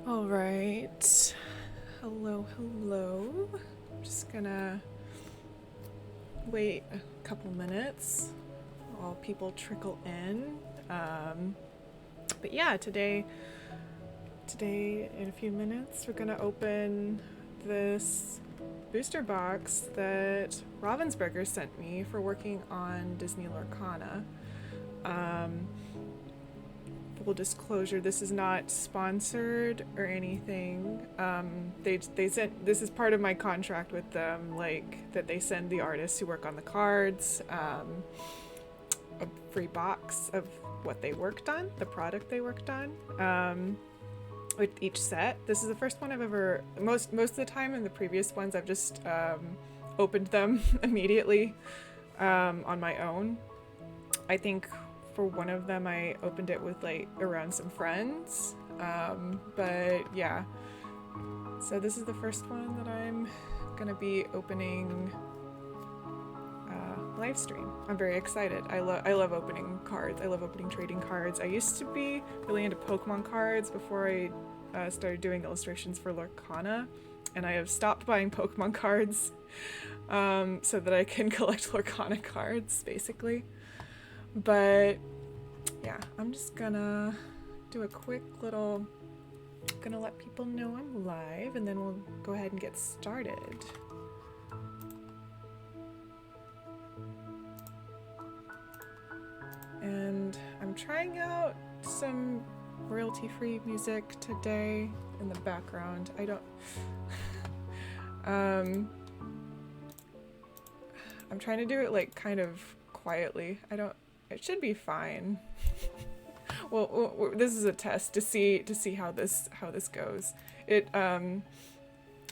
All right. Hello, hello. I'm just gonna wait a couple minutes while people trickle in. But yeah, today in a few minutes, we're gonna open this booster box that Ravensburger sent me for working on Disney Lorcana. Um, Full disclosure, this is not sponsored or anything. They sent, this is part of my contract with them, like that they send the artists who work on the cards a free box of what they worked on, the product they worked on, with each set. This is the first one I've ever. Most of the time in the previous ones, I've just opened them immediately on my own. I think for one of them I opened it with like around some friends, but yeah, so this is the first one that I'm gonna be opening live stream. I'm very excited. I love opening cards. I love opening trading cards. I used to be really into Pokemon cards before I started doing illustrations for Lorcana, and I have stopped buying Pokemon cards so that I can collect Lorcana cards basically. But yeah, I'm just gonna do a quick little, gonna let people know I'm live, and then we'll go ahead and get started. And I'm trying out some royalty-free music today in the background. I don't I'm trying to do it like kind of quietly. It should be fine. Well, this is a test to see how this goes. It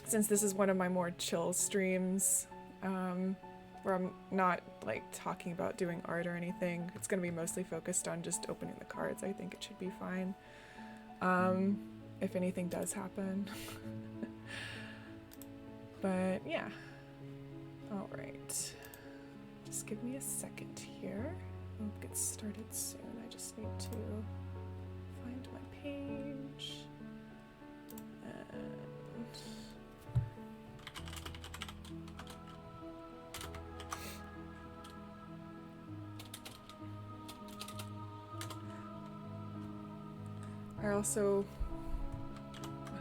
since this is one of my more chill streams, where I'm not like talking about doing art or anything. It's gonna be mostly focused on just opening the cards. I think it should be fine. If anything does happen. But yeah. All right. Just give me a second here. We'll get started soon. I just need to find my page. And I also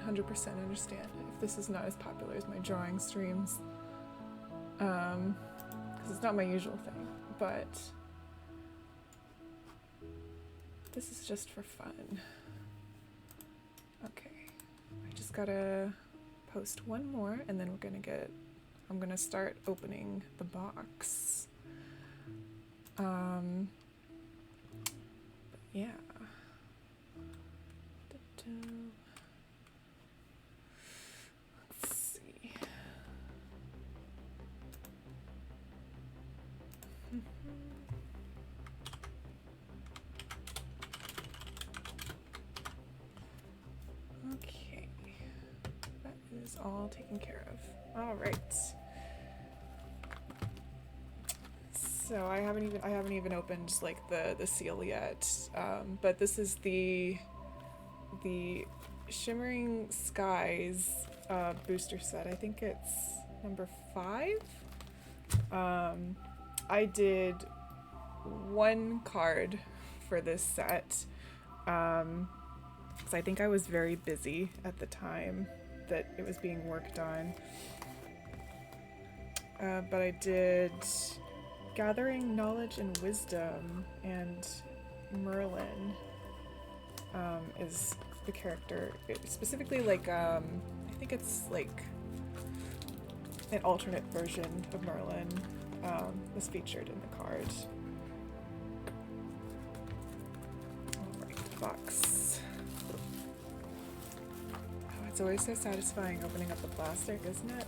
100% understand if this is not as popular as my drawing streams, because it's not my usual thing, but this is just for fun. Okay, I just gotta post one more, and then I'm gonna start opening the box. But yeah. Let's see. Okay, that is all taken care of. All right. So I haven't even opened like the seal yet. But this is the Shimmering Skies booster set. I think it's number 5. I did one card for this set because I think I was very busy at the time that it was being worked on. But I did Gathering Knowledge and Wisdom, and Merlin is the character. Specifically, like, I think it's like an alternate version of Merlin was featured in the card. Alright, box. Oh, it's always so satisfying opening up the plastic, isn't it?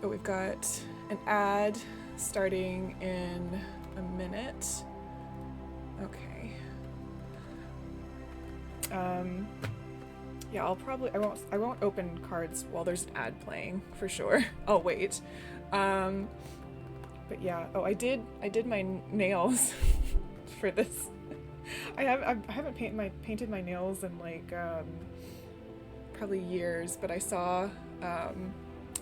Oh, we've got an ad starting in a minute. Okay. Yeah, I won't open cards while there's an ad playing, for sure. I'll wait. But yeah, oh, I did my nails for this. I haven't painted my nails in like probably years, but I saw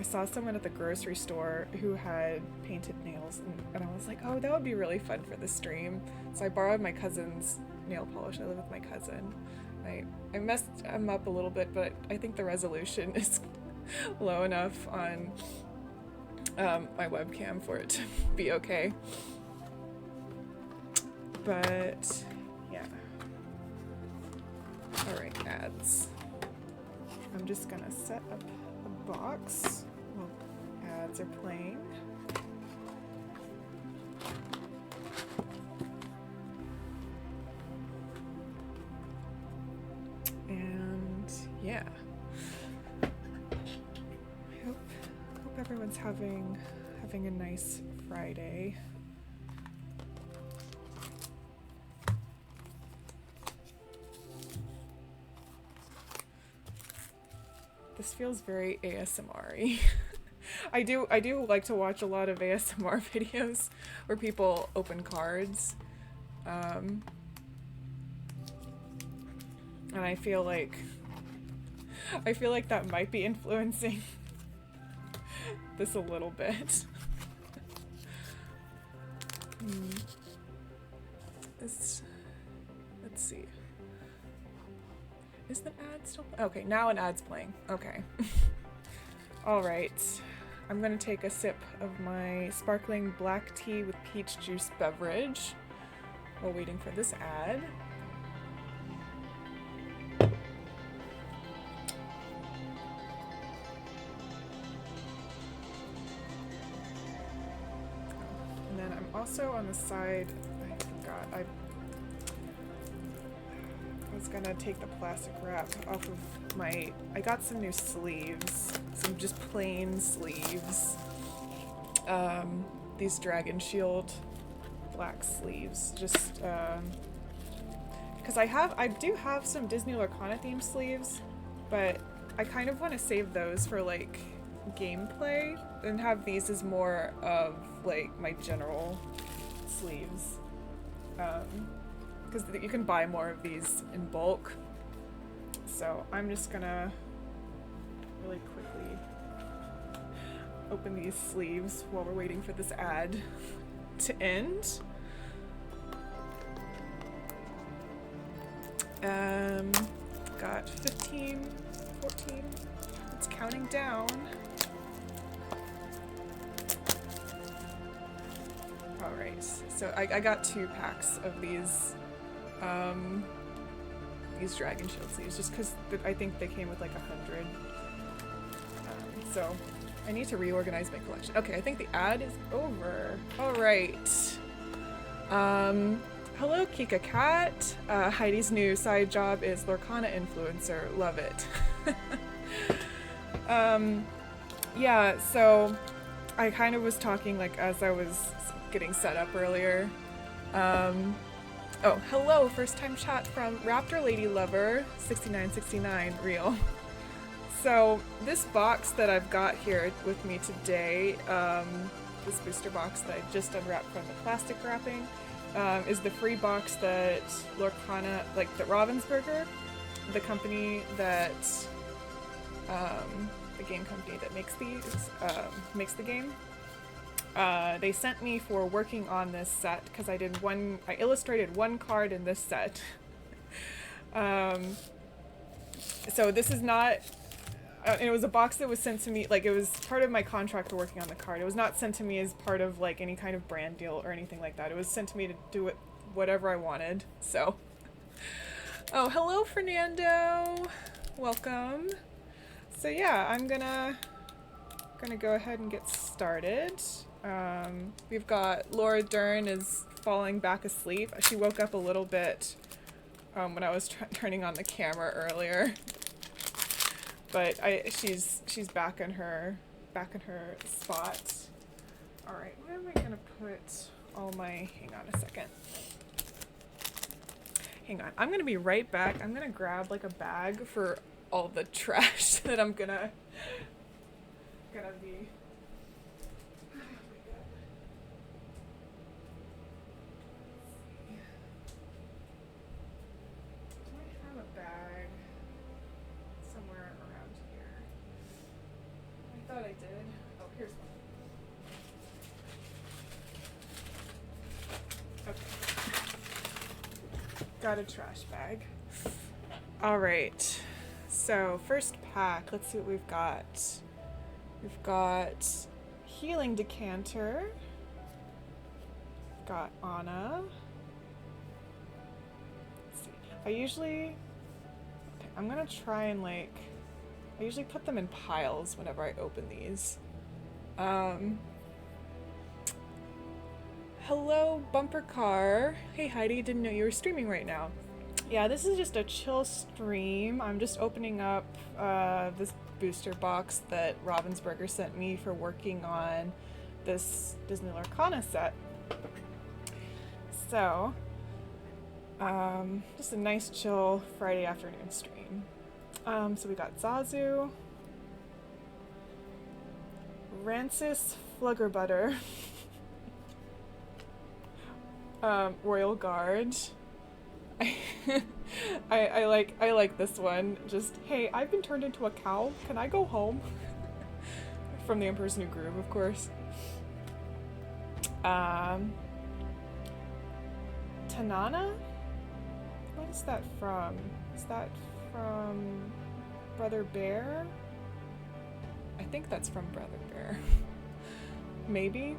someone at the grocery store who had painted nails, and I was like, oh, that would be really fun for the stream. So I borrowed my cousin's nail polish. I live with my cousin. I messed him up a little bit, but I think the resolution is low enough on my webcam for it to be okay. But yeah. Alright, ads. I'm just gonna set up a box while ads are playing. And yeah. I hope everyone's having a nice Friday. This feels very ASMR-y. I do like to watch a lot of ASMR videos where people open cards. And I feel like that might be influencing this a little bit. Let's see. Is the ad still? Okay, now an ad's playing. Okay. All right. I'm gonna take a sip of my sparkling black tea with peach juice beverage while waiting for this ad. And then I'm also on the side, I forgot, I was gonna take the plastic wrap off of I got some new sleeves, some just plain sleeves. These Dragon Shield black sleeves, just, because I do have some Disney Lorcana themed sleeves, but I kind of want to save those for like gameplay and have these as more of like my general sleeves. Because you can buy more of these in bulk. So I'm just gonna really quickly open these sleeves while we're waiting for this ad to end. Got 15, 14, it's counting down. Alright, so I got 2 packs of these Dragon Shield sleeves, just because I think they came with like 100. So I need to reorganize my collection. Okay, I think the ad is over. Alright. Hello, Kika Cat. Heidi's new side job is Lorcana influencer. Love it. Yeah, so I kind of was talking like as I was getting set up earlier. Oh, hello, first time chat from Raptor Lady Lover 6969 real. So this box that I've got here with me today, this booster box that I just unwrapped from the plastic wrapping, is the free box that Lorcana, like that Ravensburger, the company that, the game company that makes these, makes the game. They sent me for working on this set because I illustrated one card in this set. So this is not, and it was a box that was sent to me, like it was part of my contract for working on the card. It was not sent to me as part of like any kind of brand deal or anything like that. It was sent to me to do it whatever I wanted, so. Oh, hello Fernando, welcome. So yeah, I'm gonna go ahead and get started. We've got Laura Dern is falling back asleep. She woke up a little bit when I was turning on the camera earlier, but she's back in her spot. All right, where am I gonna put all my? Hang on a second. Hang on, I'm gonna be right back. I'm gonna grab like a bag for all the trash that I'm gonna be. did. Oh, here's one. Okay. Got a trash bag. All right. So first pack, let's see what we've got. We've got Healing Decanter. We've got Anna. Let's see. Okay, I'm gonna try and I usually put them in piles whenever I open these. Hello, Bumper Car. Hey Heidi, didn't know you were streaming right now. Yeah, this is just a chill stream. I'm just opening up this booster box that Ravensburger sent me for working on this Disney Lorcana set. So, just a nice chill Friday afternoon stream. So we got Zazu, Rancis Fluggerbutter, Royal Guard. I like this one. Just, hey, I've been turned into a cow. Can I go home? From the Emperor's New Groove, of course. Tanana? What is that from? Is that from Brother Bear? I think that's from Brother Bear. Maybe?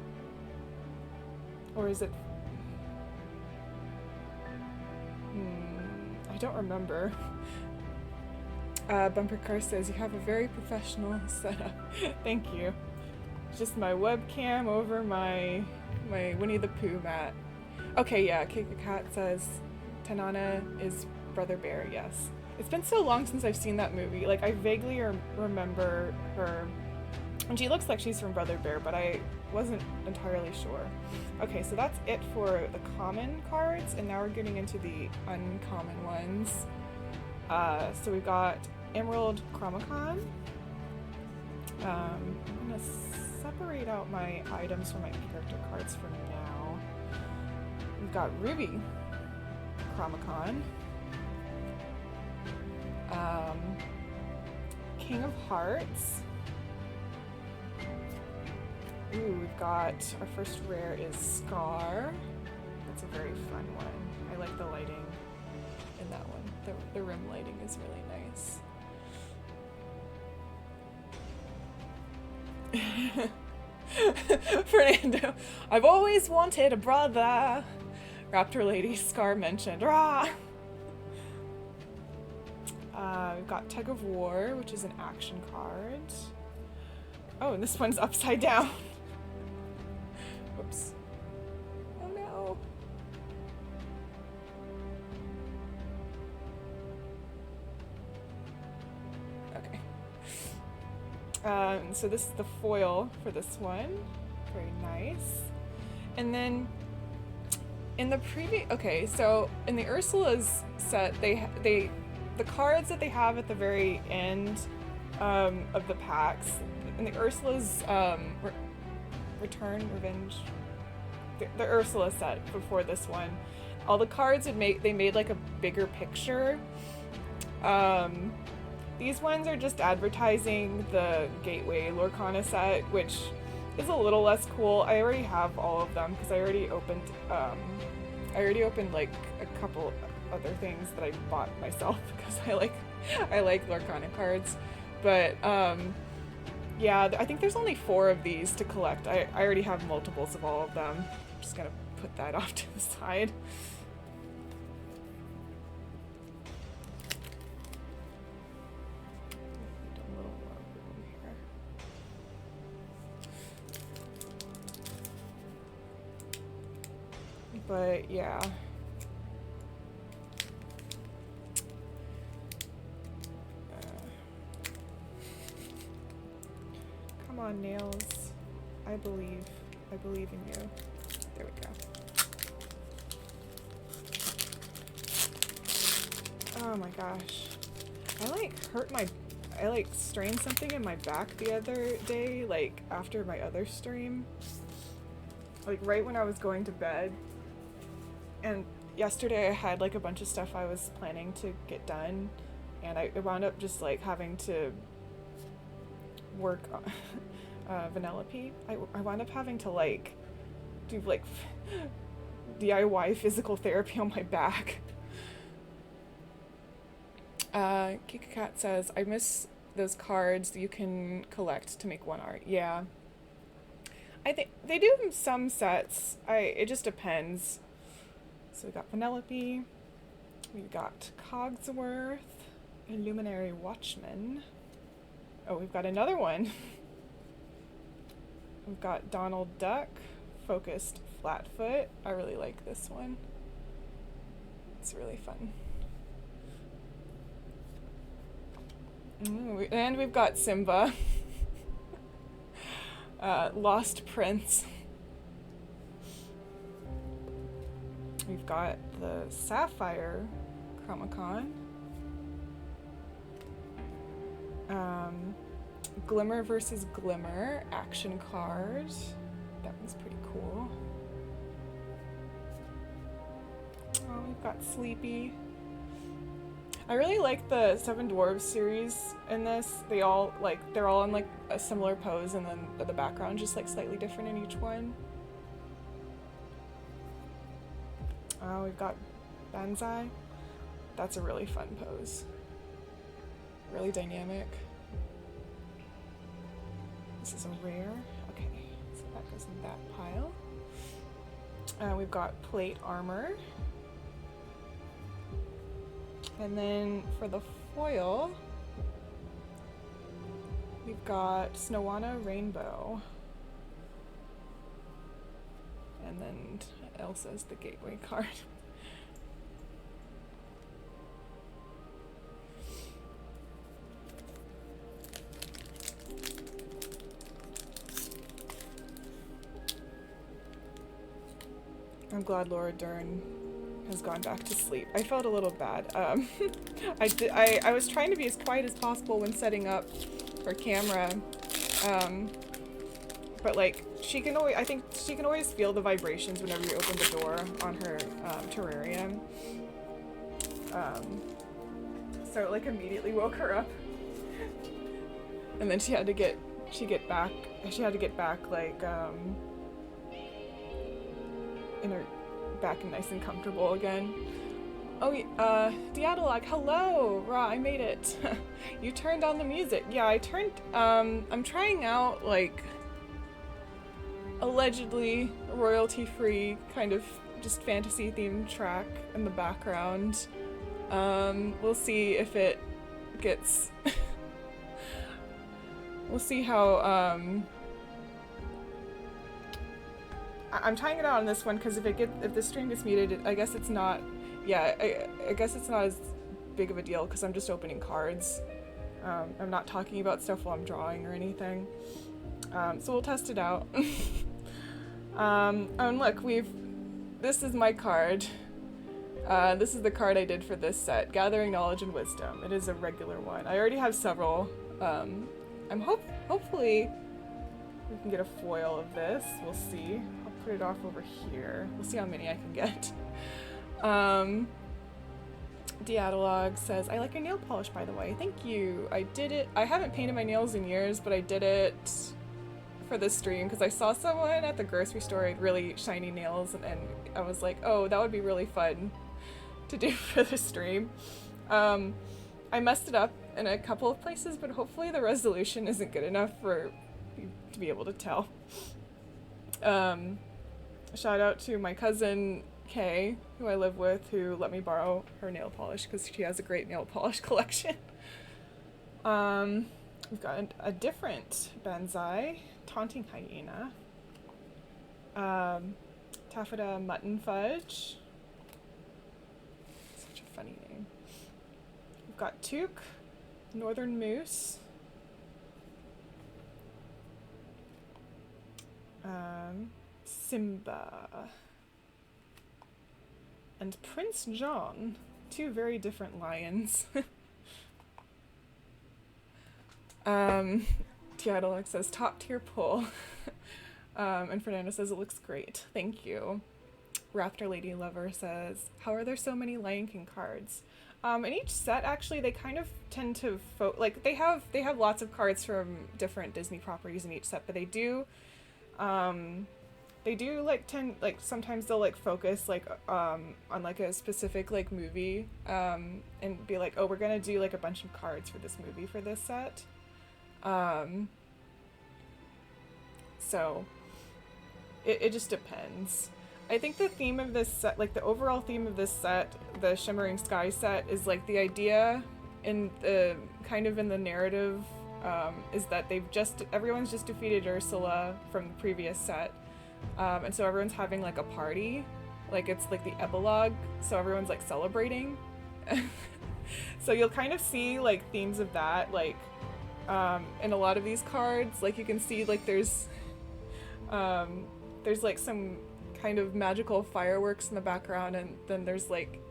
Or is it... I don't remember. Bumper Car says, you have a very professional setup. Thank you. Just my webcam over my Winnie the Pooh mat. Okay, yeah, Kika Cat says Tanana is Brother Bear, yes. It's been so long since I've seen that movie. Like, I vaguely remember her, and she looks like she's from Brother Bear, but I wasn't entirely sure. Okay, so that's it for the common cards, and now we're getting into the uncommon ones. So we've got Emerald Chromacon. I'm gonna separate out my items from my character cards for now. We've got Ruby Chromacon. King of Hearts. Ooh, we've got our first rare is Scar. That's a very fun one. I like the lighting in that one. The rim lighting is really nice. Fernando, I've always wanted a brother. Raptor Lady Scar mentioned. Rah! We've got Tug of War, which is an action card. Oh, and this one's upside down. Whoops. Oh no. Okay. So this is the foil for this one. Very nice. And then in the previous, okay, so in the Ursula's set, the cards that they have at the very end of the packs, in the Ursula's Revenge, the Ursula set before this one, all the cards they made like a bigger picture. These ones are just advertising the Gateway Lorcana set, which is a little less cool. I already have all of them because I already opened like a couple other things that I bought myself because I like Lorcana cards. But yeah, I think there's only 4 of these to collect. I already have multiples of all of them. I'm just gonna put that off to the side. But yeah. Come on, Nails. I believe in you. There we go. Oh my gosh. I strained something in my back the other day, like after my other stream. Like right when I was going to bed. And yesterday I had like a bunch of stuff I was planning to get done, and I wound up just like having to work Vanellope. I wound up having to like do like DIY physical therapy on my back. Kika Cat says, I miss those cards you can collect to make one art. Yeah. I think they do some sets. It just depends. So we got Vanellope. We've got Cogsworth. Illuminary Watchman. Oh, we've got another one. We've got Donald Duck. Focused Flatfoot. I really like this one. It's really fun. And we've got Simba. Lost Prince. We've got the Sapphire Chromacon. Glimmer versus Glimmer action card. That one's pretty cool. Oh, we've got Sleepy. I really like the Seven Dwarves series in this. They're all in like a similar pose, and then the background just like slightly different in each one. Oh, we've got Banzai. That's a really fun pose. Really dynamic. This is a rare. Okay, so that goes in that pile. We've got Plate Armor. And then for the foil, we've got Snowana Rainbow. And then Elsa's the gateway card. I'm glad Laura Dern has gone back to sleep. I felt a little bad. I was trying to be as quiet as possible when setting up her camera, but like I think she can always feel the vibrations whenever you open the door on her terrarium. So it like immediately woke her up, and then she had to get back like in her back and nice and comfortable again. Oh, Diadalog, hello! Ra, I made it. You turned on the music. Yeah, I'm trying out, like, allegedly royalty-free kind of just fantasy-themed track in the background. We'll see if it gets... We'll see how, I'm trying it out on this one because if the stream gets muted, I guess it's not. Yeah, I guess it's not as big of a deal because I'm just opening cards. I'm not talking about stuff while I'm drawing or anything. So we'll test it out. And look, this is my card. This is the card I did for this set, Gathering Knowledge and Wisdom. It is a regular one. I already have several. Hopefully we can get a foil of this. We'll see. Put it off over here. We'll see how many I can get. Diadalog says, I like your nail polish, by the way. Thank you. I did it. I haven't painted my nails in years, but I did it for this stream because I saw someone at the grocery store with really shiny nails, and I was like, oh, that would be really fun to do for the stream. I messed it up in a couple of places, but hopefully the resolution isn't good enough for you to be able to tell. Shout out to my cousin Kay, who I live with, who let me borrow her nail polish because she has a great nail polish collection. We've got a different Banzai, Taunting Hyena, Taffeta Mutton Fudge, such a funny name. We've got Took, Northern Moose, Simba, and Prince John, two very different lions. Tiadalek says top tier pull. And Fernando says it looks great. Thank you. Raptor Lady Lover says, how are there so many Lion King cards? In each set, actually, they kind of tend to like they have lots of cards from different Disney properties in each set, but um, they do like tend like sometimes they'll like focus like on like a specific like movie and be like, oh, we're gonna do like a bunch of cards for this movie for this set. So it just depends. I think the theme of this set, like the overall theme of this set, the Shimmering Sky set, is like the idea in the kind of in the narrative is that everyone's just defeated Ursula from the previous set, and so everyone's having like a party, like it's like the epilogue, so everyone's like celebrating. So you'll kind of see like themes of that, like in a lot of these cards. Like you can see like there's like some kind of magical fireworks in the background, and then there's like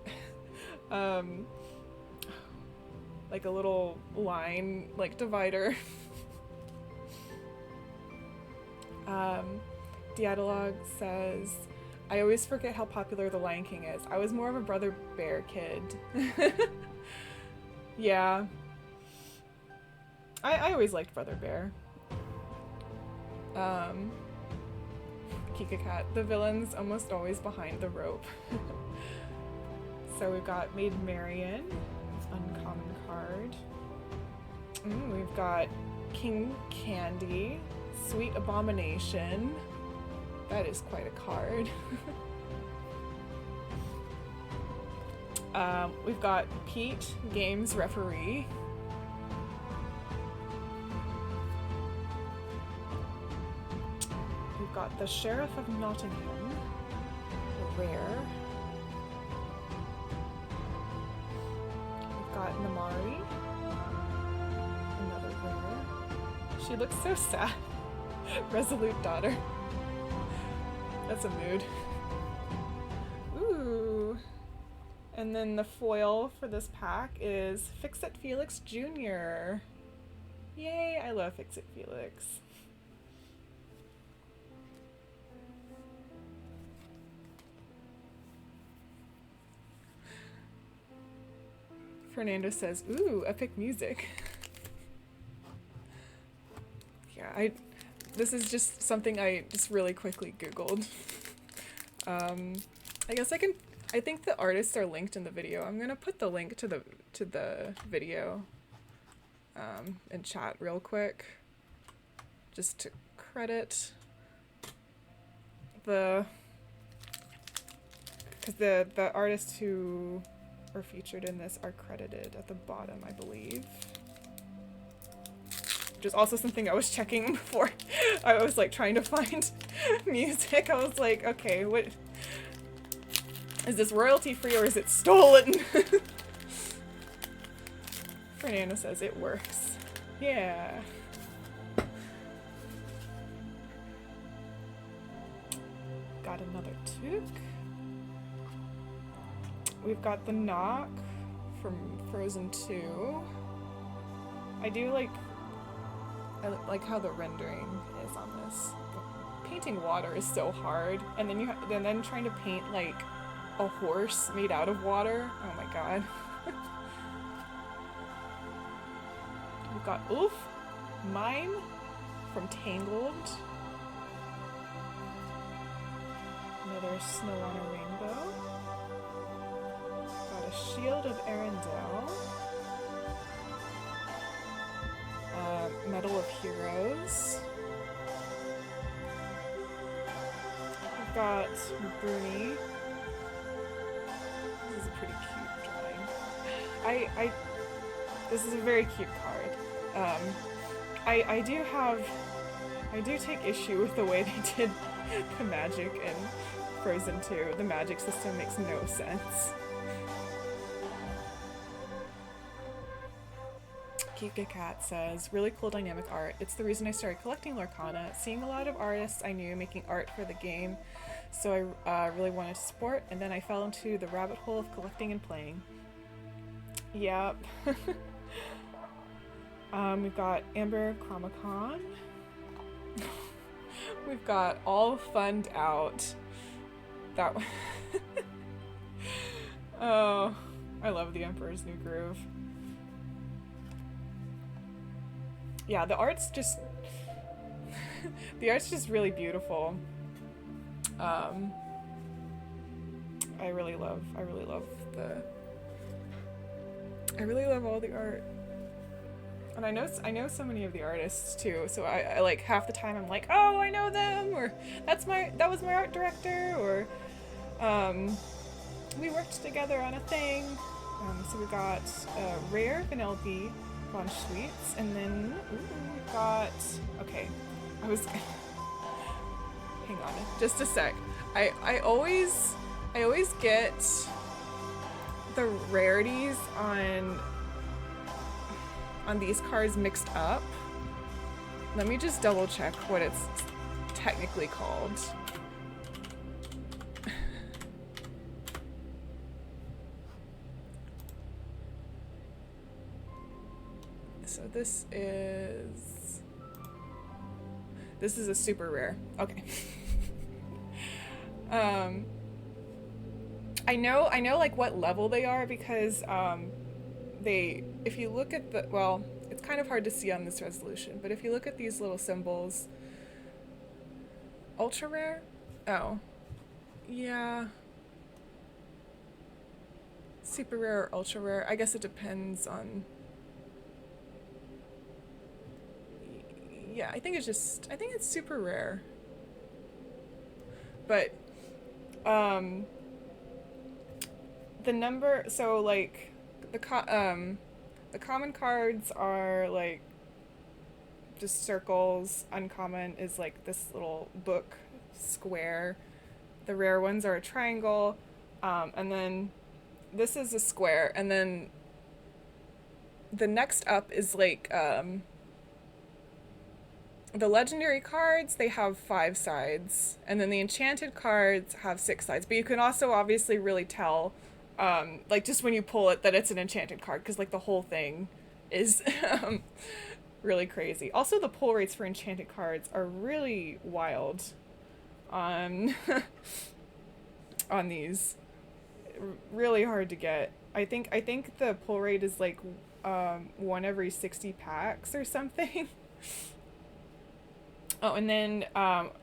like a little line like divider. Dialogue says, I always forget how popular The Lion King is. I was more of a Brother Bear kid. Yeah. I always liked Brother Bear. Kika Cat, the villain's almost always behind the rope. So we've got Maid Marian, uncommon card. We've got King Candy, Sweet Abomination. That is quite a card. We've got Pete, Games Referee. We've got the Sheriff of Nottingham, a rare. We've got Namari, another rare. She looks so sad. Resolute Daughter. That's a mood. Ooh. And then the foil for this pack is Fix-It Felix Jr. Yay, I love Fix-It Felix. Fernando says, ooh, epic music. Yeah, this is just something I just really quickly Googled. I guess I think the artists are linked in the video. I'm gonna put the link to the video in chat real quick, just to credit because the artists who are featured in this are credited at the bottom, I believe. Which is also something I was checking before I was like trying to find music. I was like, okay, what is this, royalty free or is it stolen? Fernando says it works. Yeah. Got another toque. We've got the Knock from Frozen 2. I like how the rendering is on this. Painting water is so hard, and then trying to paint like a horse made out of water. Oh my god. We've got Oof, Mime from Tangled. Another Snow on a Rainbow. Got a Shield of Arendelle. Medal of Heroes. We've got Bruni. This is a pretty cute drawing. This is a very cute card. I do take issue with the way they did the magic in Frozen 2. The magic system makes no sense. Kika Cat says, really cool dynamic art. It's the reason I started collecting Lorcana, seeing a lot of artists I knew making art for the game, so I really wanted to support, and then I fell into the rabbit hole of collecting and playing. Yep. We've got Amber Chromacon. We've got All Funned Out. That one. Oh, I love the Emperor's New Groove. Yeah, the art's just the art's just really beautiful. I really love all the art. And I know so many of the artists too, so I like half the time I'm like, oh, I know them, or that was my art director, or we worked together on a thing. So we got Rare Vanellope von Schweetz, and then we got, okay, hang on just a sec. I always get the rarities on these cards mixed up. Let me just double check what it's technically called. So this is a super rare. Okay. I know like what level they are because if you look at it's kind of hard to see on this resolution, but if you look at these little symbols, ultra rare? Oh. Yeah. Super rare or ultra rare? I guess it depends on. Yeah, I think it's super rare. But the number, so like the common cards are like just circles. Uncommon is like this little book square. The rare ones are a triangle, and then this is a square, and then the next up is like the legendary cards, they have 5 sides, and then the enchanted cards have 6 sides. But you can also obviously really tell, like just when you pull it, that it's an enchanted card, because like the whole thing is really crazy. Also, the pull rates for enchanted cards are really wild on on these. Really hard to get. I think the pull rate is like 1 every 60 packs or something. Oh, and then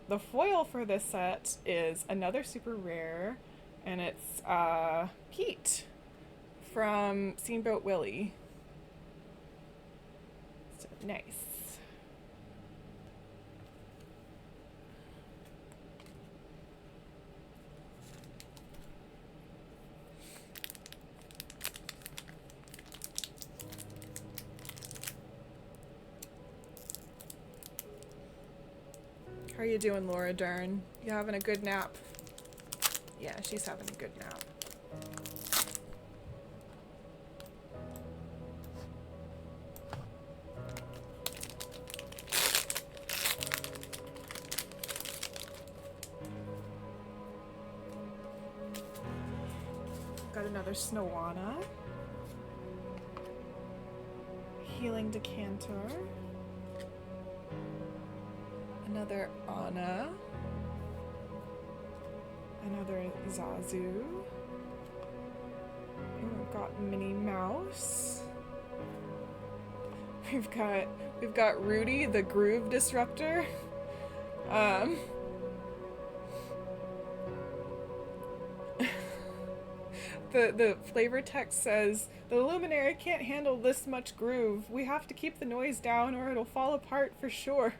the foil for this set is another super rare, and it's Pete from Steamboat Willie. So nice. How are you doing, Laura Dern? You having a good nap? Yeah, she's having a good nap. Got another Snowana. Healing Decanter. Another Anna. Another Zazu. And we've got Minnie Mouse. We've got Rudy, the Groove Disruptor. The flavor text says, "The Luminary can't handle this much groove. We have to keep the noise down or it'll fall apart for sure."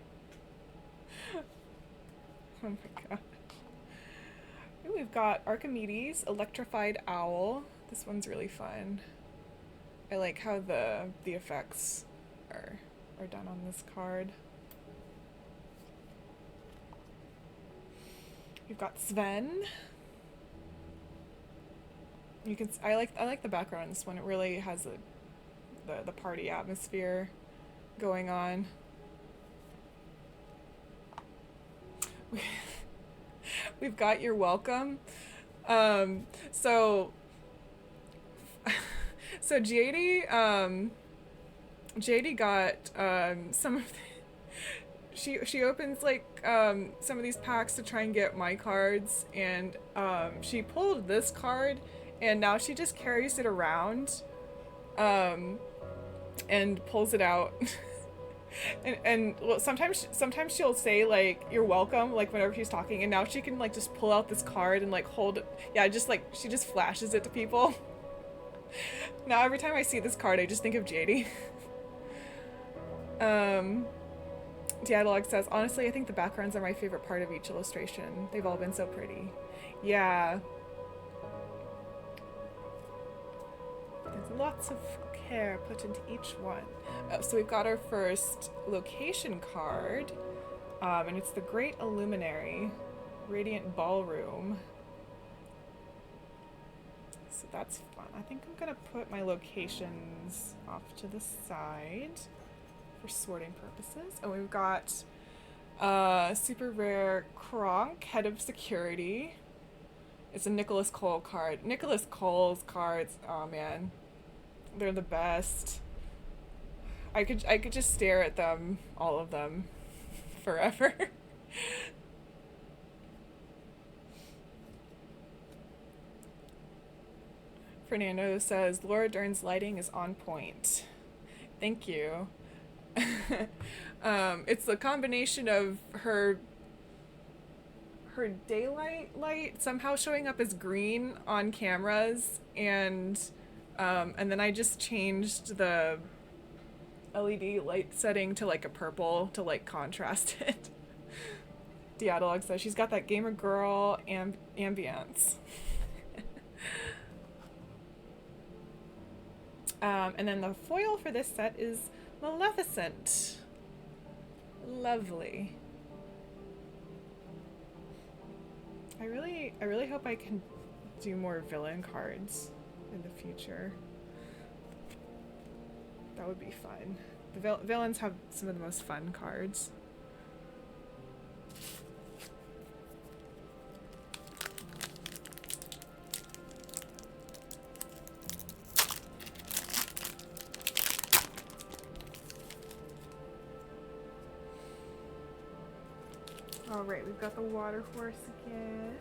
Oh my god. Ooh, we've got Archimedes, Electrified Owl. This one's really fun. I like how the effects are done on this card. We've got Sven. You can I like the background on this one. It really has the party atmosphere going on. We've got Your Welcome. So JD got some of the, she opens like some of these packs to try and get my cards, and she pulled this card, and now she just carries it around, and pulls it out. And well, sometimes she'll say like "you're welcome" like whenever she's talking, and now she can like just pull out this card and like hold it. Yeah, just like she just flashes it to people. Now every time I see this card, I just think of JD. Dialog says, honestly, I think the backgrounds are my favorite part of each illustration. They've all been so pretty. Yeah. There's lots of care put into each one. So we've got our first location card, and it's the Great Illuminary, Radiant Ballroom. So that's fun. I think I'm gonna put my locations off to the side for sorting purposes. And we've got super rare Kronk, Head of Security. It's a Nicholas Cole card. Nicholas Cole's cards, oh man, they're the best. I could just stare at them, all of them, forever. Fernando says, Laura Dern's lighting is on point. Thank you. It's the combination of her daylight light somehow showing up as green on cameras, and then I just changed the LED light setting to like a purple to like contrast it. Diadolog says she's got that gamer girl ambience. And then the foil for this set is Maleficent. Lovely. I really hope I can do more villain cards in the future. That would be fun. The villains have some of the most fun cards. All right, we've got the water horse again.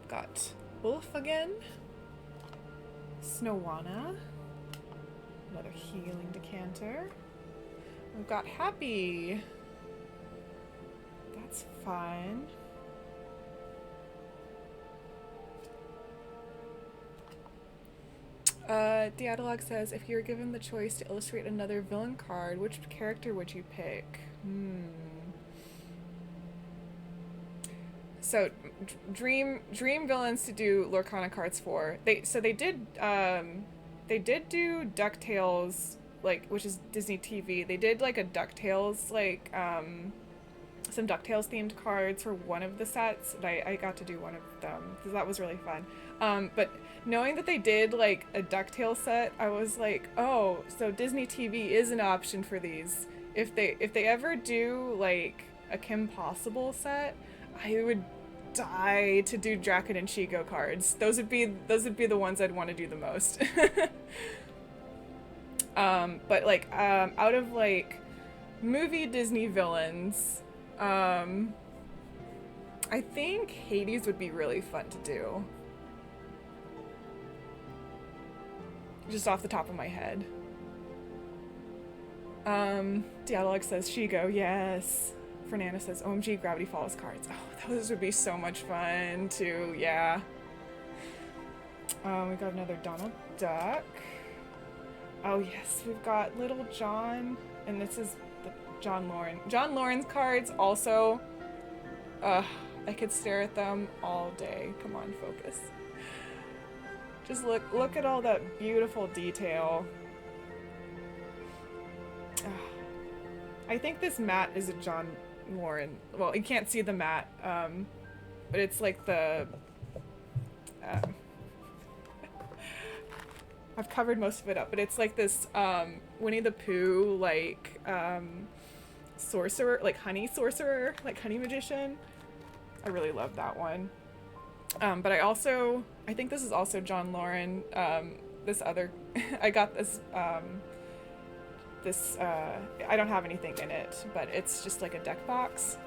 Got Wolf again. Snowana. Another healing decanter. We've got Happy. That's fun. Diadolog says, if you were given the choice to illustrate another villain card, which character would you pick? So, dream villains to do Lorcana cards for. They did do DuckTales, like, which is Disney TV. They did like a DuckTales, like some DuckTales themed cards for one of the sets, and I got to do one of them because that was really fun. But knowing that they did like a DuckTales set, I was like, oh, so Disney TV is an option for these. If they ever do like a Kim Possible set, I would die to do Draken and Chico cards. Those would be the ones I'd want to do the most. But like out of like movie Disney villains, I think Hades would be really fun to do. Just off the top of my head. Dialog says Shigo, yes. Fernanda says OMG Gravity Falls cards. Oh, those would be so much fun too, yeah. We got another Donald Duck. Oh yes, we've got Little John, and this is the John Lauren. John Lauren's cards also, I could stare at them all day. Come on, focus. Just look at all that beautiful detail. I think this mat is a John Lauren. Well, you can't see the mat, but it's like the... I've covered most of it up, but it's like this Winnie the Pooh, like, sorcerer, like honey sorcerer, like honey magician. I really love that one. But I think this is also John Lauren. This other, I got this, I don't have anything in it, but it's just like a deck box.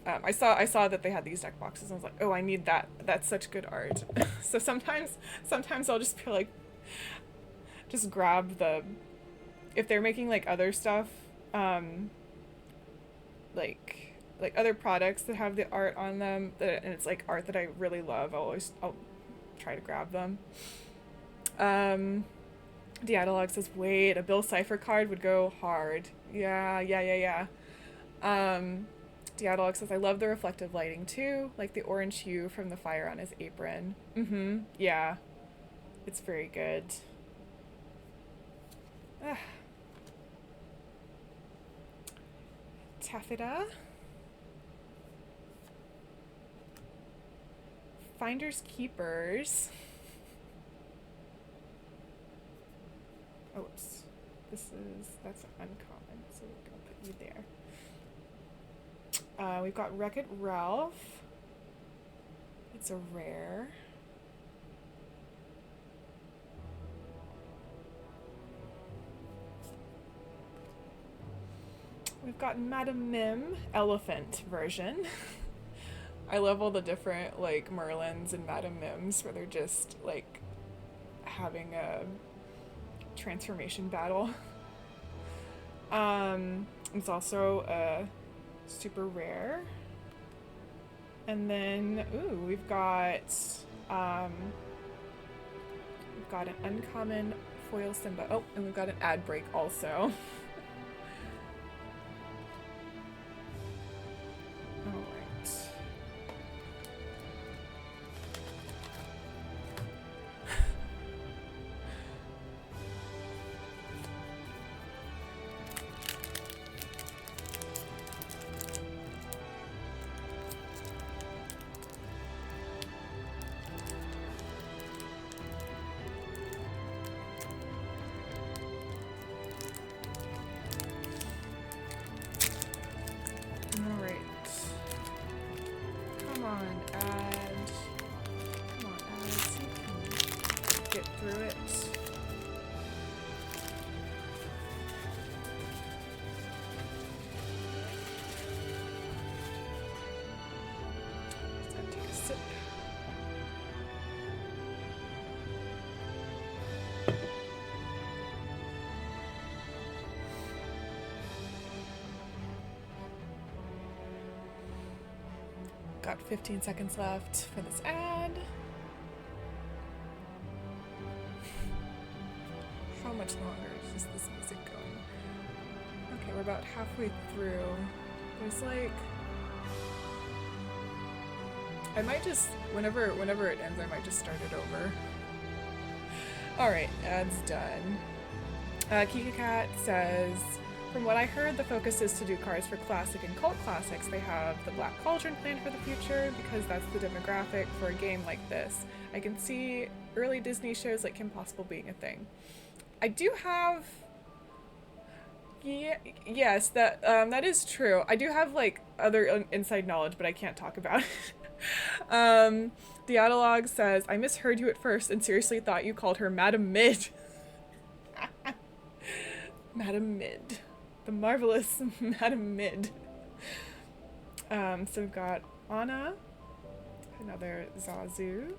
I saw that they had these deck boxes. And I was like, oh, I need that. That's such good art. So sometimes I'll just be like, just grab the, if they're making like other stuff, like other products that have the art on them, and it's like art that I really love, I'll try to grab them. Dialog says, wait, a Bill Cipher card would go hard. Yeah. Dialog says, I love the reflective lighting too, like the orange hue from the fire on his apron. Yeah. It's very good. Taffeta. Finders Keepers. Oops. That's uncommon, so we're gonna put you there. We've got Wreck-It Ralph. It's a rare. We've got Madame Mim, elephant version. I love all the different like Merlins and Madame Mims where they're just like having a transformation battle. It's also a super rare. And then we've got an uncommon foil Simba. Oh, and we've got an ad break also. Got 15 seconds left for this ad. How much longer is this music going? Okay, we're about halfway through. There's like... I might just, whenever it ends, I might just start it over. Alright, ad's done. Kika Cat says, from what I heard, the focus is to do cards for classic and cult classics. They have the Black Cauldron planned for the future because that's the demographic for a game like this. I can see early Disney shows like Kim Possible being a thing. I do have... Yes, that is true. I do have like other inside knowledge, but I can't talk about it. Dialog says, I misheard you at first and seriously thought you called her Madam Mid. Madam Mid. The marvelous Madam Mid. So we've got Anna, another Zazu,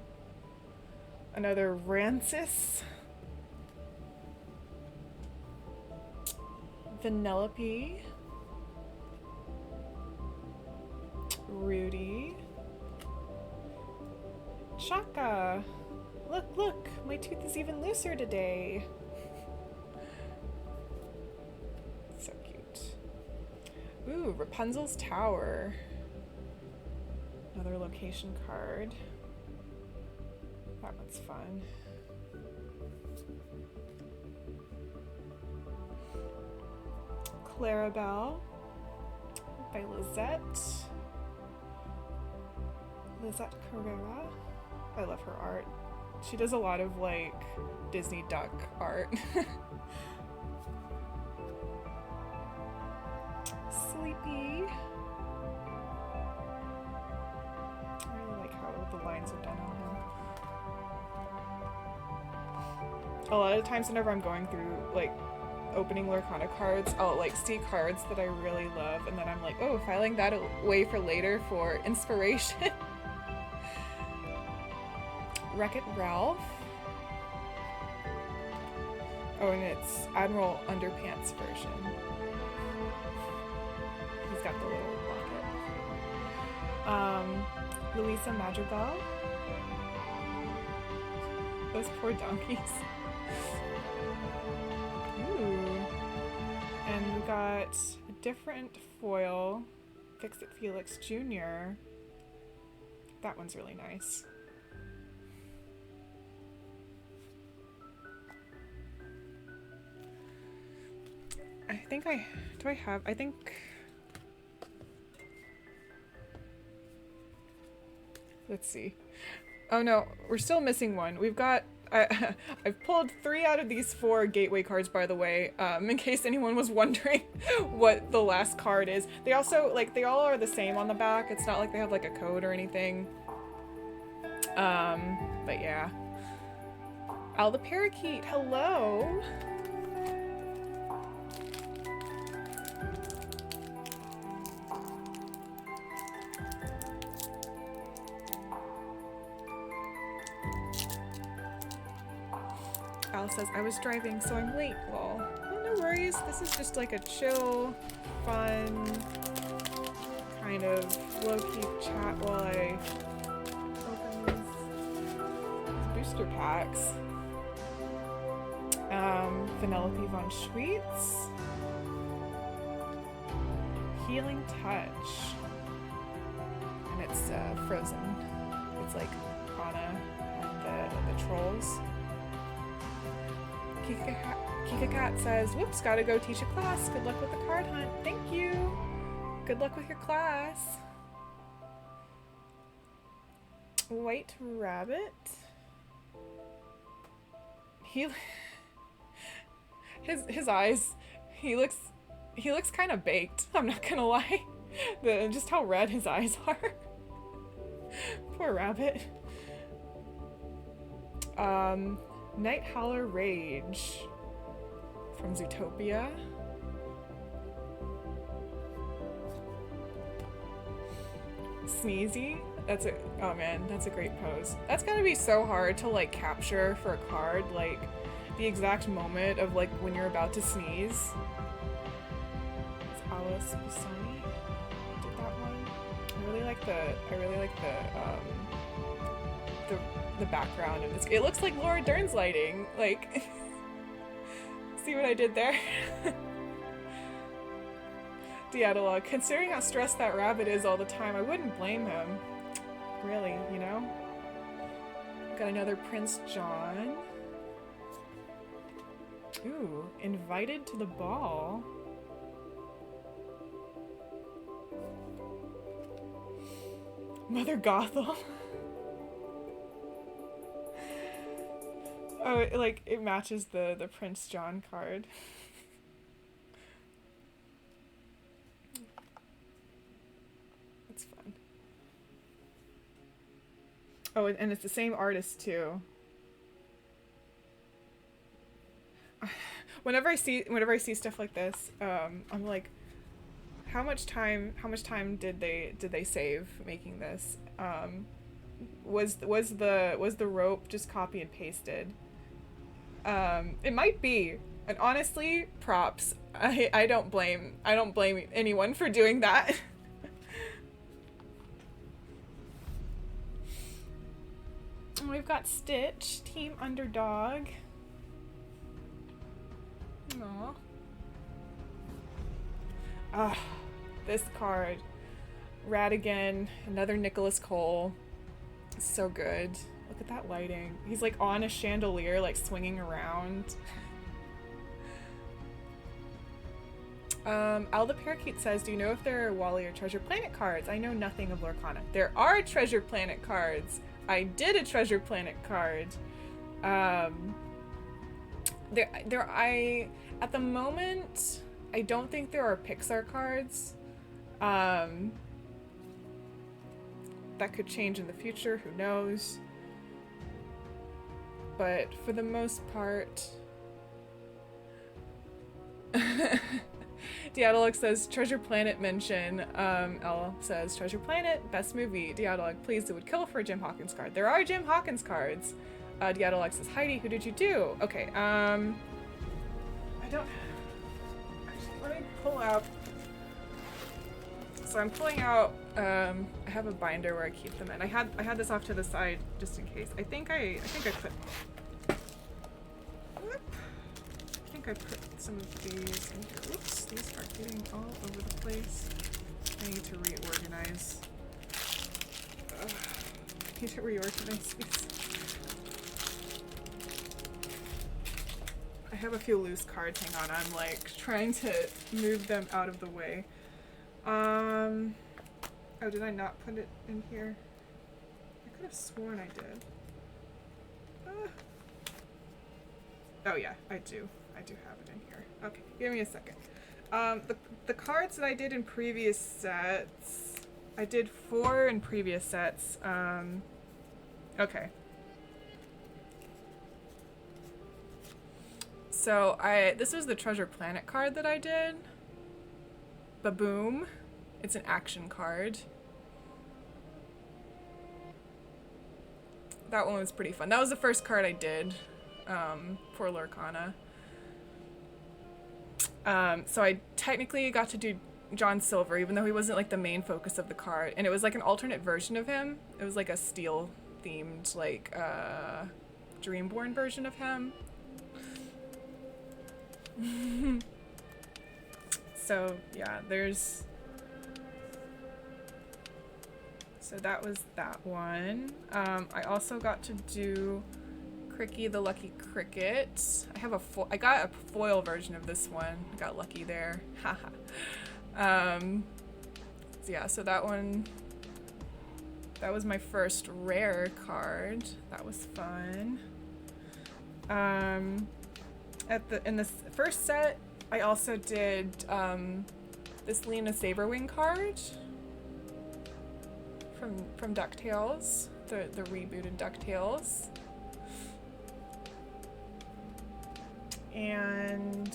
another Rancis, Vanellope, Rudy, Shaka. Look, my tooth is even looser today. So cute. Ooh, Rapunzel's Tower. Another location card. That one's fun. Clarabelle by Lizette Carrera. I love her art. She does a lot of like Disney duck art. Sleepy. I really like how the lines are done on him. A lot of times whenever I'm going through like opening Lorcana cards, I'll like see cards that I really love, and then I'm like, oh, filing that away for later for inspiration. Wreck-It Ralph. Oh, and it's Admiral Underpants version. He's got the little locket. Louisa Madrigal. Those poor donkeys. Ooh. And we got a different foil. Fix-It Felix Jr. That one's really nice. I think I think let's see. Oh no, we're still missing one. We've got I've pulled 3 out of these 4 gateway cards, by the way, in case anyone was wondering what the last card is. They also, like, they all are the same on the back. It's not like they have like a code or anything. But yeah. Al the Parakeet, hello. Al says, I was driving, so I'm late. Lol. Oh, no worries. This is just like a chill, fun, kind of low-key chat while I open these booster packs. Vanellope von Schweetz. Healing Touch. And it's frozen. It's like Anna and the trolls. Kika Cat says, whoops, gotta go teach a class. Good luck with the card hunt. Thank you. Good luck with your class. White Rabbit. His eyes, he looks kind of baked. I'm not gonna lie. Just how red his eyes are. Poor rabbit. Night Howler Rage from Zootopia. Sneezy. Oh man, that's a great pose. That's gotta be so hard to like capture for a card, like the exact moment of like when you're about to sneeze. It's Alice Busoni did that one. I really like the background of this. It looks like Laura Dern's lighting. Like, see what I did there? Diatolog, considering how stressed that rabbit is all the time, I wouldn't blame him. Really, you know? Got another Prince John. Ooh, invited to the ball. Mother Gothel. Oh, it matches the Prince John card. That's fun. Oh, and it's the same artist too. Whenever I see stuff like this, I'm like, how much time did they save making this? Was the rope just copy and pasted? It might be, and honestly, props. I don't blame anyone for doing that. We've got Stitch, Team Underdog. Aww. Ah, this card. Radigan, another Nicholas Cole. So good. Look at that lighting. He's like on a chandelier, like swinging around. Al the Parakeet says, do you know if there are Wally or Treasure Planet cards? I know nothing of Lorcana. There are Treasure Planet cards. I did a Treasure Planet card. At the moment, I don't think there are Pixar cards. That could change in the future, who knows? But for the most part, Diadolic says Treasure Planet mention. Elle says Treasure Planet, best movie. Diadolic, please, it would kill for a Jim Hawkins card. There are Jim Hawkins cards. Diadolic says, Heidi, who did you do? Okay, I don't... Actually, let me pull out... So I'm pulling out, I have a binder where I keep them in. I had this off to the side just in case. I think I put... Whoop. I think I put some of these in here. Whoops, these are getting all over the place. I need to reorganize. I need to reorganize these. I have a few loose cards. Hang on, I'm like trying to move them out of the way. Oh, did I not put it in here? I could have sworn I did. Oh yeah, I do. I do have it in here. Okay, give me a second. The cards that I did in previous sets, I did 4 in previous sets. Okay. So this was the Treasure Planet card that I did. Ba-boom. It's an action card. That one was pretty fun. That was the first card I did for Lorcana. So I technically got to do John Silver, even though he wasn't like the main focus of the card. And it was like an alternate version of him. It was like a steel themed, like Dreamborn version of him. So yeah, so that was that one. I also got to do Cricky the Lucky Cricket. I got a foil version of this one. I got lucky there. Haha. So yeah, so that one, that was my first rare card. That was fun. In this first set, I also did this Lena Saberwing card from DuckTales, the rebooted DuckTales. And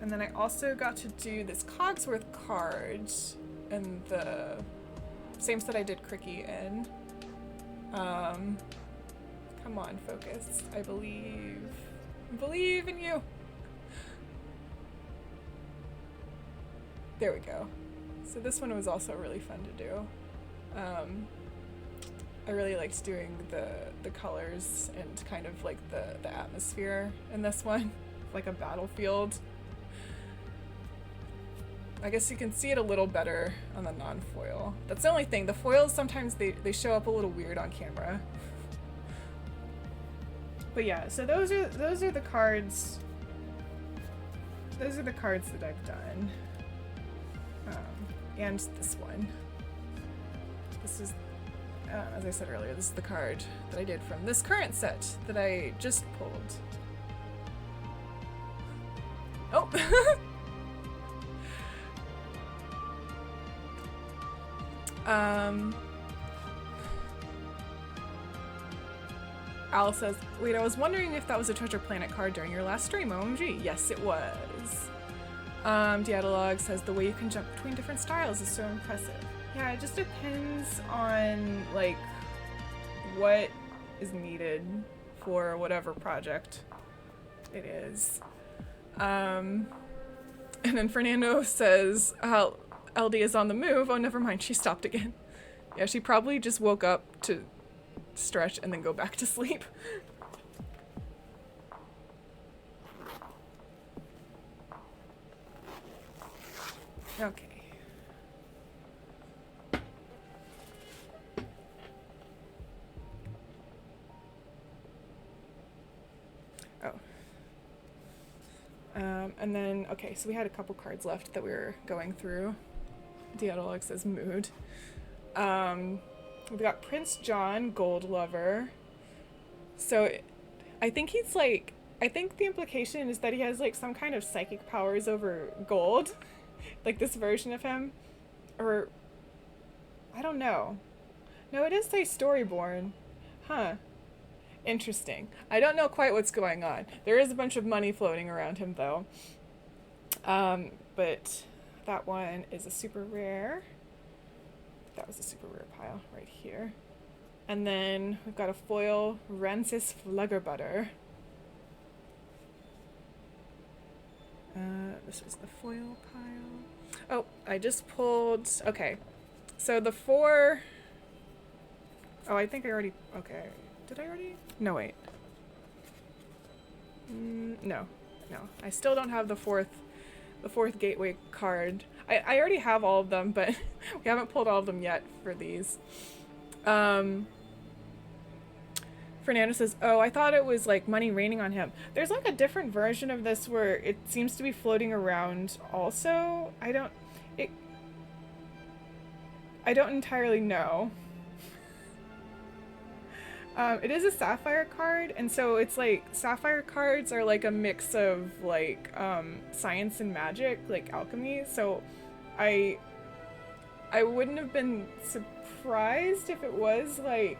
then I also got to do this Cogsworth card in the same set I did Cricky in. Come on, focus. I believe in you. There we go. So this one was also really fun to do. I really liked doing the colors and kind of like the atmosphere in this one, like a battlefield. I guess you can see it a little better on the non-foil. That's the only thing. The foils, sometimes they show up a little weird on camera. But yeah, so those are the cards. Those are the cards that I've done. And this one. This is, as I said earlier, this is the card that I did from this current set that I just pulled. Oh! Al says, wait, I was wondering if that was a Treasure Planet card during your last stream, OMG. Yes, it was. Dialog says, the way you can jump between different styles is so impressive. Yeah, it just depends on, like, what is needed for whatever project it is. And then Fernando says, LD is on the move. Oh, never mind, she stopped again. Yeah, she probably just woke up to stretch and then go back to sleep. Okay. Oh. And then, okay, so we had a couple cards left that we were going through. Dialog says mood. We got Prince John, Gold Lover. So I think he's like, I think the implication is that he has like some kind of psychic powers over gold. Like this version of him. Or, I don't know. No, it is say Storyborn. Huh. Interesting. I don't know quite what's going on. There is a bunch of money floating around him though. But that one is a super rare. That was a super rare pile right here. And then we've got a foil Rensis Fluggerbutter. This was the foil pile. Oh, I just pulled. Okay. So the four. Oh, I think I already. Okay. Did I already? No, wait. No. No. I still don't have the fourth gateway card. I already have all of them, but we haven't pulled all of them yet for these. Fernando says, oh, I thought it was like money raining on him. There's like a different version of this where it seems to be floating around also. I don't entirely know. It is a sapphire card, and so it's like sapphire cards are like a mix of like science and magic, like alchemy. So I wouldn't have been surprised if it was like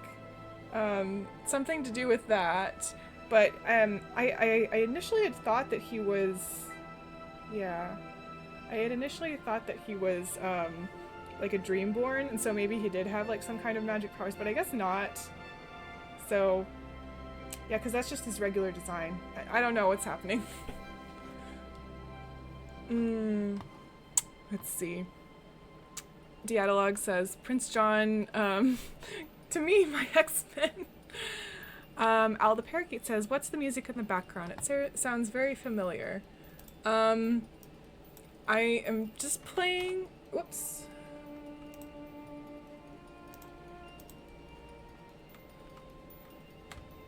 something to do with that. But I initially had thought that he was, yeah, I had initially thought that he was like a Dreamborn, and so maybe he did have like some kind of magic powers, but I guess not. So, yeah, because that's just his regular design. I don't know what's happening. Let's see. Dialog says, Prince John, to me, my X-Men. Al the Parakeet says, what's the music in the background? It sounds very familiar. I am just playing... Whoops.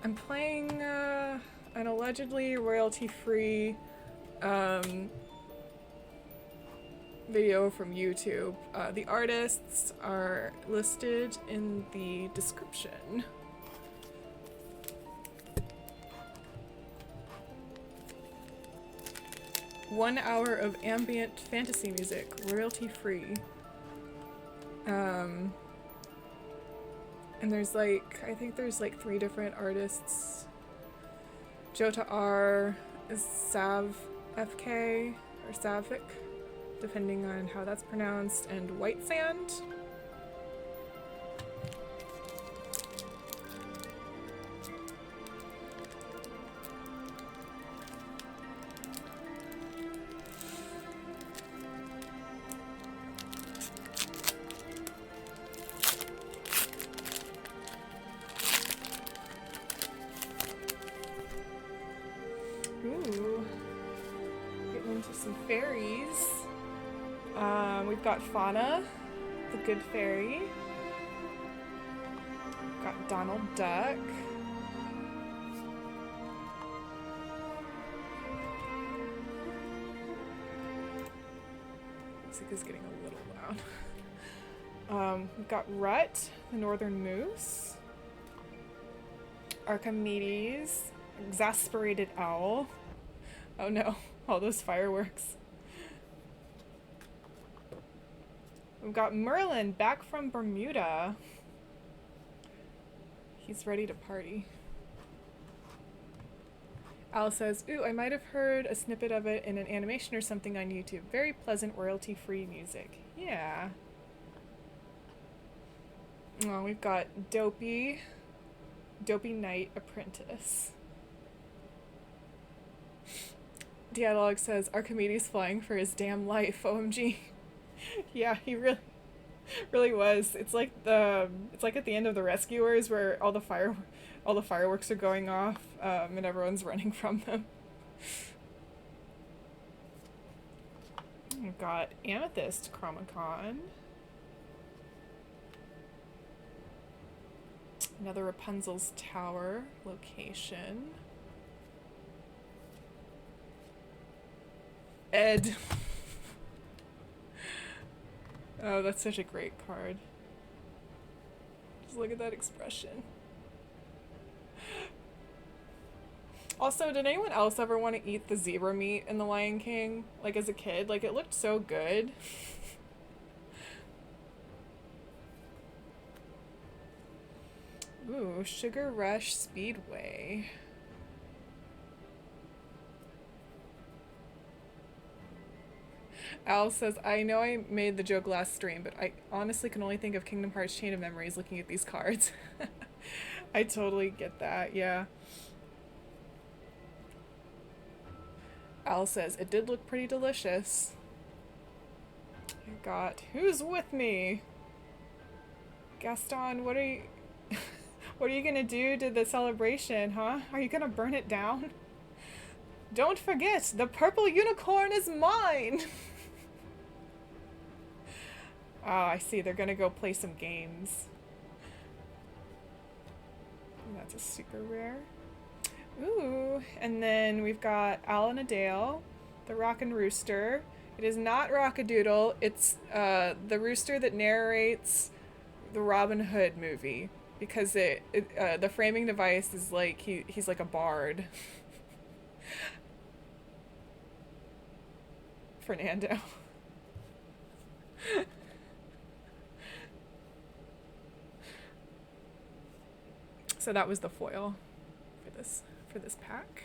I'm playing an allegedly royalty-free video from YouTube. The artists are listed in the description. One hour of ambient fantasy music, royalty-free. And there's like, I think there's like 3 different artists. Jota R, Sav FK, or Savik, depending on how that's pronounced, and White Sand. Ooh, getting into some fairies. We've got Fauna, the good fairy. We've got Donald Duck. Music is getting a little loud. We've got Rut, the northern moose. Archimedes, exasperated owl. Oh no, all those fireworks. We've got Merlin back from Bermuda. He's ready to party. Al says, ooh, I might have heard a snippet of it in an animation or something on YouTube. Very pleasant royalty-free music. Yeah. Oh, we've got Dopey Knight Apprentice. Dialogue says, Archimedes flying for his damn life, OMG. Yeah, he really was. It's like at the end of The Rescuers where all the fireworks are going off, and everyone's running from them. We've got Amethyst Chromacon. Another Rapunzel's Tower location. Ed. Oh, that's such a great card. Just look at that expression. Also, did anyone else ever want to eat the zebra meat in The Lion King? Like, as a kid? Like, it looked so good. Ooh, Sugar Rush Speedway. Al says, I know I made the joke last stream, but I honestly can only think of Kingdom Hearts Chain of Memories looking at these cards. I totally get that, yeah. Al says, it did look pretty delicious. I got, who's with me? Gaston, what are you... what are you gonna do to the celebration, huh? Are you gonna burn it down? Don't forget, the purple unicorn is mine! Ah, I see, they're gonna go play some games. And that's a super rare. Ooh, and then we've got Alan Adale, the Rockin' Rooster. It is not Rockadoodle, it's the rooster that narrates the Robin Hood movie. Because the framing device is like, he's like a bard. Fernando. So that was the foil for this pack.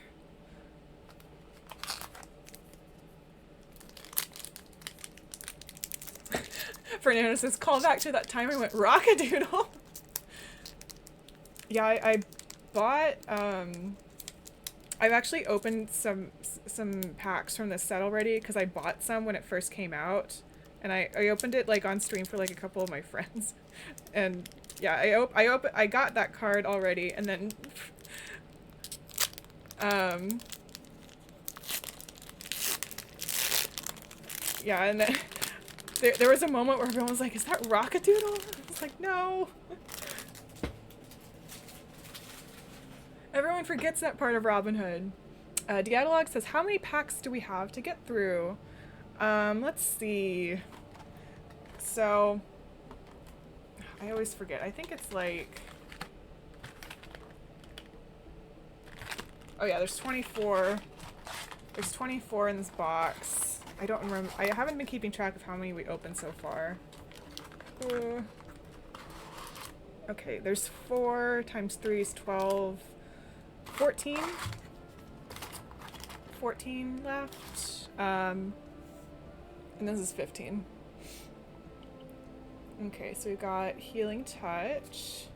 Fernando says, call back to that time I went Rockadoodle. Yeah, I bought, I've actually opened some packs from this set already because I bought some when it first came out, and I opened it like on stream for like a couple of my friends, and yeah, I got that card already, and then yeah, and then there was a moment where everyone was like, is that Rockadoodle? I was like, no. Everyone forgets that part of Robin Hood. Dialog says, how many packs do we have to get through? Let's see. So, I always forget. I think it's like... Oh yeah, there's 24. There's 24 in this box. I don't remember. I haven't been keeping track of how many we opened so far. Okay, there's 4 times 3 is 12. 14? 14 left. And this is 15. Okay, so we've got Healing Touch.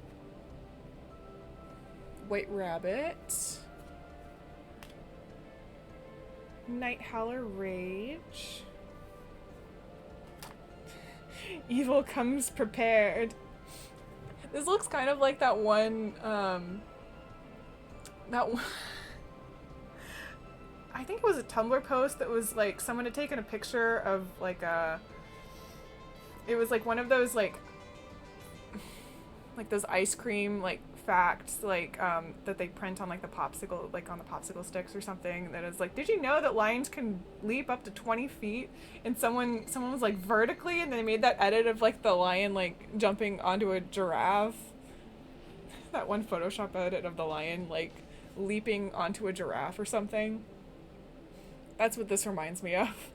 White Rabbit. Night Howler Rage. Evil comes prepared. This looks kind of like that one, I think it was a Tumblr post that was like someone had taken a picture of like it was like one of those like those ice cream like facts like that they print on like the popsicle, like on the popsicle sticks or something, that is like, did you know that lions can leap up to 20 feet? And someone was like vertically, and they made that edit of like the lion like jumping onto a giraffe. That one Photoshop edit of the lion like leaping onto a giraffe or something. That's what this reminds me of.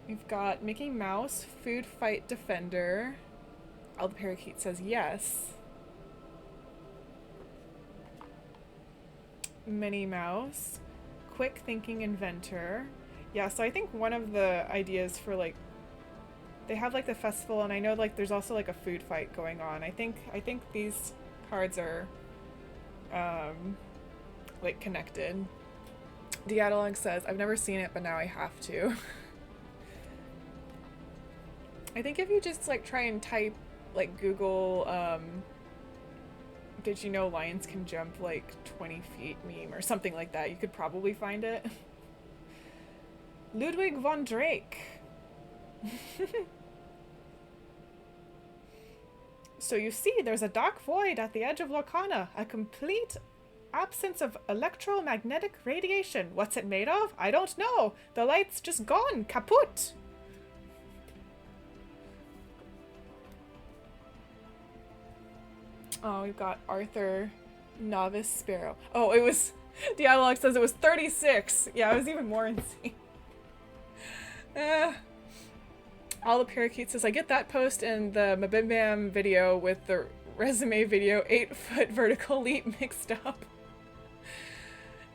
We've got Mickey Mouse, Food Fight Defender. Al the Parakeet says yes. Minnie Mouse, Quick Thinking Inventor. Yeah, so I think one of the ideas for like, they have like the festival, and I know like there's also like a food fight going on. I think these cards are like connected. Diatalog says, I've never seen it, but now I have to. I think if you just like try and type like Google did you know lions can jump like 20 feet meme or something like that, you could probably find it. Ludwig von Drake. So you see, there's a dark void at the edge of Lorcana, a complete absence of electromagnetic radiation. What's it made of? I don't know. The light's just gone. Kaput. Oh, we've got Arthur Novice Sparrow. Oh, it was... Dialog says it was 36. Yeah, it was even more insane. All the Parakeet says, I get that post in the Mabim Bam video with the resume video 8-foot vertical leap mixed up.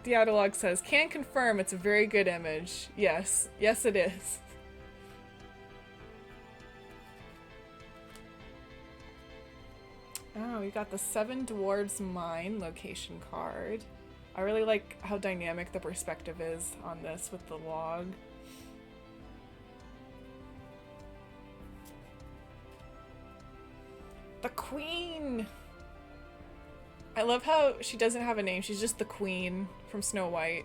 Dialog says, can confirm it's a very good image. Yes. Yes, it is. Oh, we got the Seven Dwarves Mine location card. I really like how dynamic the perspective is on this with the log. The Queen! I love how she doesn't have a name, she's just the Queen from Snow White.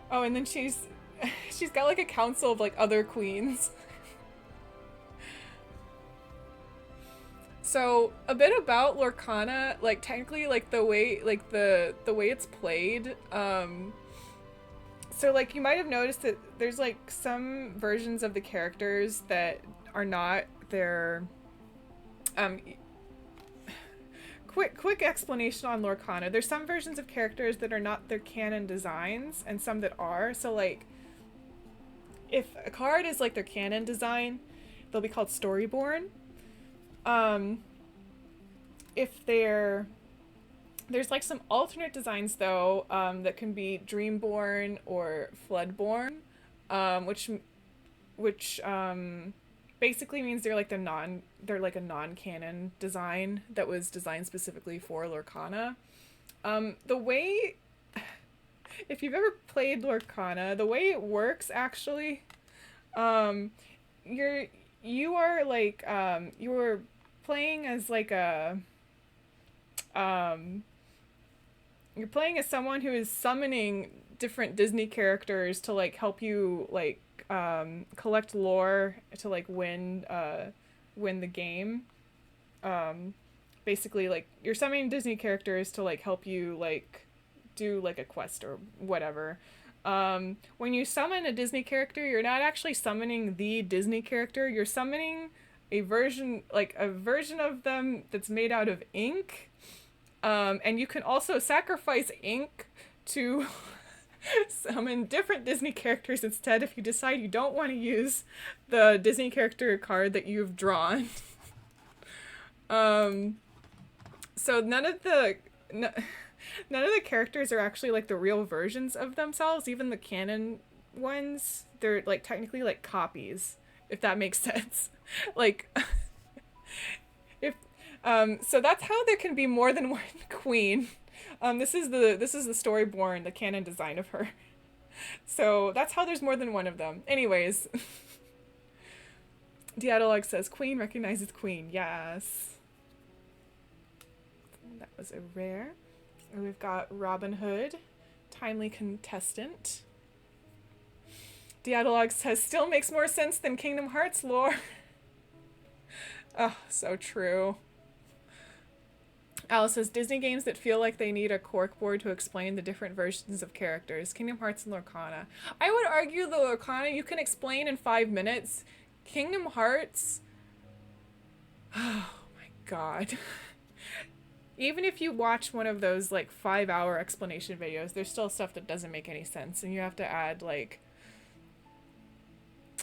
Oh, and then she's got like a council of like other queens. So a bit about Lorcana, like technically like the way it's played, so like you might have noticed that there's like some versions of the characters that are not their quick explanation on Lorcana. There's some versions of characters that are not their canon designs and some that are. So like if a card is like their canon design, they'll be called Storyborn. If there's like some alternate designs though, that can be Dreamborn or Floodborn, which basically means they're like a non-canon design that was designed specifically for Lorcana. The way, if you've ever played Lorcana, the way it works actually, you're playing as like you're playing as someone who is summoning different Disney characters to like help you like collect lore to like win the game. Basically like you're summoning Disney characters to like help you like do like a quest or whatever. When you summon a Disney character, you're not actually summoning the Disney character, you're summoning a version of them that's made out of ink. And you can also sacrifice ink to summon different Disney characters instead if you decide you don't want to use the Disney character card that you've drawn. So none of the characters are actually like the real versions of themselves. Even the canon ones, they're like technically like copies, if that makes sense. Like if so that's how there can be more than one queen. This is the Storyborn, the canon design of her. So that's how there's more than one of them. Anyways, Dialog says queen recognizes queen. Yes. That was a rare. And we've got Robin Hood, timely contestant. Dialog says still makes more sense than Kingdom Hearts lore. Oh, so true. Alice says, Disney games that feel like they need a corkboard to explain the different versions of characters. Kingdom Hearts and Lorcana. I would argue the Lorcana you can explain in 5 minutes. Kingdom Hearts... Oh my god. Even if you watch one of those like 5-hour explanation videos, there's still stuff that doesn't make any sense. And you have to add like...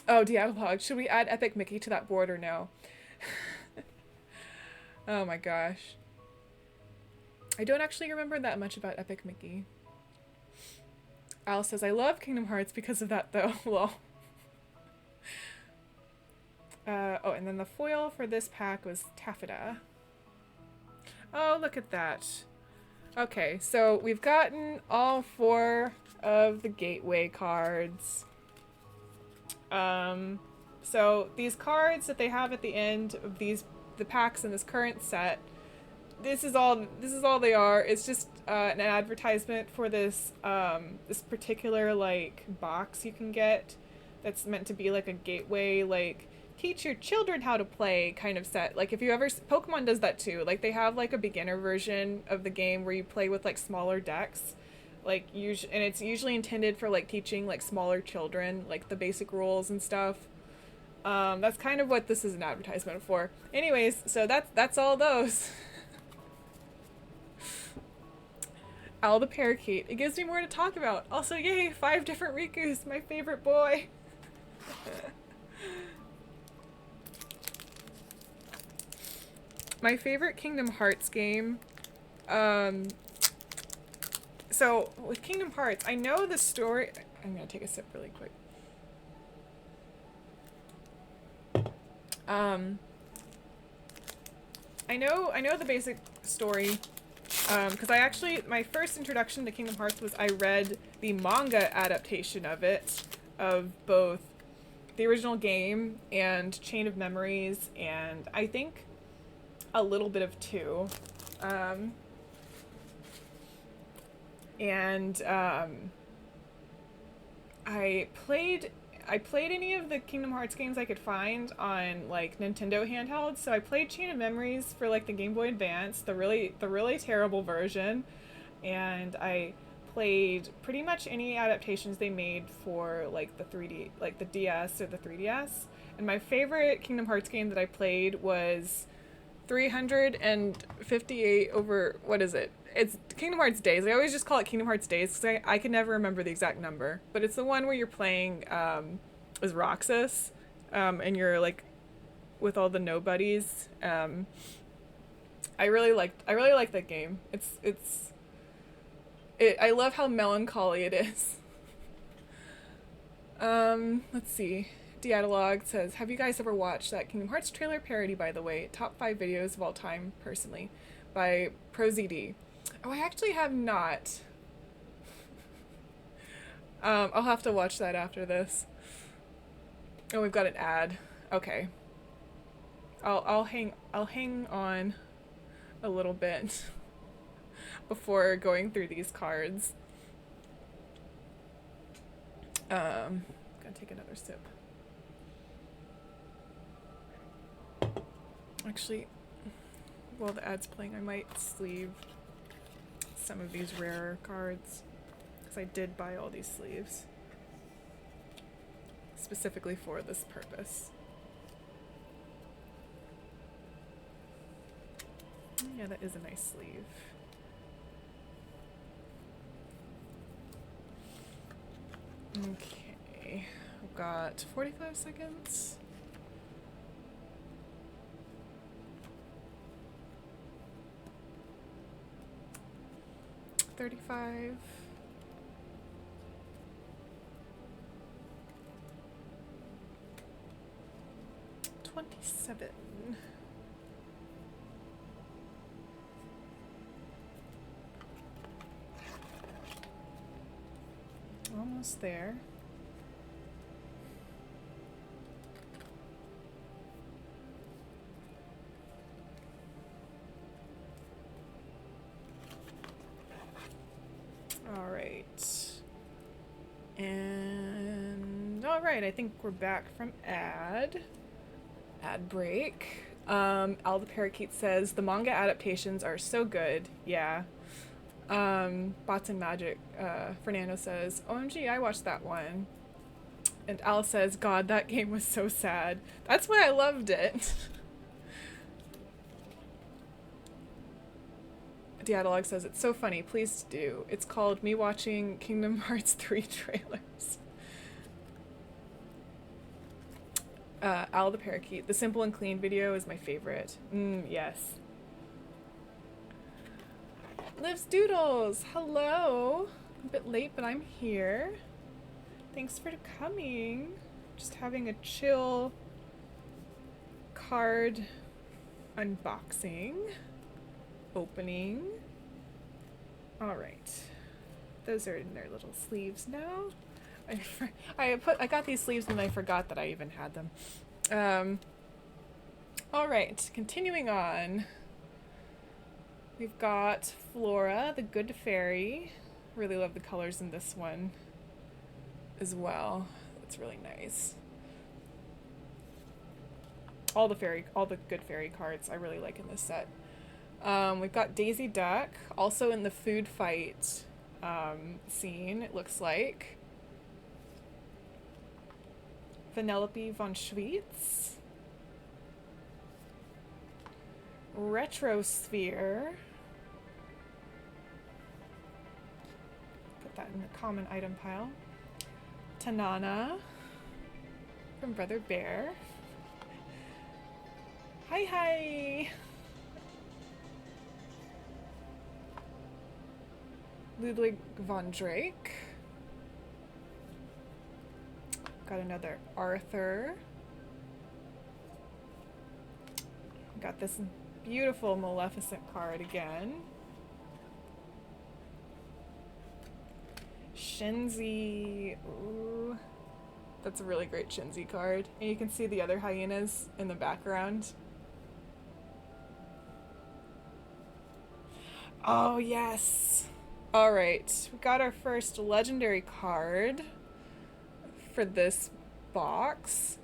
Oh, Dialog, should we add Epic Mickey to that board or no? Oh my gosh. I don't actually remember that much about Epic Mickey. Alice says, I love Kingdom Hearts because of that though. Lol. Oh, and then the foil for this pack was Taffeta. Oh, look at that. Okay, so we've gotten all 4 of the gateway cards. So these cards that they have at the end of the packs in this current set, this is all they are. It's just an advertisement for this this particular like box you can get that's meant to be like a gateway, like teach your children how to play kind of set. Like if you ever, Pokemon does that too. Like they have like a beginner version of the game where you play with like smaller decks, like and it's usually intended for like teaching like smaller children like the basic rules and stuff. That's kind of what this is an advertisement for. Anyways, so that's all those. Owl the Parakeet. It gives me more to talk about. Also, yay, 5 different Rikus, my favorite boy. My favorite Kingdom Hearts game Um, so with Kingdom Hearts, I know the story. I'm gonna take a sip really quick. I know the basic story, because my first introduction to Kingdom Hearts was I read the manga adaptation of it, of both the original game and Chain of Memories, and I think a little bit of 2. I played any of the Kingdom Hearts games I could find on like Nintendo handhelds. So I played Chain of Memories for like the Game Boy Advance, the really terrible version, and I played pretty much any adaptations they made for like the 3D, like the DS or the 3DS. And my favorite Kingdom Hearts game that I played was 358 over, what is it? It's Kingdom Hearts Days. I always just call it Kingdom Hearts Days because I can never remember the exact number. But it's the one where you're playing as Roxas, and you're like with all the nobodies. I really liked that game. I love how melancholy it is. Let's see. Dialog says, have you guys ever watched that Kingdom Hearts trailer parody, by the way? Top 5 videos of all time, personally, by ProZD. Oh, I actually have not. I'll have to watch that after this. Oh, we've got an ad. Okay. I'll hang on a little bit before going through these cards. Gonna take another sip. Actually, while the ad's playing, I might sleeve some of these rarer cards, because I did buy all these sleeves specifically for this purpose. Yeah, that is a nice sleeve. Okay, I've got 45 seconds. 35. 27. Almost there. All right. And all right, I think we're back from ad break. Al the Parakeet says the manga adaptations are so good. Yeah. Bots and Magic, Fernando says, OMG, I watched that one. And Al says, God, that game was so sad. That's why I loved it. Dialog says, it's so funny, please do. It's called Me Watching Kingdom Hearts 3 trailers. Al the Parakeet, the simple and clean video is my favorite. Yes. Lives Doodles, hello. A bit late, but I'm here. Thanks for coming. Just having a chill card unboxing, opening. All right, those are in their little sleeves now. I got these sleeves and I forgot that I even had them. All right, continuing on. We've got Flora, the Good Fairy. Really love the colors in this one as well. It's really nice. All the Good Fairy cards I really like in this set. We've got Daisy Duck, also in the food fight scene, it looks like. Vanellope von Schweetz. Retrosphere. Put that in the common item pile. Tanana from Brother Bear. Hi. Ludwig von Drake. Got another Arthur. Got this beautiful Maleficent card again. Shenzi. Ooh. That's a really great Shenzi card. And you can see the other hyenas in the background. Oh, yes. Alright, we got our first legendary card for this box.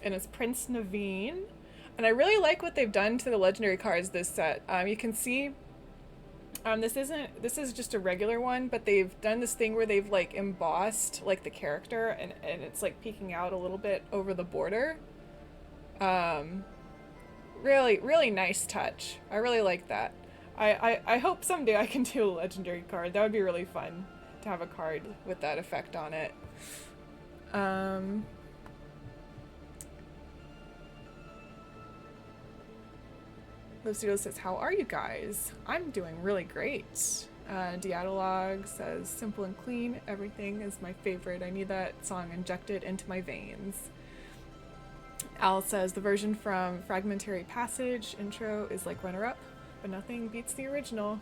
And it's Prince Naveen. And I really like what they've done to the legendary cards this set. You can see this is just a regular one, but they've done this thing where they've like embossed like the character and it's like peeking out a little bit over the border. Really, really nice touch. I really like that. I hope someday I can do a legendary card. That would be really fun to have a card with that effect on it. Lucio says, how are you guys? I'm doing really great. Diatolog says, simple and clean. Everything is my favorite. I need that song injected into my veins. Al says, the version from Fragmentary Passage intro is like runner-up, but nothing beats the original.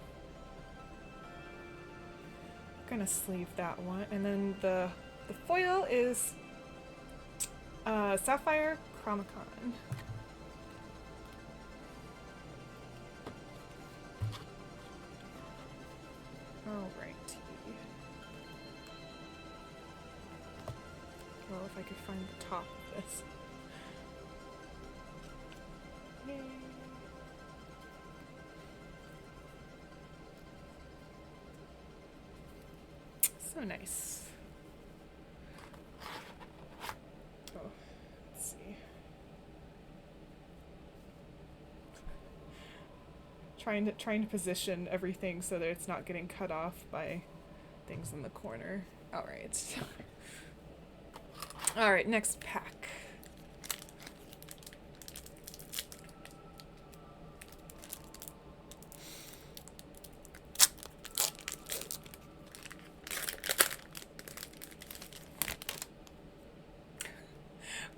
I'm gonna sleeve that one. And then the foil is Sapphire Chromicon. Alright. Well, if I could find the top of this. Yay. So nice. Oh, let's see. Trying to position everything so that it's not getting cut off by things in the corner. All right. All right, next pack.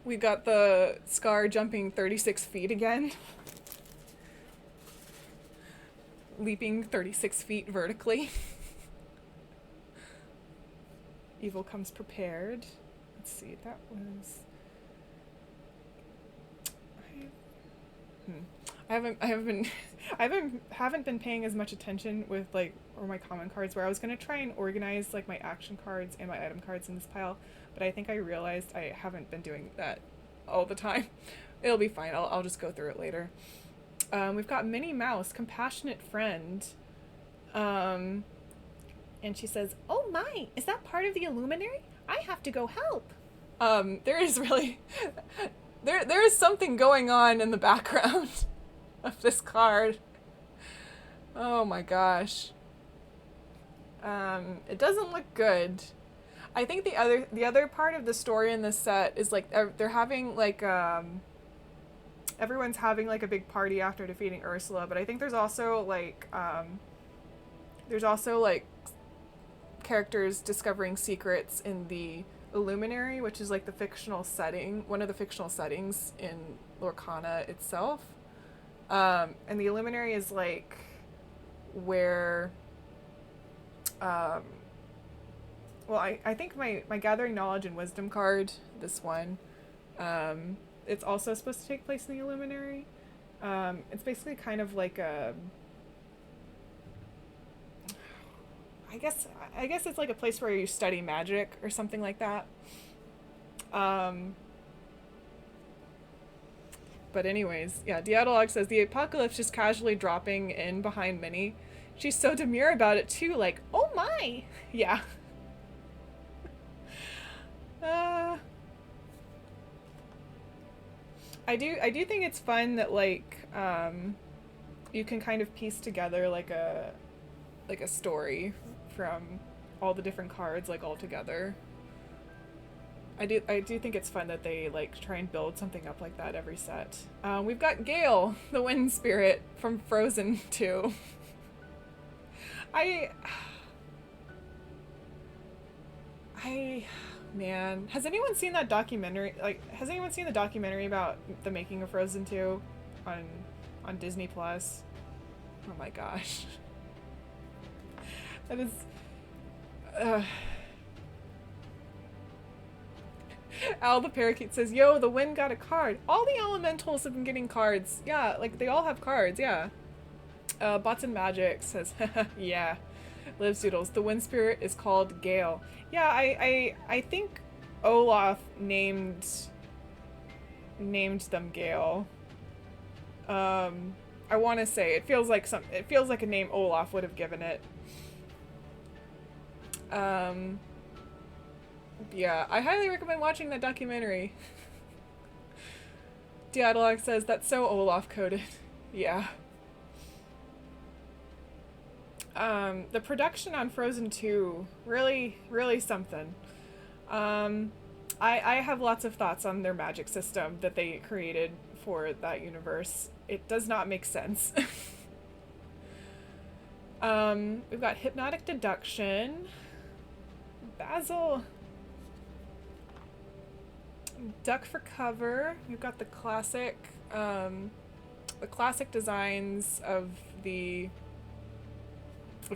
We got the Scar jumping 36 feet again. Leaping 36 feet vertically. Evil comes prepared. Let's see, that was... I haven't been paying as much attention with like or my common cards, where I was gonna try and organize like my action cards and my item cards in this pile, but I think I realized I haven't been doing that all the time. It'll be fine. I'll just go through it later. We've got Minnie Mouse, Compassionate Friend. And she says, oh my, is that part of the Illuminary? I have to go help. There is really... there is something going on in the background of this card. Oh my gosh. It doesn't look good. I think the other part of the story in this set is like they're having like everyone's having like a big party after defeating Ursula, but I think there's also like characters discovering secrets in the Illuminary, which is like the fictional setting, one of the fictional settings in Lorcana itself. And the Illuminary is like where well, I think my Gathering Knowledge and Wisdom card, this one, it's also supposed to take place in the Illuminary. It's basically kind of like a... I guess it's like a place where you study magic or something like that. But anyways, yeah, Diatolog says, the apocalypse just casually dropping in behind Minnie. She's so demure about it too, like, oh my! Yeah. I do think it's fun that like you can kind of piece together like a story from all the different cards like all together. I do think it's fun that they like try and build something up like that every set. We've got Gale, the Wind Spirit from Frozen 2. Man, has anyone seen that documentary? Like, has anyone seen the documentary about the making of Frozen 2 on Disney Plus? Oh my gosh. That is uh Al the parakeet says, "Yo, the wind got a card. All the elementals have been getting cards. Yeah, like they all have cards, yeah." Bots and Magic says, "Yeah." Lives Doodles, the wind spirit is called Gale. Yeah, I think Olaf named them Gale. I want to say it feels like a name Olaf would have given it. Yeah, I highly recommend watching that documentary. Diadolog says that's so Olaf coded. Yeah. The production on Frozen 2, really, really something. I have lots of thoughts on their magic system that they created for that universe. It does not make sense. We've got hypnotic deduction, Basil, duck for cover. We've got the classic designs of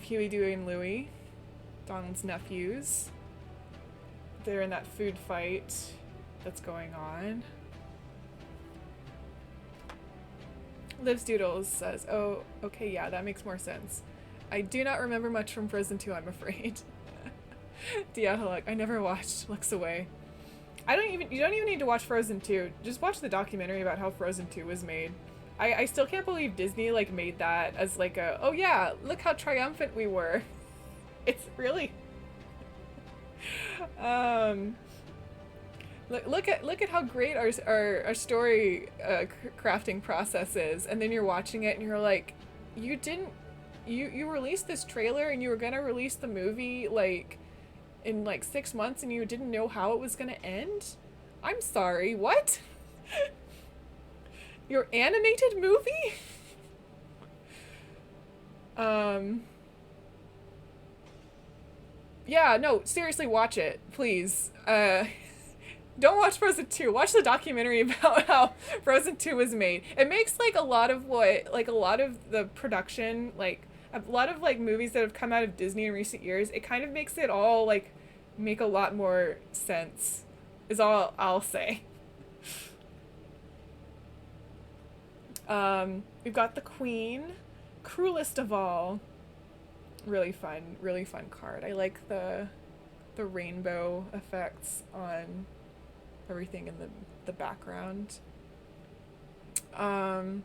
Huey, Dewey, and Louie, Donald's nephews. They're in that food fight that's going on. Lives Doodles says, "Oh, okay, yeah, that makes more sense. I do not remember much from Frozen 2, I'm afraid." Diahaluk, I never watched. Looks away. You don't even need to watch Frozen 2. Just watch the documentary about how Frozen 2 was made. I still can't believe Disney like made that as like a, oh yeah, look how triumphant we were. It's really look at how great our story crafting process is, and then you're watching it and you're like, you released this trailer and you were gonna release the movie like in like 6 months and you didn't know how it was gonna end? I'm sorry, what? Your animated movie? Yeah, no, seriously, watch it, please. Don't watch Frozen 2. Watch the documentary about how Frozen 2 was made. It makes like a lot of the production, like a lot of like movies that have come out of Disney in recent years, it kind of makes it all like make a lot more sense, is all I'll say. We've got the Queen, cruelest of all. Really fun card. I like the rainbow effects on everything in the background. Al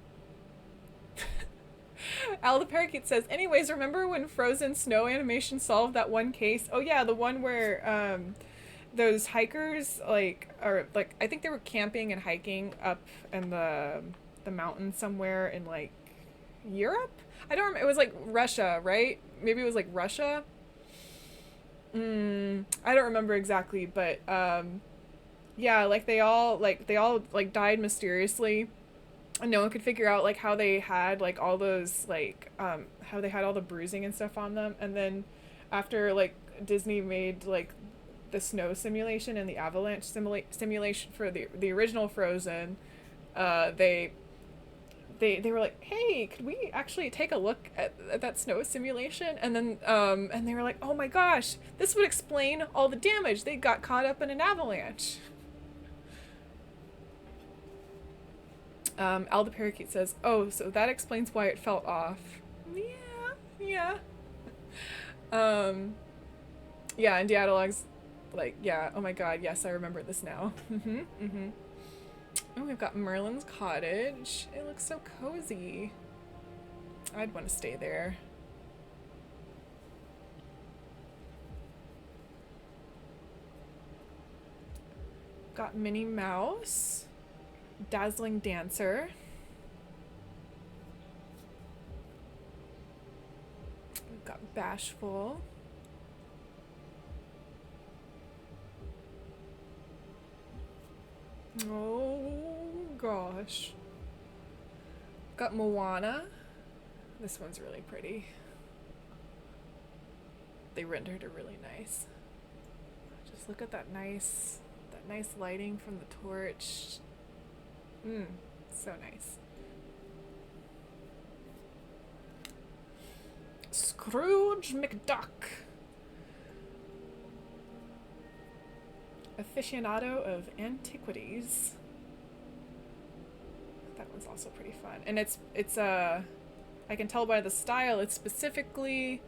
the parakeet says, anyways, remember when Frozen Snow Animation solved that one case? Oh yeah, the one where those hikers I think they were camping and hiking up in the mountain somewhere in like Europe? I don't remember. It was like Russia, right? Maybe it was like Russia. I don't remember exactly, but yeah, like they all died mysteriously, and no one could figure out like how they had like all those like how they had all the bruising and stuff on them. And then after like Disney made like the snow simulation and the avalanche simulation for the original Frozen, they were like, hey, could we actually take a look at that snow simulation? And then and they were like, oh my gosh, this would explain all the damage. They got caught up in an avalanche. Al the parakeet says, oh, so that explains why it felt off. Yeah. Yeah, and Diadolog's like, yeah, oh my god, yes, I remember this now. Oh, we've got Merlin's cottage. It looks so cozy. I'd want to stay there. Got Minnie Mouse. Dazzling Dancer. We've got Bashful. Oh gosh. Got Moana. This one's really pretty. They rendered her really nice. look at that nice lighting from the torch. So nice. Scrooge McDuck. Aficionado of antiquities. That one's also pretty fun. And it's I can tell by the style, it's specifically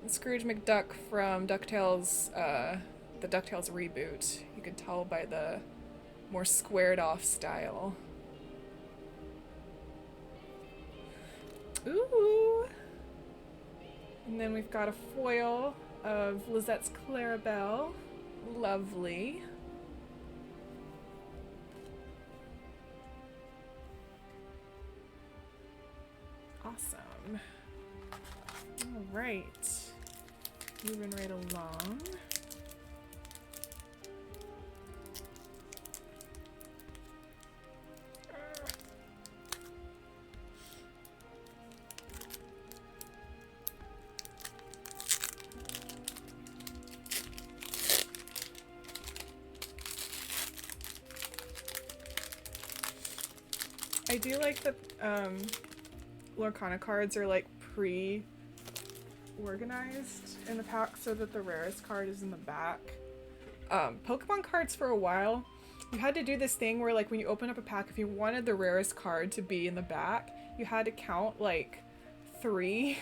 Scrooge McDuck from DuckTales, the DuckTales reboot. You can tell by the more squared off style. Ooh! And then we've got a foil of Lizette's Clarabelle. Lovely. Awesome. All right. Moving right along. I do like that Lorcana cards are like pre-organized in the pack so that the rarest card is in the back. Pokemon cards for a while, you had to do this thing where like when you open up a pack, if you wanted the rarest card to be in the back, you had to count like 3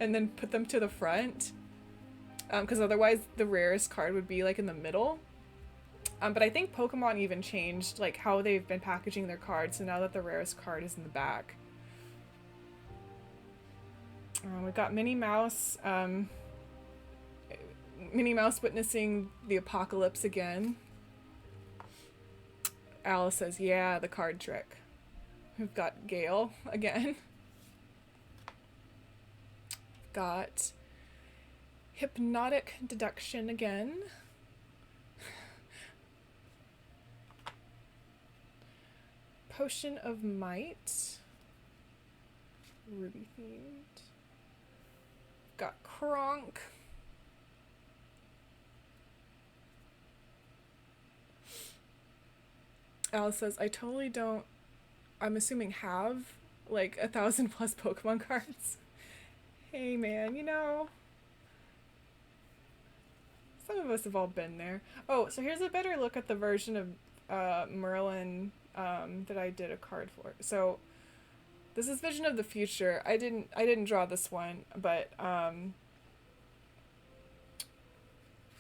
and then put them to the front. Because otherwise the rarest card would be like in the middle. But I think Pokemon even changed like how they've been packaging their cards, so now that the rarest card is in the back. We've got Minnie Mouse. Minnie Mouse witnessing the apocalypse again. Alice says, yeah, the card trick. We've got Gale again. Got hypnotic deduction again. Potion of Might. Ruby themed. Got Kronk. Alice says, I totally don't, I'm assuming have like 1,000+ Pokemon cards. Hey man, you know, some of us have all been there. Oh, so here's a better look at the version of Merlin that I did a card for. So this is Vision of the Future. I didn't draw this one, but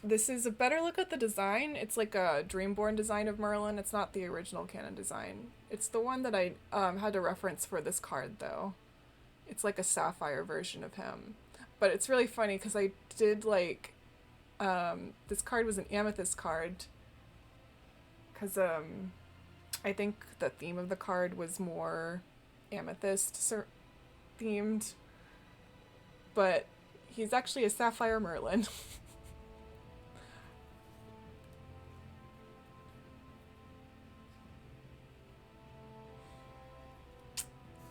this is a better look at the design. It's like a Dreamborn design of Merlin. It's not the original canon design. It's the one that I had to reference for this card though. It's like a sapphire version of him. But it's really funny because I did like this card was an amethyst card because I think the theme of the card was more amethyst themed, but he's actually a sapphire Merlin.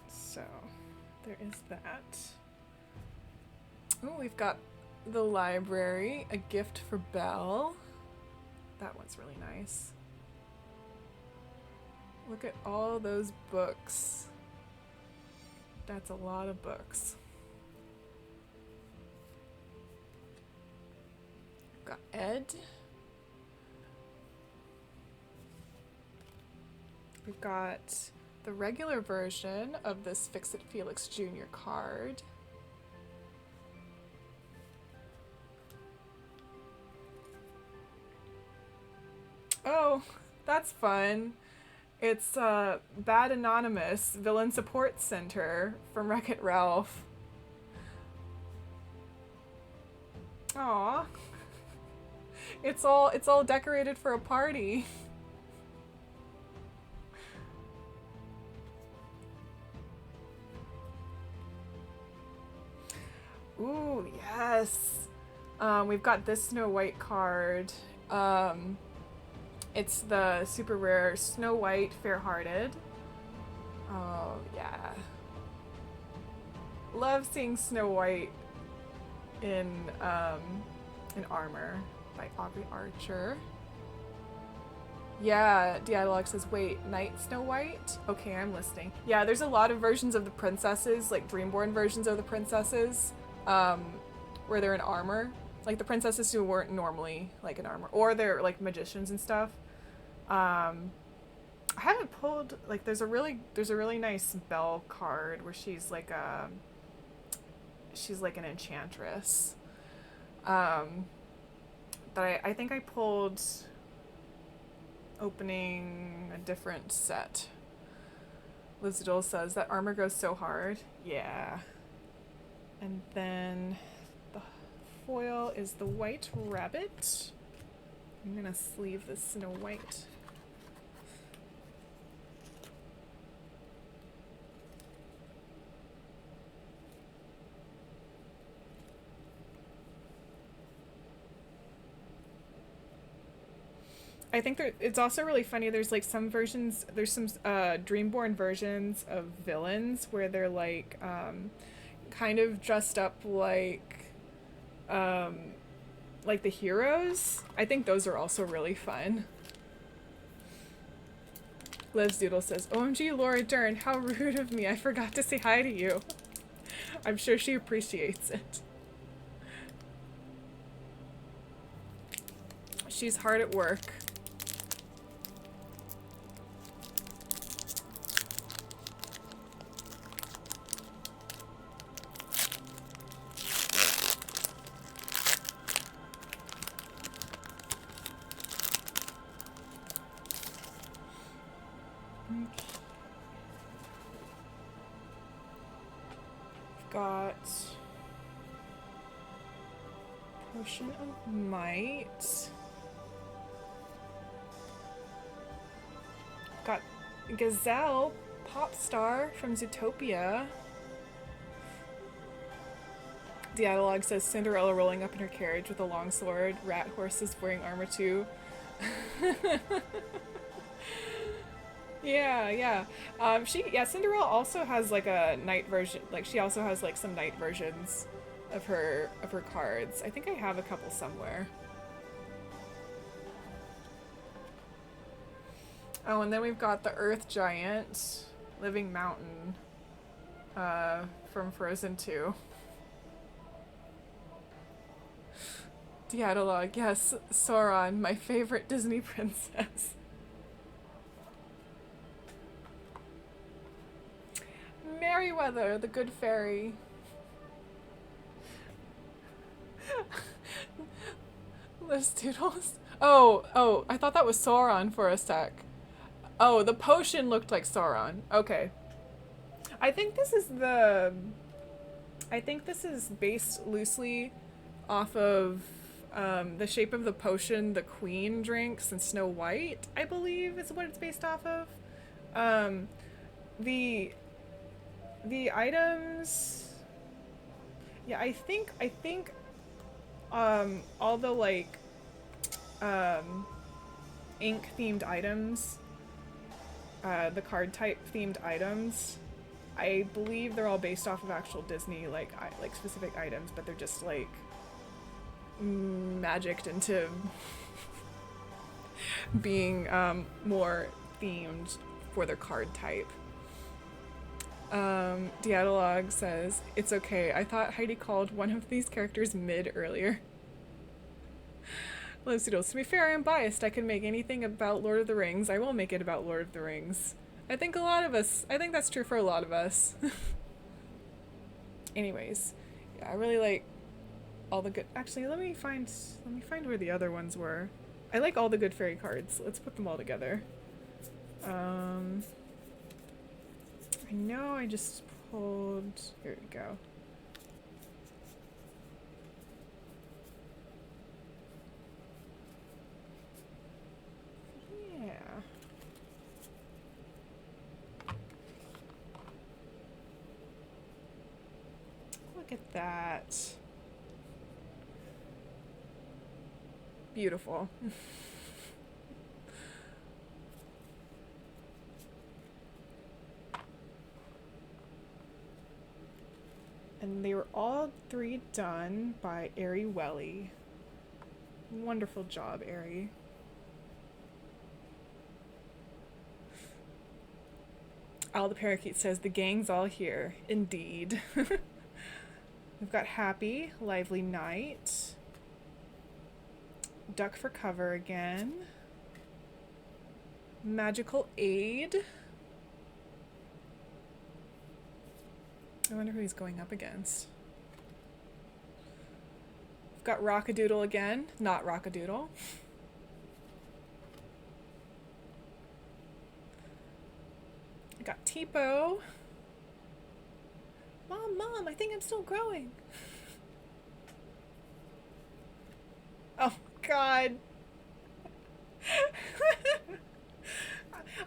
So there is that. Oh, we've got the library, a gift for Belle. That one's really nice. Look at all those books. That's a lot of books. Got Ed. We've got the regular version of this Fix-It Felix Jr. card. Oh, that's fun. It's Bad Anonymous Villain Support Center from Wreck-It Ralph. Aw. It's all decorated for a party. Ooh, yes. We've got this Snow White card. It's the super rare Snow White Fair-Hearted. Oh, yeah. Love seeing Snow White in armor. by Aubrey Archer. Yeah, Dialog says, wait, Night Snow White? Okay, I'm listening. Yeah, there's a lot of versions of the princesses, like Dreamborn versions of the princesses, where they're in armor. Like the princesses who weren't normally like in armor, or they're like magicians and stuff. I haven't pulled like there's a really nice Belle card where she's like an enchantress. But I think I pulled opening a different set. Lizdil says that armor goes so hard. Yeah. And then the foil is the White Rabbit. I'm gonna sleeve the Snow White. I think it's also really funny. There's like some versions. There's some Dreamborn versions of villains where they're like, kind of dressed up like the heroes. I think those are also really fun. Liz Doodle says, "OMG, Laura Dern, how rude of me! I forgot to say hi to you." I'm sure she appreciates it. She's hard at work. Got Potion of Might. Got Gazelle, Pop Star from Zootopia. Dialog says Cinderella rolling up in her carriage with a long sword, rat horses wearing armor too. Yeah. Cinderella also has like a night version. Like she also has like some night versions of her cards. I think I have a couple somewhere. Oh, and then we've got the Earth Giant, Living Mountain, from Frozen 2. Dialog, yes, Sauron, my favorite Disney princess. Merryweather, the good fairy. Liz Doodles. Oh, I thought that was Sauron for a sec. Oh, the potion looked like Sauron. Okay. I think this is based loosely off of the shape of the potion the Queen drinks in Snow White, I believe is what it's based off of. The items, yeah, I think all the like ink themed items, the card type themed items, I believe they're all based off of actual Disney like specific items, but they're just like magicked into being more themed for their card type. Dialog says, it's okay, I thought Heidi called one of these characters mid earlier. Liz Doodles, to be fair, I am biased. I can make anything about Lord of the Rings. I will make it about Lord of the Rings. I think that's true for a lot of us. Anyways, yeah, I really like all the good, actually, let me find where the other ones were. I like all the good fairy cards. Let's put them all together. I know I just pulled, here we go. Yeah. Look at that. Beautiful. And they were all three done by Ari Welly. Wonderful job, Ari. Al the Parakeet says, the gang's all here. Indeed. We've got Happy, Lively Night. Duck for cover again. Magical Aid. I wonder who he's going up against. We've got Rockadoodle again. Not Rockadoodle. I got Tipo. Mom, I think I'm still growing. Oh, God.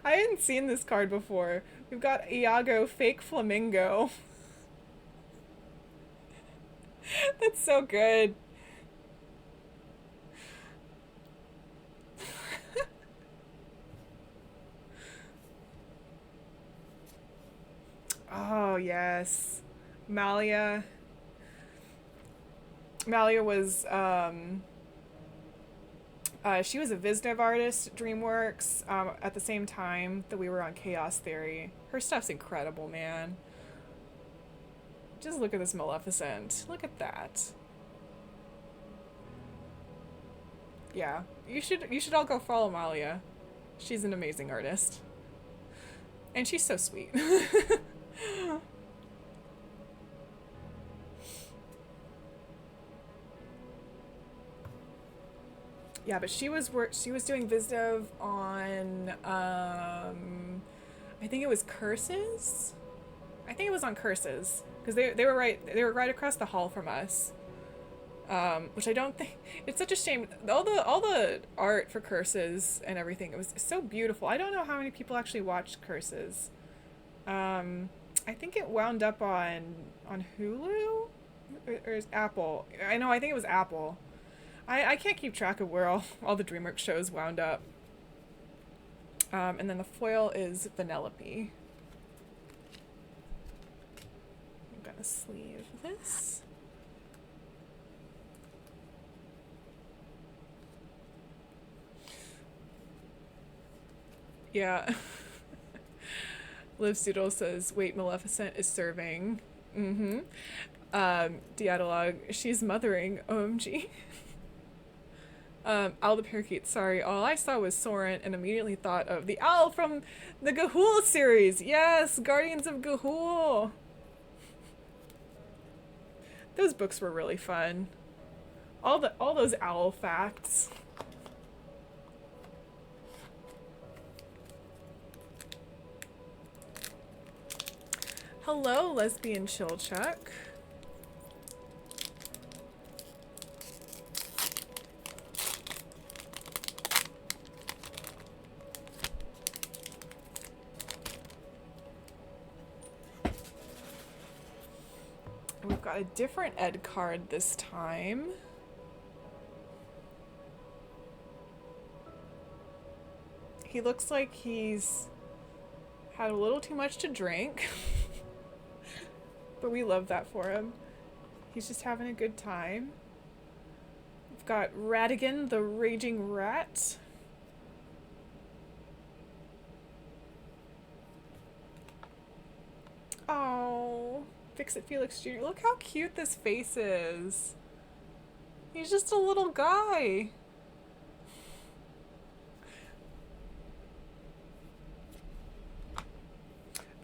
I hadn't seen this card before. We've got Iago, Fake Flamingo. That's so good. Oh, yes. Malia. Malia was, she was a Visnev artist, DreamWorks, at the same time that we were on Chaos Theory. Her stuff's incredible, man. Just look at this Maleficent. Look at that. Yeah, you should all go follow Malia. She's an amazing artist. And she's so sweet. Yeah, but she was doing Visnev on I think it was Curses. I think it was on Curses because they were right across the hall from us. Which I don't think, it's such a shame. All the art for Curses and everything, it was so beautiful. I don't know how many people actually watched Curses. I think it wound up on Hulu or Apple. I think it was Apple. I can't keep track of where all the DreamWorks shows wound up. And then the foil is Vanellope. I'm gonna sleeve this. Yeah. Liv Doodle says, wait, Maleficent is serving. Mm-hmm. Diatolog, she's mothering. OMG. Al the Parakeet, sorry, all I saw was Soren and immediately thought of the owl from the Ga'Hoole series. Yes, Guardians of Ga'Hoole. Those books were really fun. All those owl facts. Hello, Lesbian Chillchuck. We've got a different Ed card this time. He looks like he's had a little too much to drink. But we love that for him. He's just having a good time. We've got Radigan, the Raging Rat. Oh, Fix-It Felix Jr. Look how cute this face is. He's just a little guy.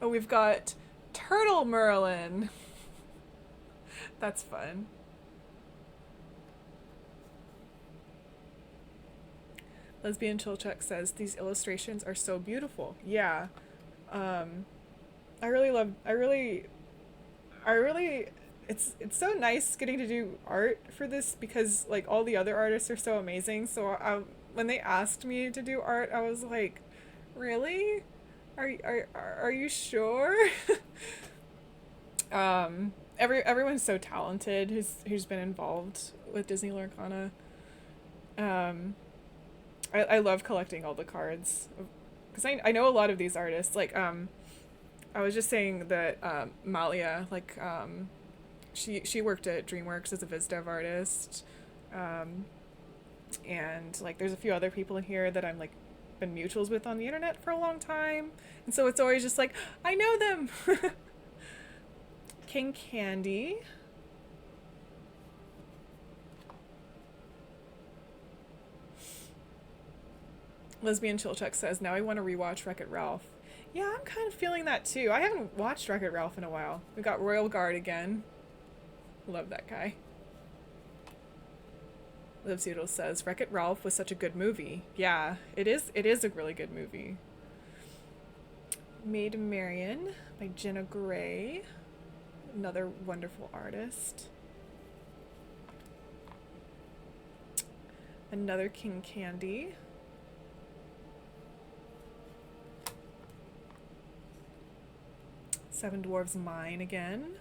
Oh, we've got Turtle Merlin. That's fun. Lesbian Chilchuck says, these illustrations are so beautiful. Yeah. I really, it's so nice getting to do art for this because like all the other artists are so amazing. So when they asked me to do art, I was like, really? Are you sure? Everyone's so talented who's been involved with Disney Lorcana. I love collecting all the cards because I know a lot of these artists. Like I was just saying that Malia, like she worked at DreamWorks as a VizDev artist. And like there's a few other people in here that I'm like been mutuals with on the internet for a long time, and so it's always just like I know them. King Candy. Lesbian Chilchuck says, now I want to rewatch Wreck-It Ralph. Yeah, I'm kind of feeling that too. I haven't watched Wreck-It Ralph in a while. We got Royal Guard again. Love that guy. Liv Zoodle says, Wreck-It Ralph was such a good movie. Yeah, it is a really good movie. Maid Marian by Jenna Gray. Another wonderful artist. Another King Candy. Seven Dwarves Mine again.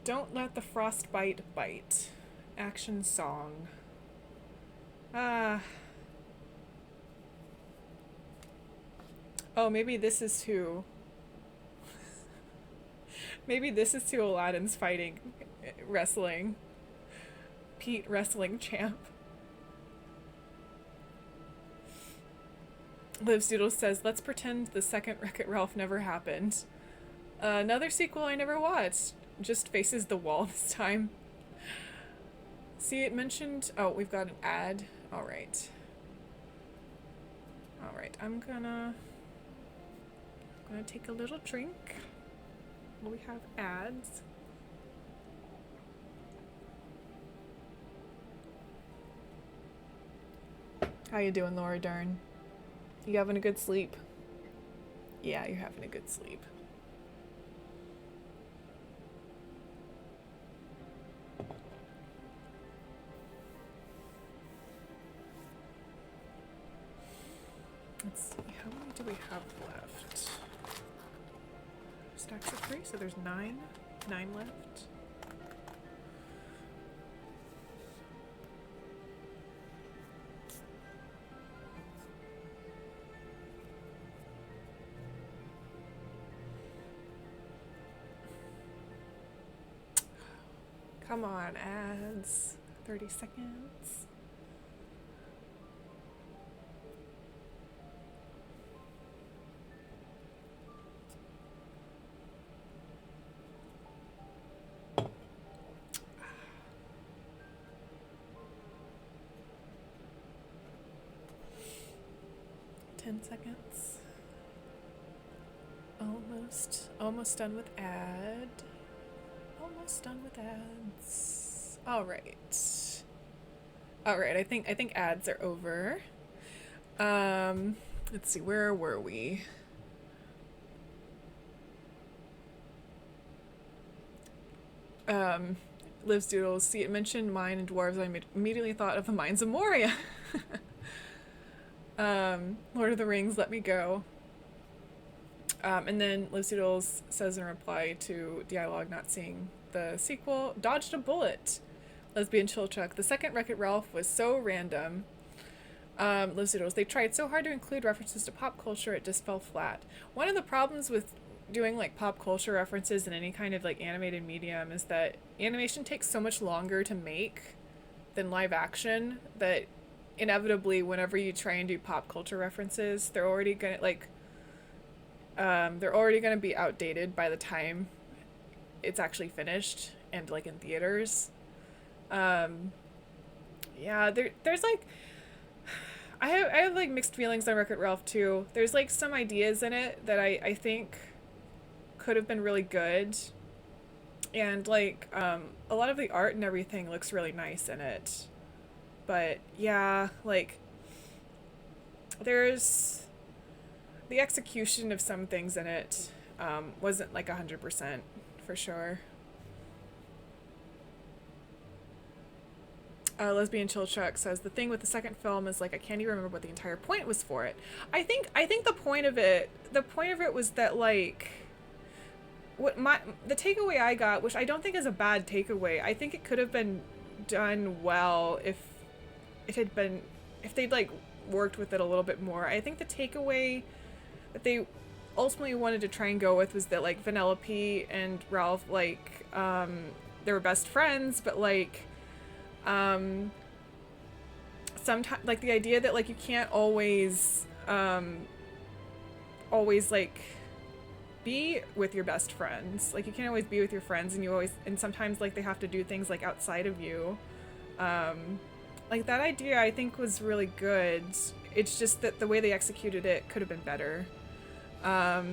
Don't Let the Frostbite Bite. Action song. Oh, maybe this is who... maybe this is who Aladdin's fighting. Wrestling. Pete Wrestling Champ. Liv Doodle says, let's pretend the second Wreck-It Ralph never happened. Another sequel I never watched. Just faces the wall this time. See, it mentioned... Oh, we've got an ad. Alright. Alright, I'm gonna take a little drink. We have ads. How you doing, Laura Dern? You having a good sleep? Yeah, you're having a good sleep. Let's see, how many do we have left? Stacks of 3, so there's 9 left. Come on, ads. 30 seconds. Seconds. Almost done with ad. Almost done with ads. All right. I think ads are over. Let's see, where were we? Liv's Doodles. See, it mentioned mine and dwarves. I immediately thought of the Mines of Moria. Lord of the Rings, Let Me Go. And then Liv Doodles says in reply to dialogue not seeing the sequel, dodged a bullet. Lesbian Chilchuck. The second Wreck-It Ralph was so random. Liv Doodles. They tried so hard to include references to pop culture, it just fell flat. One of the problems with doing like pop culture references in any kind of like animated medium is that animation takes so much longer to make than live action that inevitably whenever you try and do pop culture references, they're already gonna be outdated by the time it's actually finished and like in theaters. Yeah, there's like I have like mixed feelings on Wreck-It Ralph too. There's like some ideas in it that I think could have been really good, and like a lot of the art and everything looks really nice in it. But yeah, like there's the execution of some things in it wasn't like 100% for sure. Lesbian Chilchuck says the thing with the second film is like I can't even remember what the entire point was for it. I think the point of it was that like the takeaway I got, which I don't think is a bad takeaway. I think it could have been done well if they'd like worked with it a little bit more. I think the takeaway that they ultimately wanted to try and go with was that like Vanellope and Ralph like they were best friends, but like sometimes like the idea that like you can't always like be with your best friends, like you can't always be with your friends, and sometimes like they have to do things like outside of you. Like that idea I think was really good. It's just that the way they executed it could have been better. But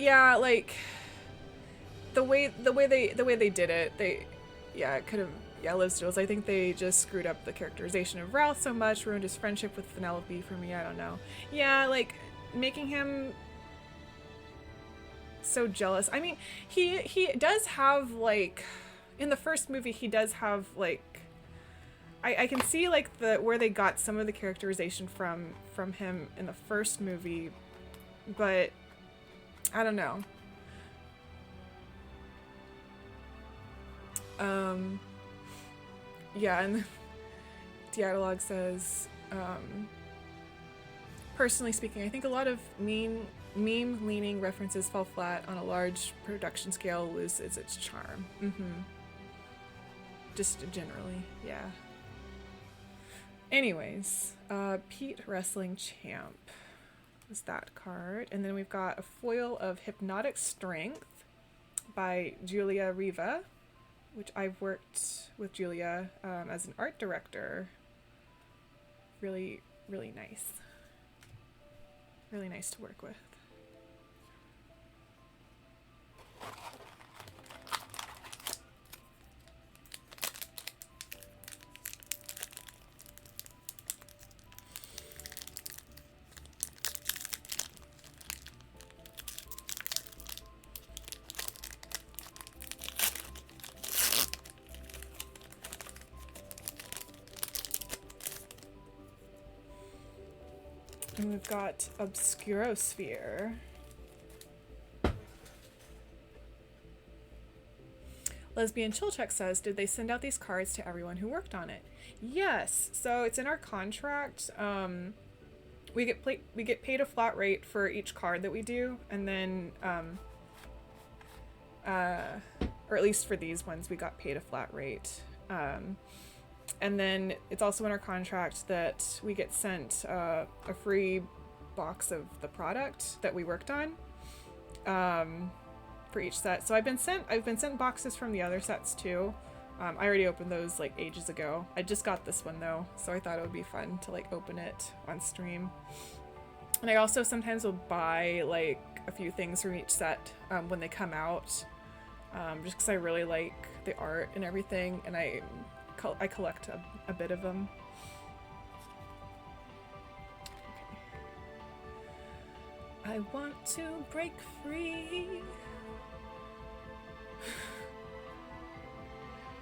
yeah, like the way they did it, it could have, Liz Jules, I think they just screwed up the characterization of Ralph so much, ruined his friendship with Penelope for me, I don't know. Yeah, like making him so jealous. I mean, he does have like, in the first movie he does have like, I can see like where they got some of the characterization from him in the first movie, but I don't know. Yeah, and Dialog says, personally speaking, I think a lot of meme-leaning references fall flat on a large production scale, loses its charm. Just generally, yeah. Anyways, Pete Wrestling Champ was that card. And then we've got a foil of Hypnotic Strength by Julia Riva, which I've worked with Julia as an art director. Really, really nice. Really nice to work with. And we've got Obscurosphere. Lesbian Chillcheck says, did they send out these cards to everyone who worked on it? Yes. So it's in our contract. We get paid a flat rate for each card that we do, and then or at least for these ones we got paid a flat rate. And then it's also in our contract that we get sent a free box of the product that we worked on for each set. So I've been sent boxes from the other sets too. I already opened those like ages ago. I just got this one though, so I thought it would be fun to like open it on stream. And I also sometimes will buy like a few things from each set when they come out, just because I really like the art and everything, and I collect a bit of them. Okay. I want to break free.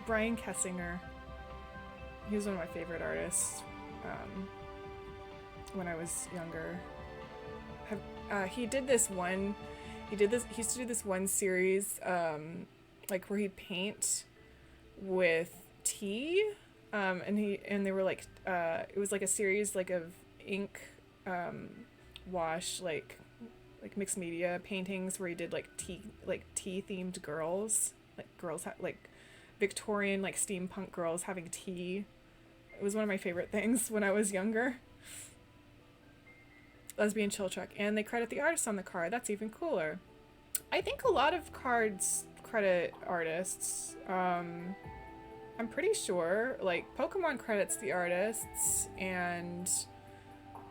Brian Kessinger. He was one of my favorite artists when I was younger. He used to do this one series like where he'd paint with tea, and they were like it was like a series like of ink wash like mixed media paintings where he did like tea themed girls, like girls like Victorian like steampunk girls having tea. It was one of my favorite things when I was younger. Lesbian Chillcheck, and they credit the artist on the card. That's even cooler. I think a lot of cards credit artists. I'm pretty sure, like, Pokemon credits the artists, and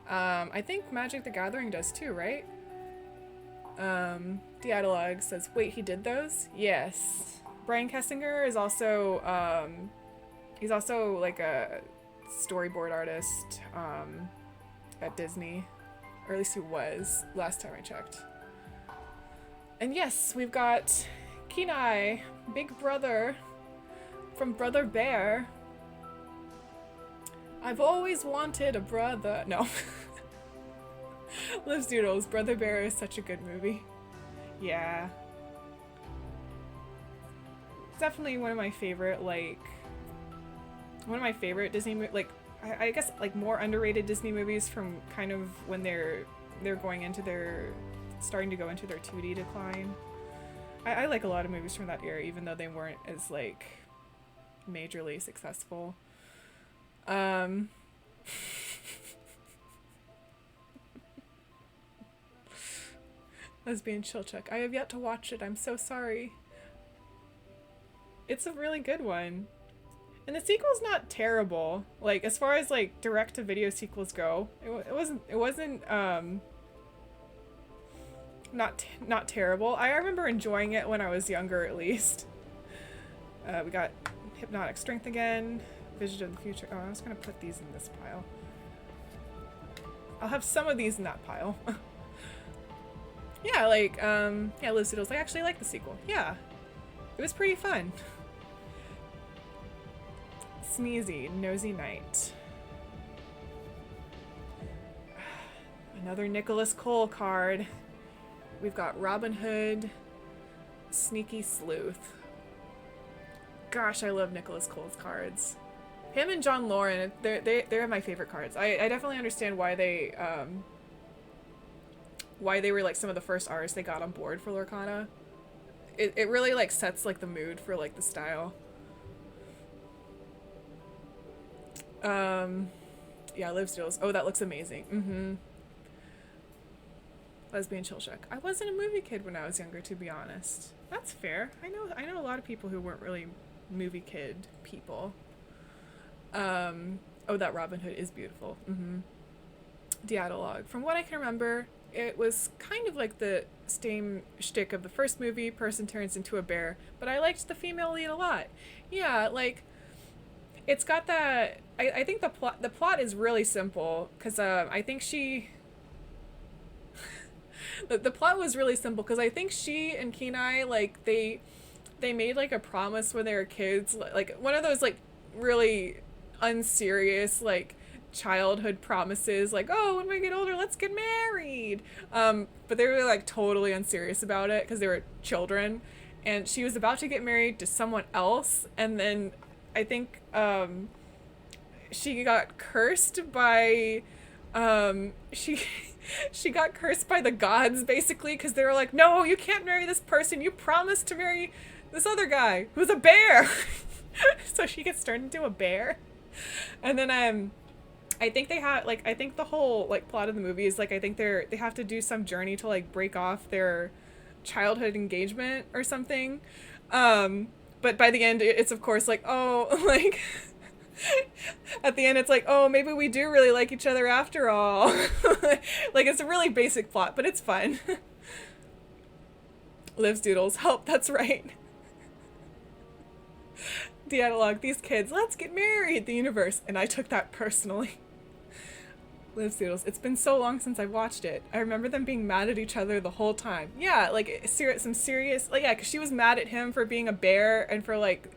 I think Magic the Gathering does too, right? Dialog says, wait, he did those? Yes. Brian Kessinger is also, he's also like a storyboard artist at Disney, or at least he was last time I checked. And yes, we've got Kenai, Big Brother, from Brother Bear. I've always wanted a brother. No. Liz Doodles, Brother Bear is such a good movie. Yeah. It's definitely one of my favorite, Disney, I guess, like, more underrated Disney movies from kind of when they're starting to go into their 2D decline. I like a lot of movies from that era, even though they weren't as like majorly successful. Um, Lesbian Chill Check. I have yet to watch it. I'm so sorry. It's a really good one. And the sequel's not terrible. Like, as far as like direct-to-video sequels go, it wasn't not terrible. I remember enjoying it when I was younger, at least. We got Hypnotic Strength again, Vision of the Future. Oh, I was gonna put these in this pile. I'll have some of these in that pile. Yeah, like, yeah, Liz Doodles. I actually like the sequel. Yeah, it was pretty fun. Sneezy, Nosy Knight. Another Nicholas Cole card. We've got Robin Hood, Sneaky Sleuth. Gosh, I love Nicholas Cole's cards. Him and John Lauren, they're my favorite cards. I definitely understand why they were like some of the first artists they got on board for Lorcana. It really like sets like the mood for like the style. Yeah, Liv Steals. Oh, that looks amazing. Mm-hmm. Lesbian Chill Check. I wasn't a movie kid when I was younger, to be honest. That's fair. I know a lot of people who weren't really movie kid people. Oh, that Robin Hood is beautiful. Mm-hmm. Dialogue. From what I can remember, it was kind of like the same shtick of the first movie, person turns into a bear, but I liked the female lead a lot. Yeah, like, it's got that, I think the plot is really simple, because I think she... the plot was really simple, because I think she and Kenai, like, they made, like, a promise when they were kids, like, one of those, like, really unserious, like, childhood promises, like, oh, when we get older, let's get married. But they were, like, totally unserious about it, because they were children, and she was about to get married to someone else, and then I think, she got cursed by, she got cursed by the gods, basically, because they were like, no, you can't marry this person, you promised to marry this other guy, who's a bear! So she gets turned into a bear. And then, I think they have, like, I think the whole, like, plot of the movie is, like, I think they have to do some journey to, like, break off their childhood engagement or something. But by the end, it's, of course, like, oh, like... At the end, it's like, oh, maybe we do really like each other after all. Like, it's a really basic plot, but it's fun. Lives Doodles. Help, that's right. Dialogue, these kids, let's get married, the universe. And I took that personally. Lives Doodles. It's been so long since I watched it. I remember them being mad at each other the whole time. Yeah, like, some serious... Like, yeah, because she was mad at him for being a bear and for, like...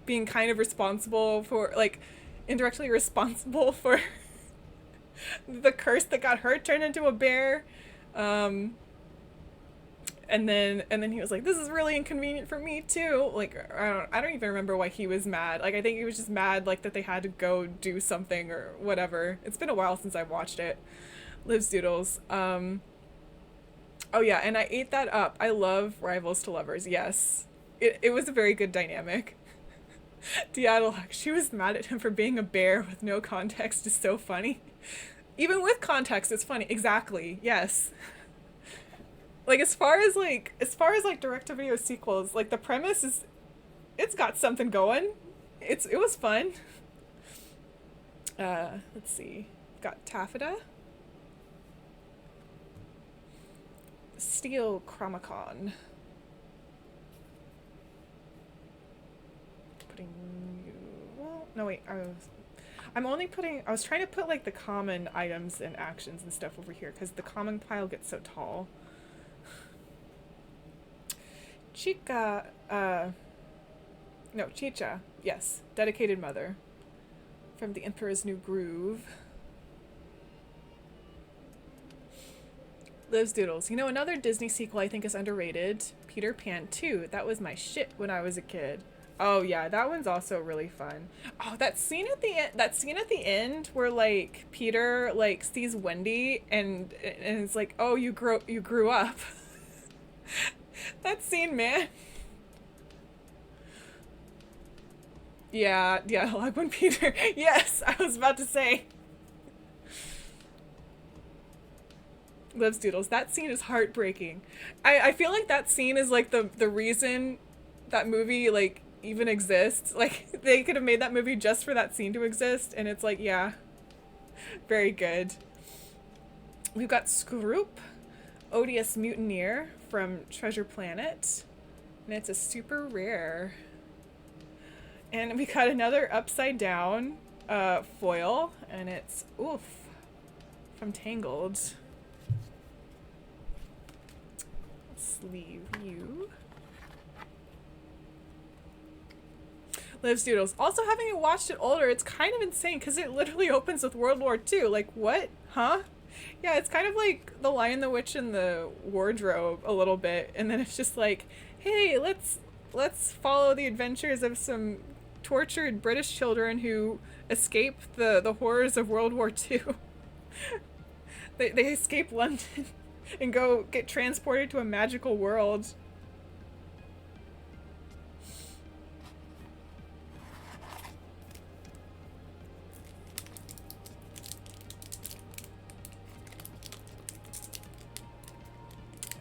being kind of responsible for, like, indirectly responsible for the curse that got her turned into a bear. And then he was like, this is really inconvenient for me too. Like, I don't even remember why he was mad. Like, I think he was just mad, like, that they had to go do something or whatever. It's been a while since I watched it. Lives Doodles. Oh yeah, and I ate that up. I love Rivals to Lovers. Yes. It was a very good dynamic. Dialogue, she was mad at him for being a bear with no context is so funny. Even with context, it's funny. Exactly. Yes. Like, as far as direct-to-video sequels, like, the premise is, it's got something going. It was fun. Let's see. Got Taffeta. Steel Chromacon. No, wait, I was trying to put, like, the common items and actions and stuff over here, because the common pile gets so tall. Chica, Chicha, yes, Dedicated Mother, from The Emperor's New Groove. Lives Doodles. You know, another Disney sequel I think is underrated, Peter Pan 2. That was my shit when I was a kid. Oh yeah, that one's also really fun. Oh, that scene at the end where, like, Peter, like, sees Wendy and it's like, oh, you grew up. That scene, man. Yeah, dialogue when Peter. Yes, I was about to say. Lives Doodles. That scene is heartbreaking. I feel like that scene is like the reason that movie like even exists. Like they could have made that movie just for that scene to exist, and it's like, yeah, very good. We've got Scroop, Odious Mutineer from Treasure Planet, and it's a super rare. And we got another upside down foil, and it's oof from Tangled. Sleeve you. Lives Doodles. Also, having it watched it older, it's kind of insane because it literally opens with World War II. Like, what? Huh? Yeah, it's kind of like The Lion, the Witch, and the Wardrobe a little bit, and then it's just like, hey, let's follow the adventures of some tortured British children who escape the horrors of World War II. They escape London and go get transported to a magical world.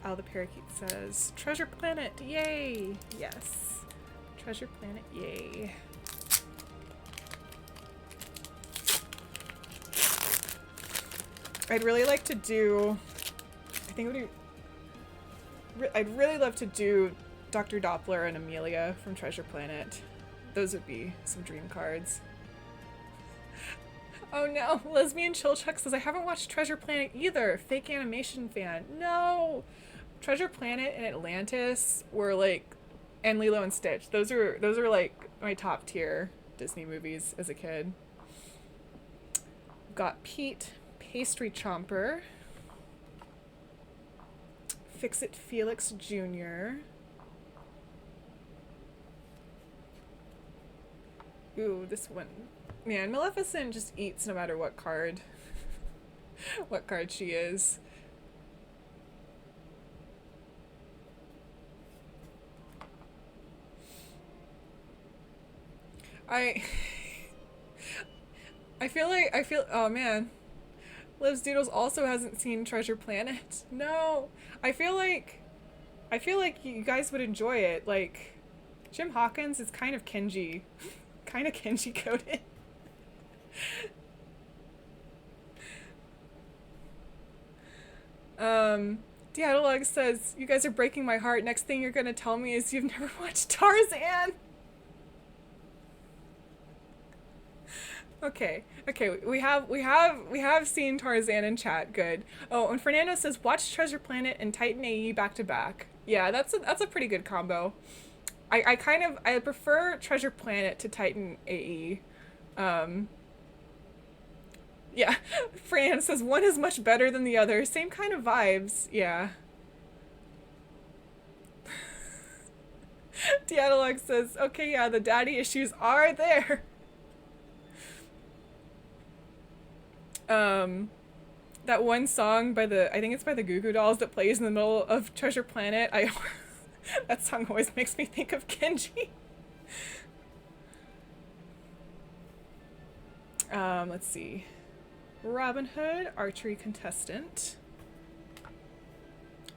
Oh, the parakeet says, Treasure Planet, yay! Yes. Treasure Planet, yay. I'd really like to do... I think it would be... I'd really love to do Dr. Doppler and Amelia from Treasure Planet. Those would be some dream cards. Oh no, Lesbian Chillchuck says, I haven't watched Treasure Planet either. Fake animation fan. No! Treasure Planet and Atlantis were like, and Lilo and Stitch. Those are like my top tier Disney movies as a kid. Got Pete, Pastry Chomper, Fix-It Felix Jr. Ooh, this one. Man, Maleficent just eats no matter what card. What card she is. I feel oh man. Lives Doodles also hasn't seen Treasure Planet. No. I feel like you guys would enjoy it. Like Jim Hawkins is kind of Kenji. Kind of Kenji coded. Dialog says, you guys are breaking my heart. Next thing you're gonna tell me is you've never watched Tarzan. Okay, we have seen Tarzan in chat. Good. Oh, and Fernando says watch Treasure Planet and Titan AE back to back. Yeah, that's a pretty good combo. I prefer Treasure Planet to Titan AE. Yeah, Fran says one is much better than the other. Same kind of vibes. Yeah. Dialog says, okay, yeah, the daddy issues are there. That one song by I think it's by the Goo Goo Dolls that plays in the middle of Treasure Planet. That song always makes me think of Kenji. Let's see. Robin Hood, archery contestant.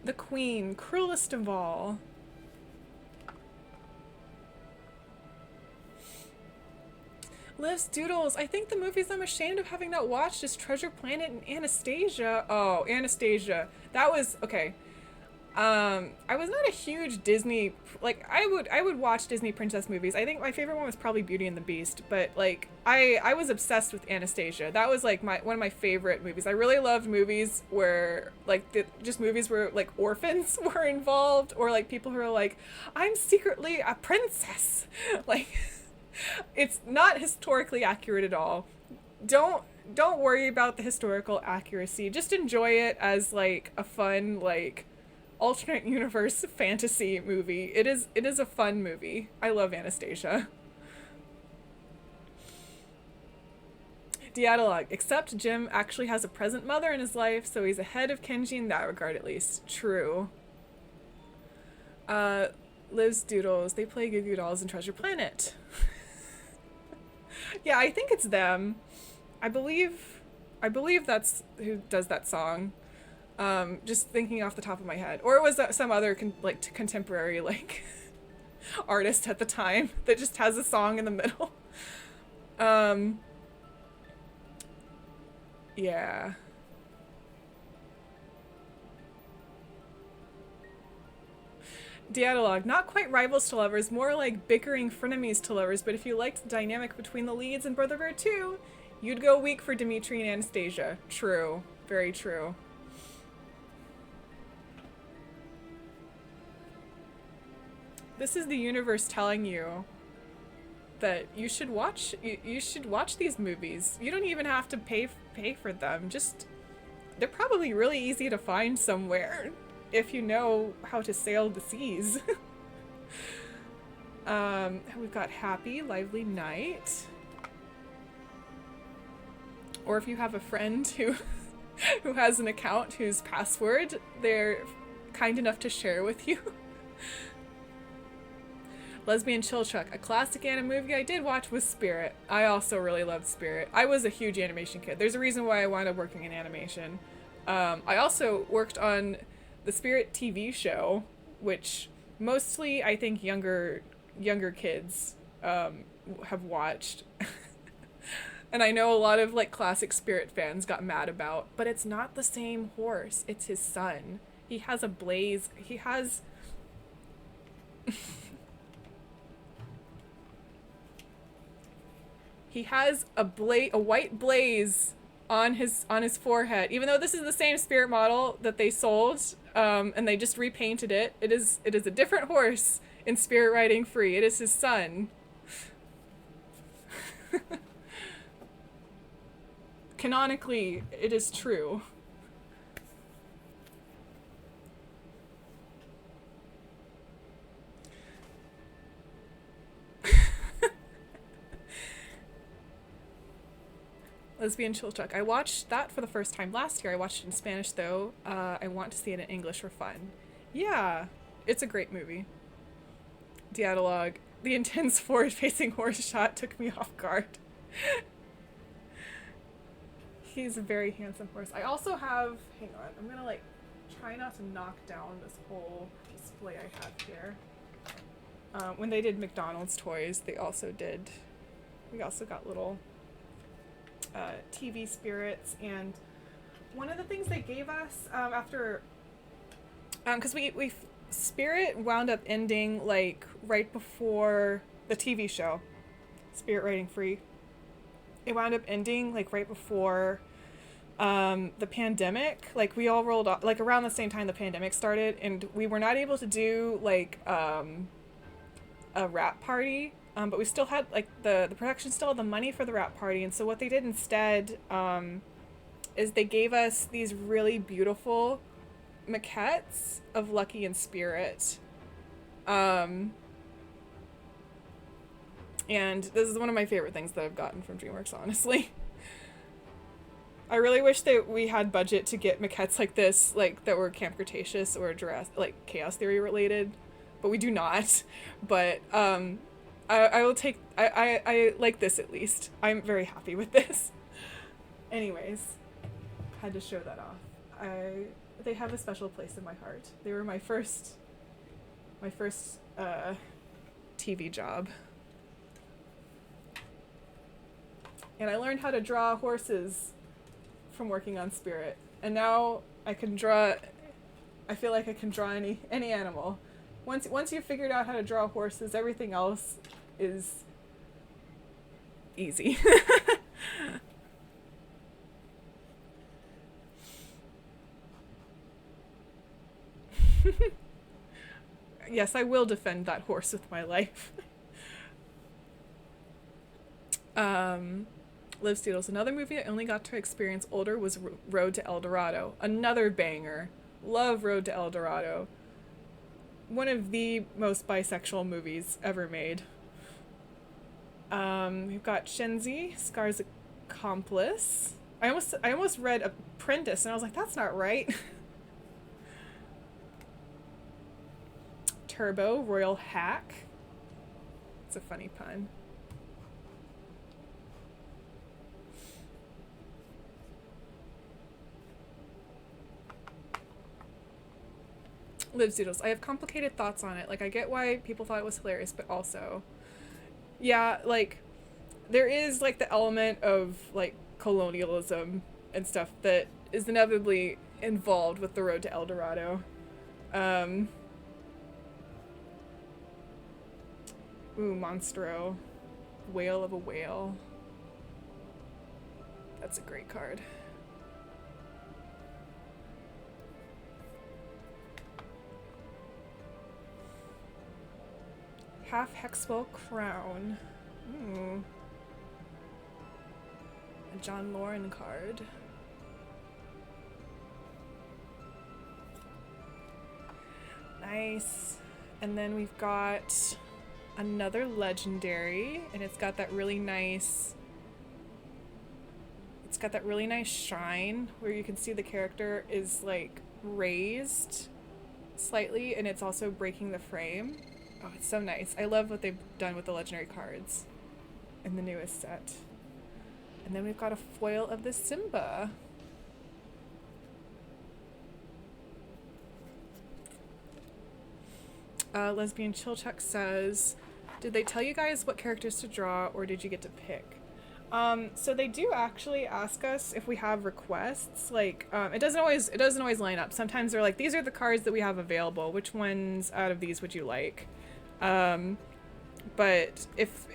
The Queen, cruelest of all. Lives Doodles. I think the movies I'm ashamed of having not watched is Treasure Planet and Anastasia. Oh, Anastasia. That was okay. I was not a huge Disney, like I would watch Disney princess movies. I think my favorite one was probably Beauty and the Beast, but like I was obsessed with Anastasia. That was like one of my favorite movies. I really loved movies where like just movies where like orphans were involved, or like people who are like, I'm secretly a princess. Like it's not historically accurate at all. Don't worry about the historical accuracy. Just enjoy it as like a fun like alternate universe fantasy movie. It is a fun movie. I love Anastasia. Dialog, except Jim actually has a present mother in his life, so he's ahead of Kenji in that regard at least. True. Uh, Liv's Doodles. They play Goo Goo Dolls in Treasure Planet. Yeah, I think it's them. I believe, I believe that's who does that song. Just thinking off the top of my head, or it was some other contemporary artist at the time that just has a song in the middle. Um, yeah. Dialogue, not quite rivals to lovers, more like bickering frenemies to lovers, but if you liked the dynamic between the leads in Brother Bear 2, you'd go weak for Dimitri and Anastasia. True. Very true. This is the universe telling you that you should watch these movies. You don't even have to pay for them. Just they're probably really easy to find somewhere if you know how to sail the seas. We've got Happy Lively Night. Or if you have a friend who has an account whose password they're kind enough to share with you. Lesbian Chill Chuck, a classic anime movie I did watch was Spirit. I also really loved Spirit. I was a huge animation kid. There's a reason why I wound up working in animation. I also worked on the Spirit TV show, which mostly I think younger kids have watched. And I know a lot of classic Spirit fans got mad about, but it's not the same horse. It's his son. He has a blaze. He has he has a white blaze on his forehead. Even though this is the same Spirit model that they sold, and they just repainted it. It is a different horse in Spirit Riding Free. It is his son. Canonically, it is true. Lesbian Chill Chuck. I watched that for the first time last year. I watched it in Spanish, though. I want to see it in English for fun. Yeah, it's a great movie. Dialogue. The intense forward-facing horse shot took me off guard. He's a very handsome horse. I also have... Hang on. I'm gonna, try not to knock down this whole display I have here. When they did McDonald's toys, they also did... We also got little... TV spirits, and one of the things they gave us after because we Spirit wound up ending right before the TV show Spirit Riding Free. It wound up ending right before the pandemic. We all rolled off around the same time the pandemic started, and we were not able to do a wrap party. But we still had, the production still had the money for the wrap party, and so what they did instead is they gave us these really beautiful maquettes of Lucky and Spirit. And this is one of my favorite things that I've gotten from DreamWorks, honestly. I really wish that we had budget to get maquettes like this, that were Camp Cretaceous or Chaos Theory related, but we do not. But, I will take... I like this, at least. I'm very happy with this. Anyways, had to show that off. They have a special place in my heart. They were my first TV job. And I learned how to draw horses from working on Spirit. And now I can draw... I feel like I can draw any animal. Once you've figured out how to draw horses, everything else is easy. Yes, I will defend that horse with my life. Liv Steedles. Another movie I only got to experience older was Road to El Dorado. Another banger. Love Road to El Dorado. One of the most bisexual movies ever made. We've got Shenzi, Scar's Accomplice. I almost read Apprentice, and I was like, that's not right. Turbo Royal Hack. It's a funny pun. Liv Zoodles. I have complicated thoughts on it. Like, I get why people thought it was hilarious, but also, yeah, like, there is, like, the element of, like, colonialism and stuff that is inevitably involved with the road to El Dorado. Ooh, Monstro. Whale of a Whale. That's a great card. Half Hexwell Crown. Ooh. A John Lauren card. Nice. And then we've got another legendary, and it's got that really nice shine where you can see the character is like raised slightly, and it's also breaking the frame. Oh, it's so nice. I love what they've done with the legendary cards in the newest set. And then we've got a foil of the Simba. Lesbian Chilchuck says, did they tell you guys what characters to draw, or did you get to pick? So they do actually ask us if we have requests. Like, it doesn't always line up. Sometimes they're like, these are the cards that we have available. Which ones out of these would you like? But if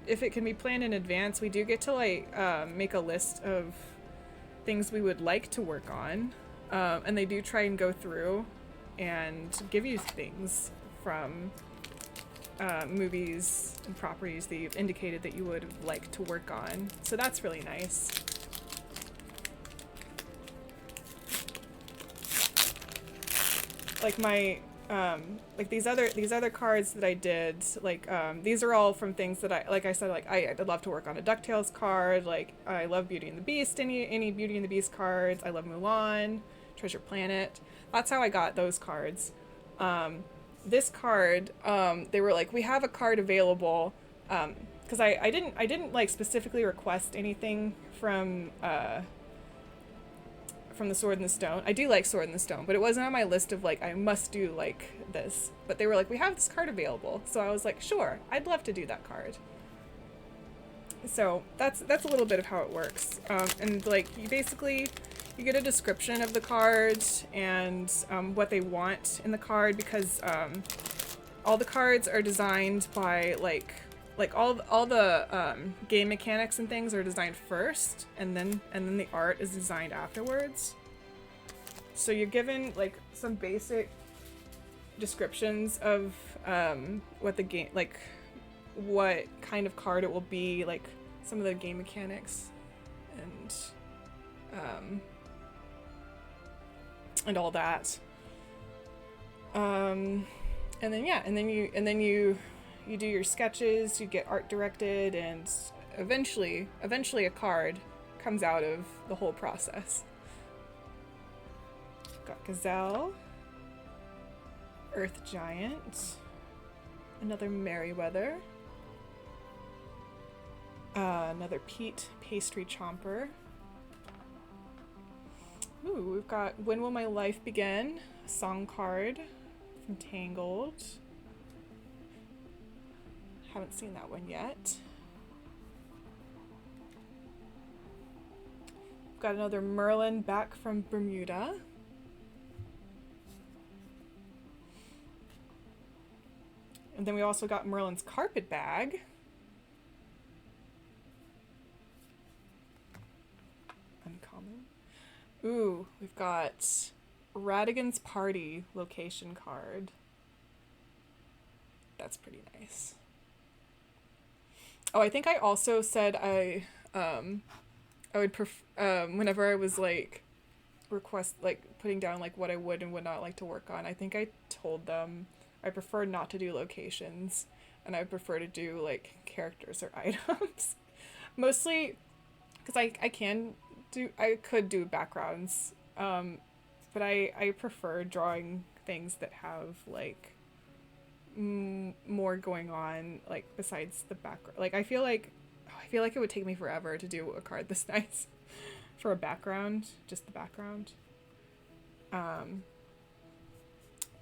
it can be planned in advance, we do get to like make a list of things we would like to work on, and they do try and go through and give you things from movies and properties that you've indicated that you would like to work on. So that's really nice. Like my like these other cards that I did, like these are all from things that I said, like I'd love to work on a DuckTales card. Like I love Beauty and the Beast, any Beauty and the Beast cards. I love Mulan, Treasure Planet. That's how I got those cards. This card, they were like, we have a card available, because I didn't like specifically request anything from the Sword in the Stone. I do like Sword in the Stone, but it wasn't on my list of like I must do like this. But they were like, we have this card available, so I was like, sure, I'd love to do that card. So that's a little bit of how it works, and like you get a description of the card and what they want in the card, because all the cards are designed by like all the game mechanics and things are designed first, and then the art is designed afterwards. So you're given like some basic descriptions of what the game, like what kind of card it will be, like some of the game mechanics and all that. And then you do your sketches, you get art directed, and eventually a card comes out of the whole process. Got Gazelle, Earth Giant, another Merryweather, another Pete Pastry Chomper. Ooh, we've got When Will My Life Begin? A song card from Tangled. Haven't seen that one yet. We've got another Merlin back from Bermuda. And then we also got Merlin's carpet bag. Uncommon. Ooh, we've got Radigan's Party location card. That's pretty nice. Oh, I think I also said I would whenever I was like putting down like what I would and would not like to work on, I think I told them I prefer not to do locations, and I prefer to do like characters or items. Mostly because I could do backgrounds, but I prefer drawing things that have like more going on, like, besides the background. Like, I feel like it would take me forever to do a card this nice for a background, just the background.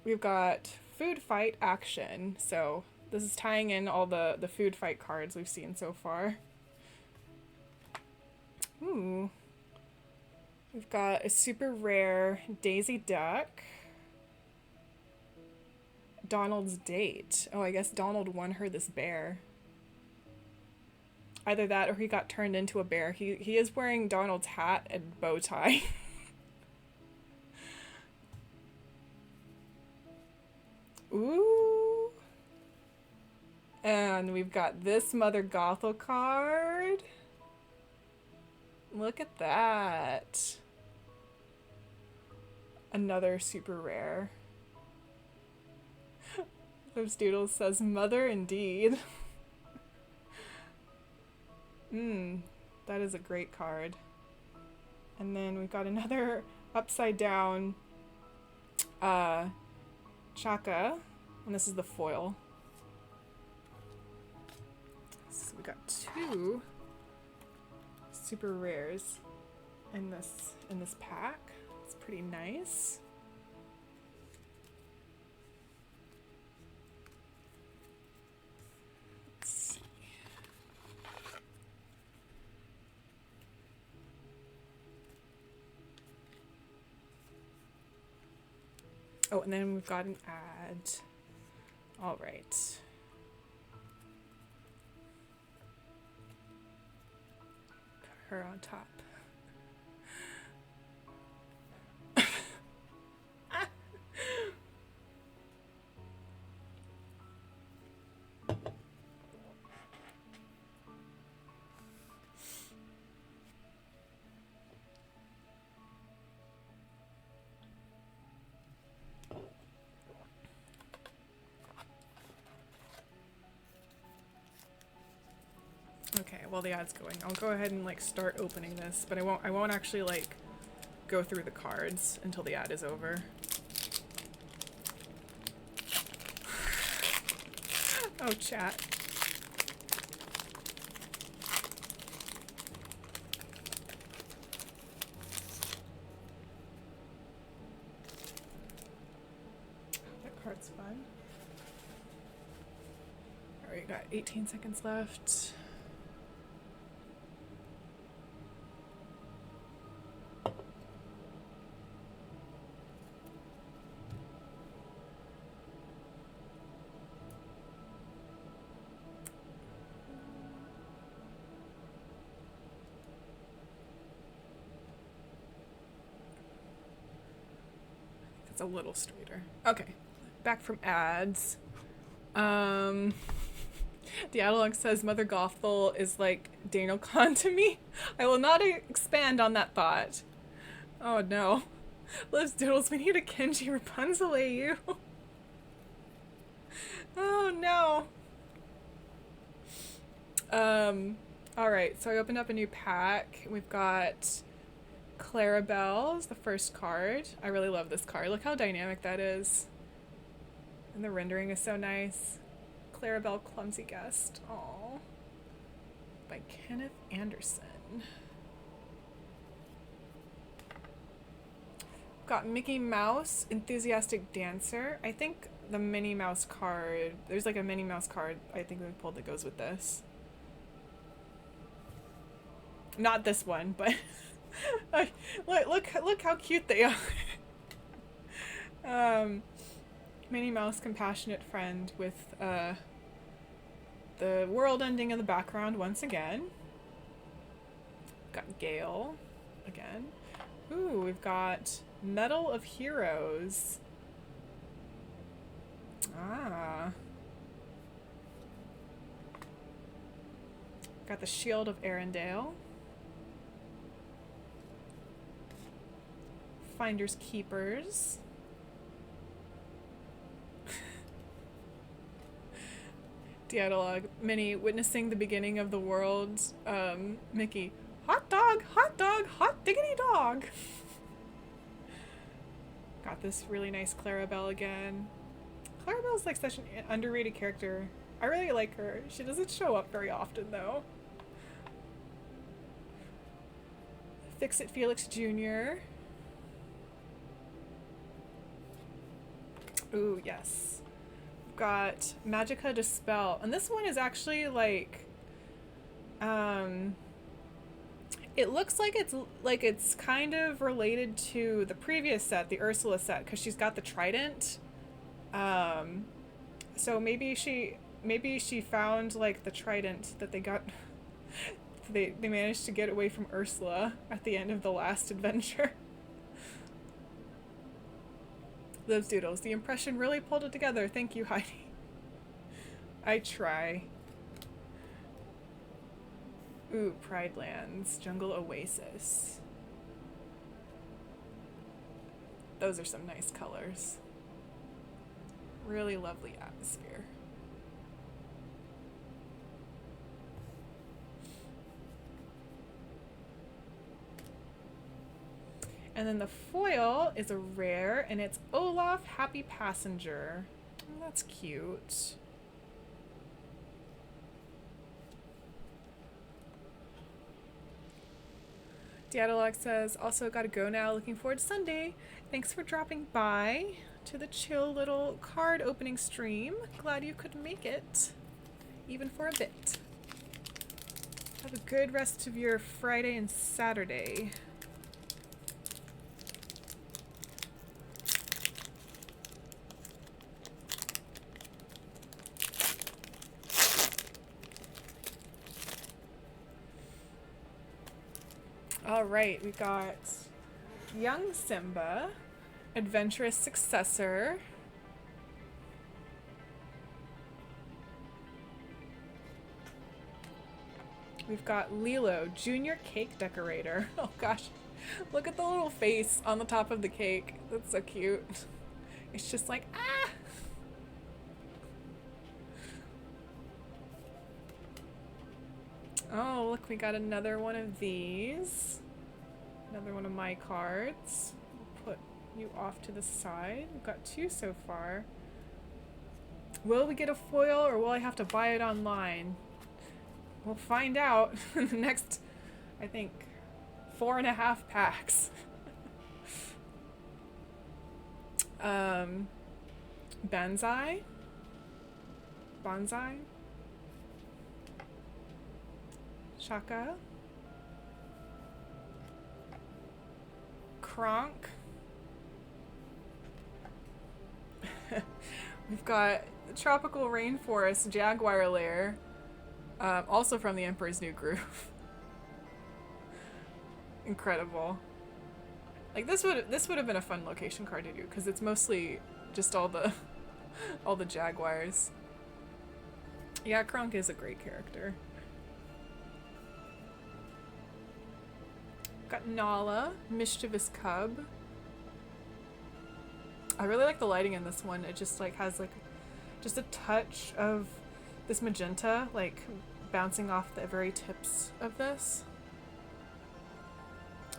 We've got food fight action. So this is tying in all the food fight cards we've seen so far. Ooh. We've got a super rare Daisy Duck. Donald's date. Oh, I guess Donald won her this bear. Either that or he got turned into a bear. He is wearing Donald's hat and bow tie. Ooh. And we've got this Mother Gothel card. Look at that. Another super rare. Those Doodles says mother indeed. That is a great card. And then we've got another upside down Chaka, and this is the foil. So we got two super rares in this pack. It's pretty nice. Let's see. Oh, and then we've got an ad. All right. Put her on top. Okay, while the ad's going, I'll go ahead and like start opening this, but I won't actually like go through the cards until the ad is over. Oh, chat. That card's fun. Alright, got 18 seconds left. A little straighter. Okay, back from ads. The Dialog says Mother Gothel is like Daniel Kahn to me. I will not expand on that thought. Oh no. Liz Doodles, we need a Kenji Rapunzel AU. Oh no. Alright, so I opened up a new pack. We've got Clarabelle's the first card. I really love this card. Look how dynamic that is. And the rendering is so nice. Clarabelle Clumsy Guest. Aww. By Kenneth Anderson. Got Mickey Mouse Enthusiastic Dancer. I think the Minnie Mouse card, there's like a Minnie Mouse card I think we pulled that goes with this. Not this one, but look how cute they are. Minnie Mouse Compassionate Friend with the world ending in the background once again. Got Gale again. Ooh, we've got Medal of Heroes. Ah. Got the Shield of Arendelle. Finders Keepers. Dialog, Minnie witnessing the beginning of the world. Mickey, hot dog, hot diggity dog. Got this really nice Clarabelle again. Clarabelle's like such an underrated character. I really like her. She doesn't show up very often though. Fix It Felix Jr. Ooh, yes. We've got Magica Dispel. And this one is actually like it looks like it's kind of related to the previous set, the Ursula set, because she's got the trident. So maybe she found like the trident that they got. They managed to get away from Ursula at the end of the last adventure. Those doodles. The impression really pulled it together. Thank you, Heidi. I try. Ooh, Pride Lands, Jungle Oasis. Those are some nice colors. Really lovely atmosphere. And then the foil is a rare, and it's Olaf Happy Passenger. Oh, that's cute. Diadolog says, also gotta go now, looking forward to Sunday. Thanks for dropping by to the chill little card opening stream. Glad you could make it, even for a bit. Have a good rest of your Friday and Saturday. All right, we got Young Simba, Adventurous Successor. We've got Lilo, Junior Cake Decorator. Oh gosh, look at the little face on the top of the cake. That's so cute. It's just like, ah! Oh, look, we got another one of these. Another one of my cards. We'll put you off to the side. We've got two so far. Will we get a foil or will I have to buy it online? We'll find out in the next, I think, 4.5 packs. Banzai? Bonsai? Shaka? Kronk? We've got Tropical Rainforest Jaguar Lair, also from the Emperor's New Groove. Incredible. Like this would have been a fun location card to do because it's mostly just all the jaguars. Yeah, Kronk is a great character. Got Nala, Mischievous Cub. I really like the lighting in this one. It just like has like just a touch of this magenta like bouncing off the very tips of this.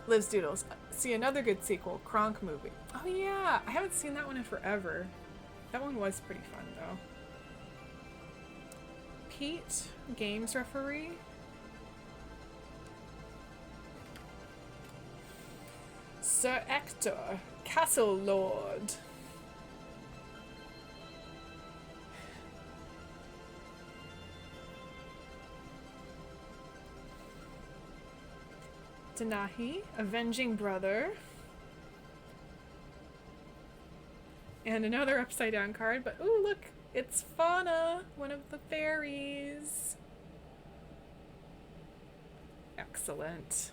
Lives Doodles. See another good sequel, Kronk movie. Oh yeah, I haven't seen that one in forever. That one was pretty fun though. Pete, games referee. Sir Ector, Castle Lord. Denahi, Avenging Brother. And another upside down card, but ooh, look, it's Fauna, one of the fairies. Excellent.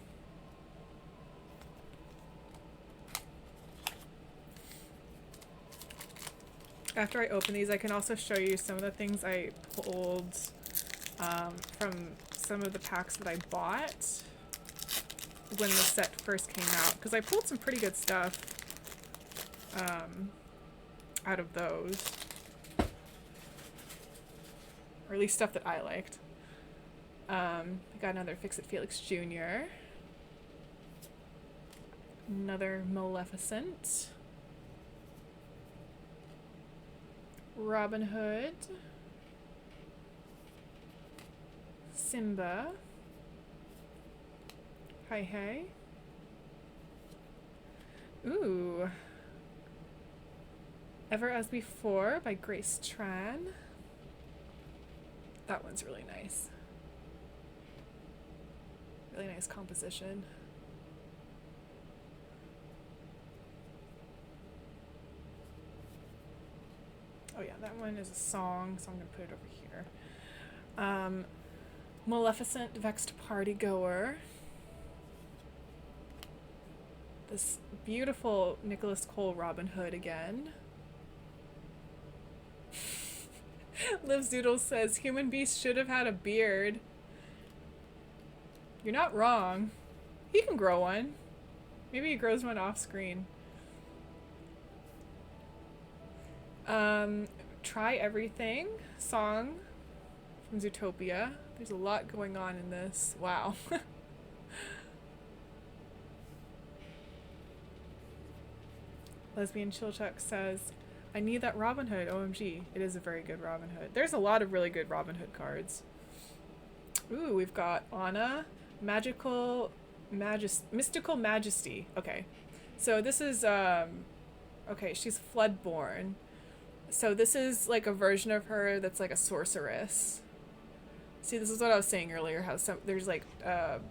After I open these, I can also show you some of the things I pulled from some of the packs that I bought when the set first came out, because I pulled some pretty good stuff out of those, or at least stuff that I liked. We got another Fix It Felix Jr., another Maleficent, Robin Hood. Simba. Hi, hey. Ooh. Ever as Before by Grace Tran. That one's really nice. Really nice composition. Oh yeah, that one is a song, so I'm gonna put it over here. Maleficent, Vexed Party Goer. This beautiful Nicholas Cole Robin Hood again. Lives Doodles says, Human Beast should have had a beard. You're not wrong. He can grow one. Maybe he grows one off screen. Try Everything song from Zootopia. There's a lot going on in this. Wow. Lesbian Chilchuck says, I need that Robin Hood. OMG. It is a very good Robin Hood. There's a lot of really good Robin Hood cards. Ooh, we've got Anna, Mystical Majesty. Okay. So this is, okay, she's Floodborn. So this is like a version of her that's like a sorceress. See, this is what I was saying earlier, how there's like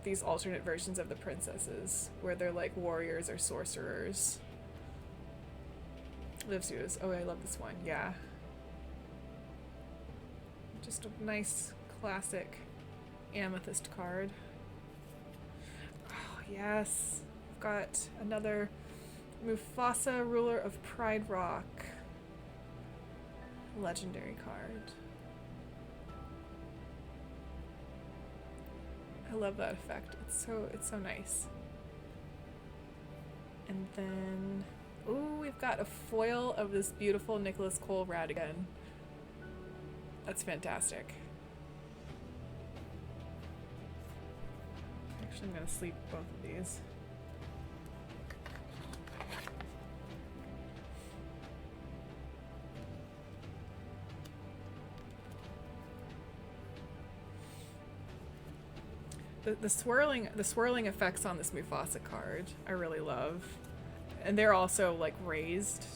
these alternate versions of the princesses where they're like warriors or sorcerers. Lives Doodles. Oh, I love this one. Yeah. Just a nice classic amethyst card. Oh, yes. I've got another Mufasa, Ruler of Pride Rock. Legendary card. I love that effect. It's so nice. And then, ooh, we've got a foil of this beautiful Nicholas Cole Radigan. That's fantastic. Actually, I'm gonna sleep both of these. The swirling effects on this Mufasa card I really love, and they're also like raised.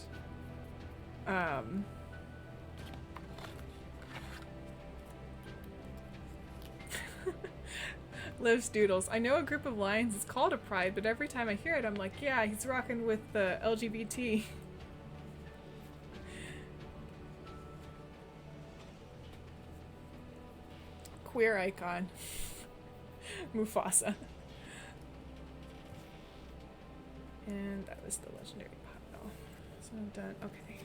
Lives Doodles. I know a group of lions is called a pride, but every time I hear it, I'm like, yeah, he's rocking with the LGBT. Queer icon. Mufasa. And that was the legendary pile. So I'm done. Okay.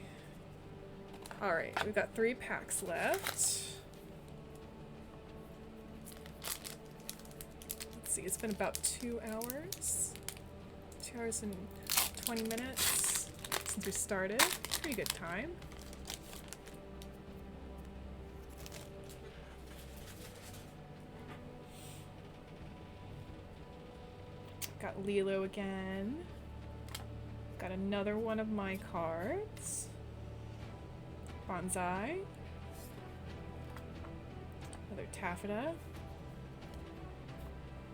Alright, we've got 3 packs left. Let's see, it's been about 2 hours. 2 hours and 20 minutes since we started. Pretty good time. Got Lilo again. Got another one of my cards. Bonsai. Another Taffeta.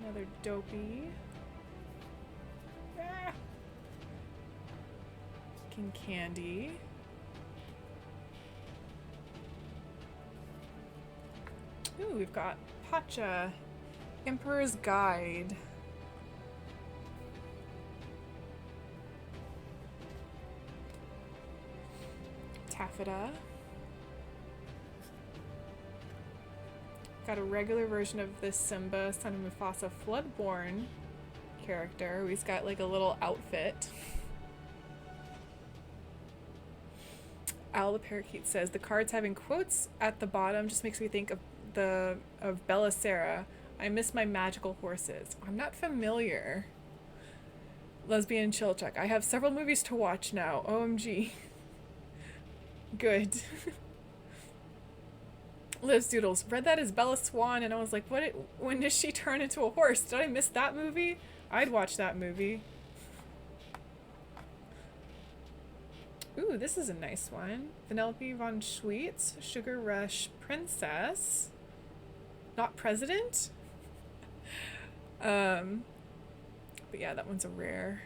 Another Dopey. Ah. King Candy. Ooh, we've got Pacha. Emperor's Guide. Taffeta. Got a regular version of this Simba, son of Mufasa, Floodborn character. He's got like a little outfit. Owl the Parakeet says the cards having quotes at the bottom just makes me think of Bella Sarah. I miss my magical horses. I'm not familiar. Lesbian Chilchuck. I have several movies to watch now. OMG. Good. Lives Doodles. Read that as Bella Swan and I was like, when does she turn into a horse? Did I miss that movie? I'd watch that movie. Ooh, this is a nice one. Vanellope von Schweetz, Sugar Rush Princess. Not President? But yeah, that one's a rare.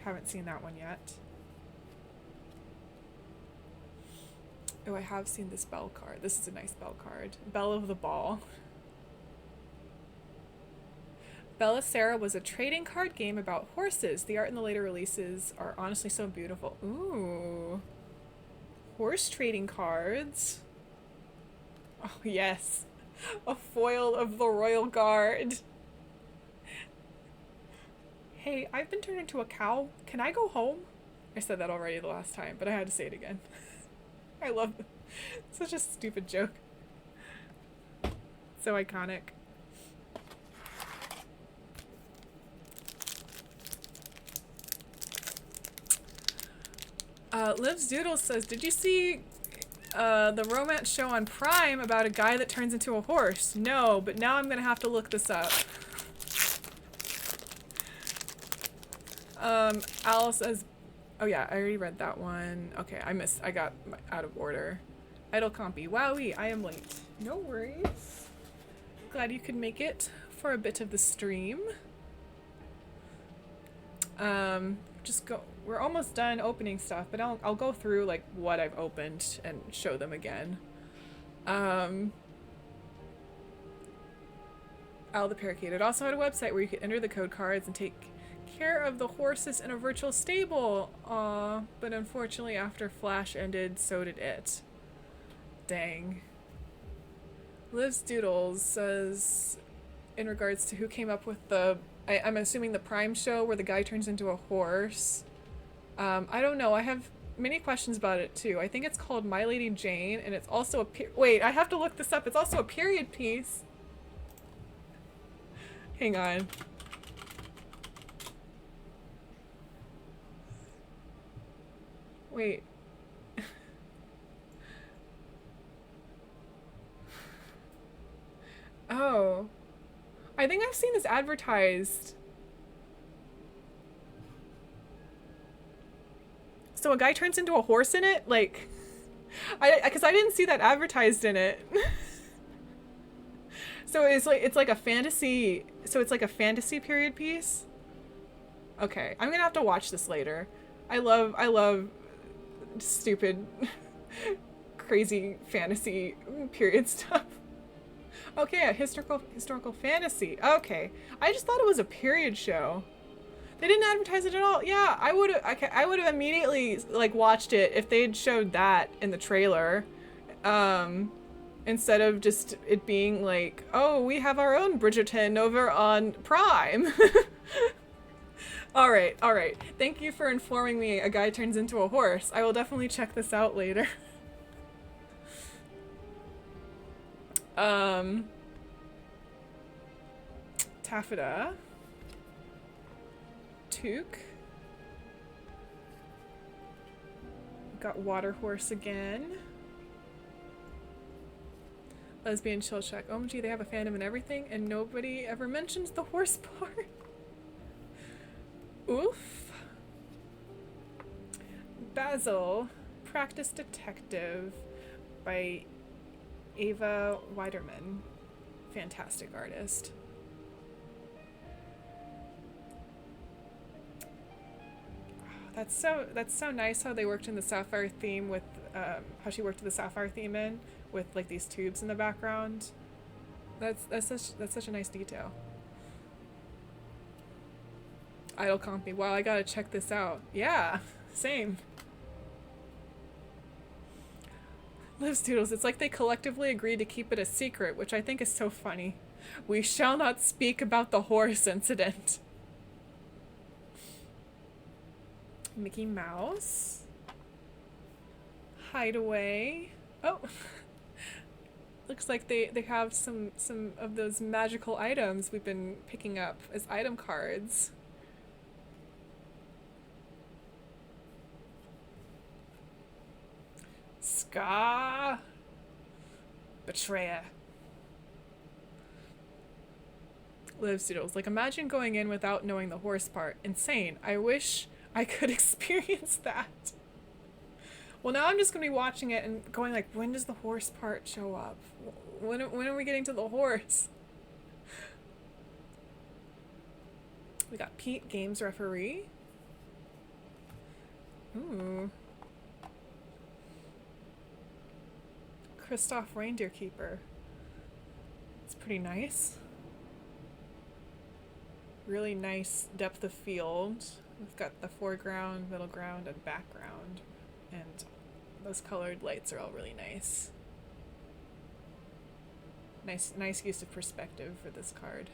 Haven't seen that one yet. Oh, I have seen this bell card. This is a nice bell card. Belle of the Ball. Bella Sarah was a trading card game about horses. The art in the later releases are honestly so beautiful. Ooh. Horse trading cards. Oh, yes. A foil of the Royal Guard. Hey, I've been turned into a cow. Can I go home? I said that already the last time, but I had to say it again. I love it. Such a stupid joke. So iconic. Liv's Doodle says, did you see the romance show on Prime about a guy that turns into a horse? No, but now I'm gonna have to look this up. Al says, oh yeah, I already read that one. Okay, I got out of order. Idle Compy, wowee, I am late. No worries. Glad you could make it for a bit of the stream. We're almost done opening stuff, but I'll go through like what I've opened and show them again. Al the Parakeet. It also had a website where you could enter the code cards and take care of the horses in a virtual stable. Aw, but unfortunately after Flash ended, so did it. Dang. Liv's Doodles says, in regards to who came up with the, I'm assuming the Prime show where the guy turns into a horse. I don't know. I have many questions about it too. I think it's called My Lady Jane, and it's also a wait, I have to look this up. It's also a period piece. Hang on. Wait. Oh. I think I've seen this advertised. So a guy turns into a horse in it? Like, because I didn't see that advertised in it. So it's like a fantasy, so it's like a fantasy period piece? Okay, I'm gonna have to watch this later. I love stupid, crazy fantasy period stuff. Okay, a historical fantasy. Okay, I just thought it was a period show. They didn't advertise it at all. Yeah, I would have immediately like watched it if they'd showed that in the trailer, instead of just it being like, oh, we have our own Bridgerton over on Prime. All right. Thank you for informing me. A guy turns into a horse. I will definitely check this out later. Taffeta. Took. Got Water Horse again. Lesbian Chill Check. OMG, they have a fandom and everything, and nobody ever mentions the horse part. Oof. Basil. Practice Detective by Ava Weiderman. Fantastic artist. That's so nice how they worked in the Sapphire theme with how she worked the Sapphire theme in with like these tubes in the background. That's such a nice detail. Idle Compy. Wow, I gotta check this out. Yeah, same. Liv's Doodles. It's like they collectively agreed to keep it a secret, which I think is so funny. We shall not speak about the horse incident. Mickey Mouse. Hideaway. Oh. Looks like they have some of those magical items we've been picking up as item cards. Ska. Betrayer. Liv's Doodles. Like, imagine going in without knowing the horse part. Insane. I wish I could experience that. Well, now I'm just gonna be watching it and going like, when does the horse part show up? When are we getting to the horse? We got Pete, games referee. Ooh. Kristoff, reindeer keeper. It's pretty nice. Really nice depth of field. We've got the foreground, middle ground, and background. And those colored lights are all really nice. Nice use of perspective for this card.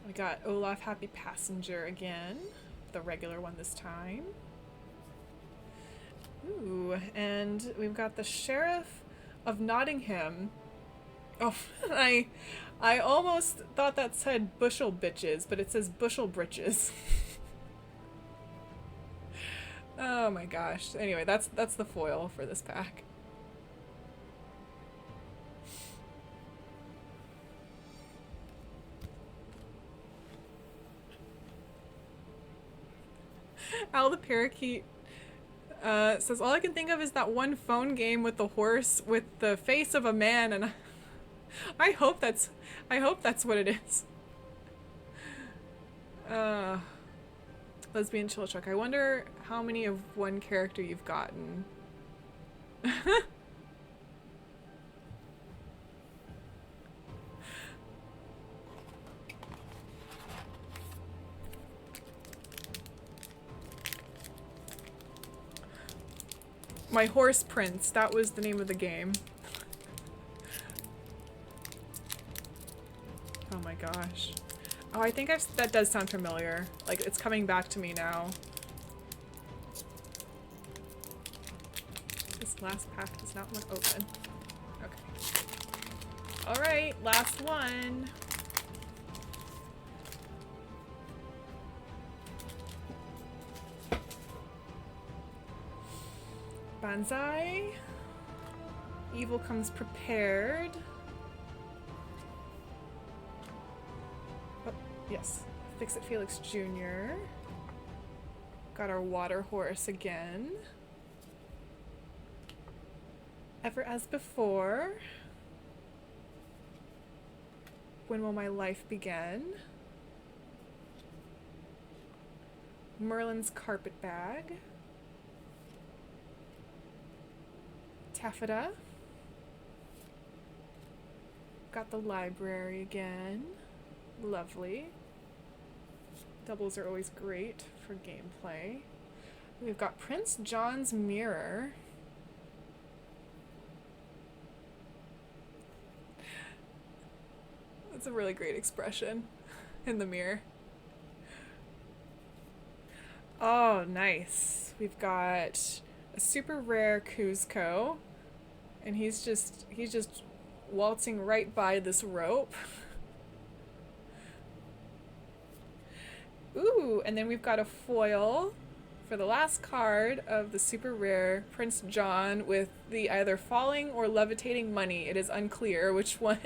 We got Olaf, happy passenger again. The regular one this time. Ooh, and we've got the Sheriff of Nottingham. Oh, I almost thought that said bushel bitches, but it says bushel britches. Oh my gosh. Anyway, that's the foil for this pack. Al the Parakeet says, all I can think of is that one phone game with the horse with the face of a man, and I hope that's what it is. Lesbian chill truck. I wonder how many of one character you've gotten. My Horse Prince, that was the name of the game. Oh my gosh. Oh, I think that does sound familiar. Like, it's coming back to me now. This last pack does not want to open. Okay. Alright, last one. Banzai. Evil comes prepared. Oh, yes. Fix-It Felix Jr. Got our water horse again. Ever as before. When will my life begin? Merlin's carpet bag. Taffeta. Got the library again. Lovely. Doubles are always great for gameplay. We've got Prince John's Mirror. That's a really great expression in the mirror. Oh, nice. We've got a super rare Kuzco, and he's just waltzing right by this rope. Ooh, and then we've got a foil for the last card of the super rare Prince John with the either falling or levitating money. It is unclear which one.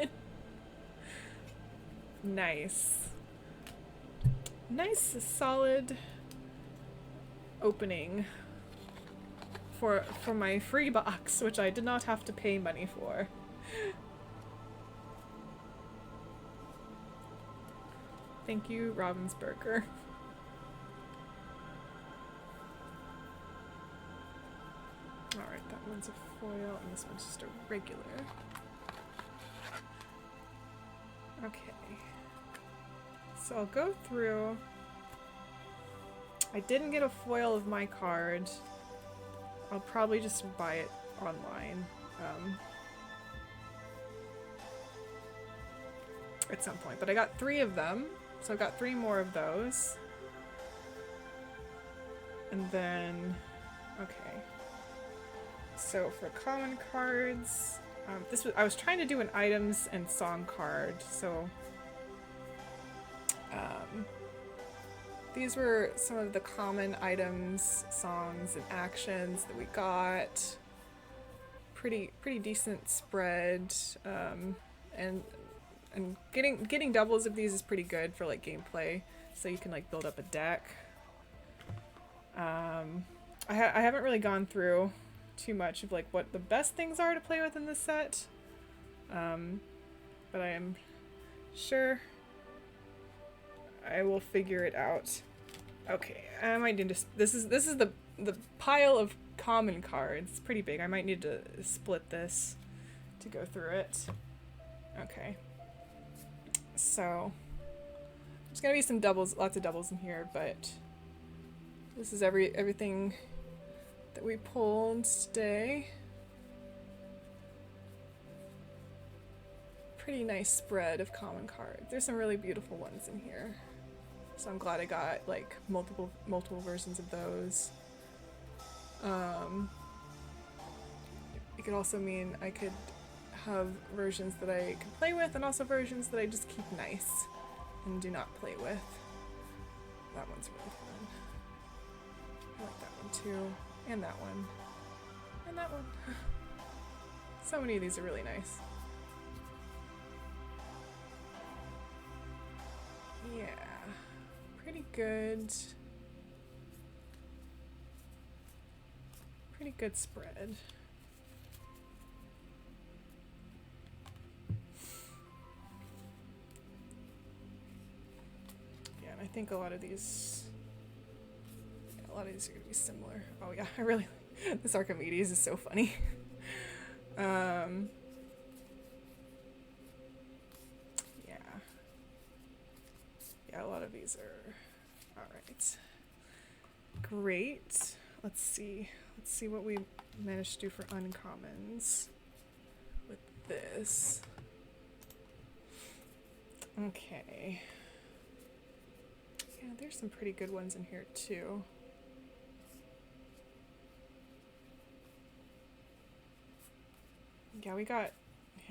Nice. Nice, solid opening for my free box, which I did not have to pay money for. Thank you, Ravensburger. Alright, that one's a foil, and this one's just a regular. Okay. So I'll go through. I didn't get a foil of my card. I'll probably just buy it online. At some point, but I got 3 of them, so I got 3 more of those. And then, okay. So for common cards, I was trying to do an items and song card, so these were some of the common items, songs, and actions that we got. Pretty decent spread, and getting doubles of these is pretty good for like gameplay, so you can like build up a deck. I haven't really gone through too much of like what the best things are to play with in this set, but I am sure I will figure it out. Okay, I might need to. This is the pile of common cards. It's pretty big. I might need to split this to go through it. Okay. So there's gonna be some doubles, lots of doubles in here, but this is everything that we pulled today. Pretty nice spread of common cards. There's some really beautiful ones in here. So I'm glad I got like multiple versions of those. It could also mean I could have versions that I can play with and also versions that I just keep nice and do not play with. That one's really fun. I like that one too. And that one. And that one. So many of these are really nice. Yeah. Pretty good. Pretty good spread. Yeah, and I think a lot of these are gonna be similar. Oh yeah, I really this Archimedes is so funny. Yeah. Yeah, a lot of these are alright. Great. Let's see what we managed to do for uncommons with this. Okay. Yeah, there's some pretty good ones in here too. Yeah, I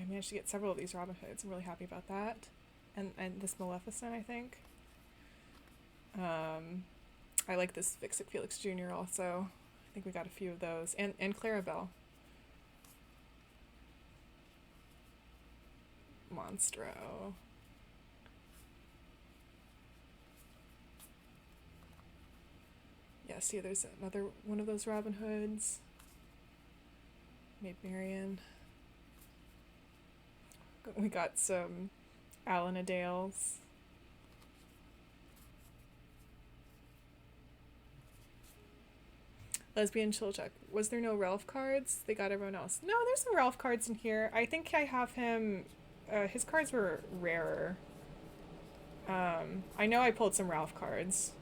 managed to get several of these Robin Hoods. I'm really happy about that. And this Maleficent, I think. I like this Fix-It Felix Jr. also. I think we got a few of those. And Clarabelle. Monstro. Yeah, see, there's another one of those Robin Hoods. Maid Marian. We got some Alanadales. Lesbian Chilchuck. Was there no Ralph cards? They got everyone else. No, there's some Ralph cards in here. I think I have him. His cards were rarer. I know I pulled some Ralph cards.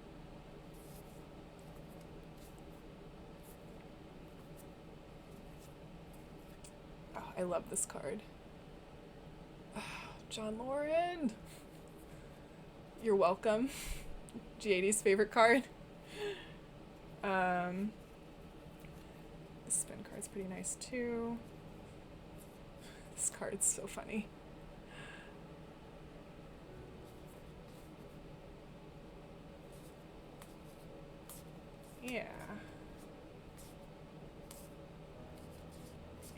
Oh, I love this card. Oh, John Lauren. You're welcome. G80's favorite card. This spin card's pretty nice too. This card's so funny. Yeah.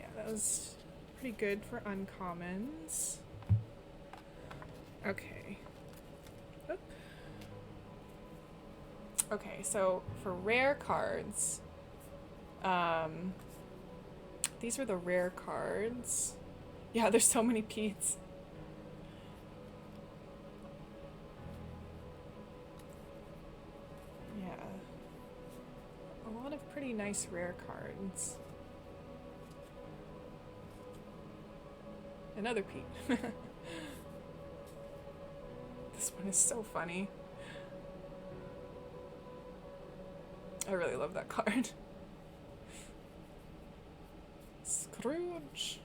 Yeah, that was pretty good for uncommons. Okay. Oop. Okay, so for rare cards, these are the rare cards. Yeah, there's so many Pete's. Yeah. A lot of pretty nice rare cards. Another Pete. This one is so funny. I really love that card. Scrooge.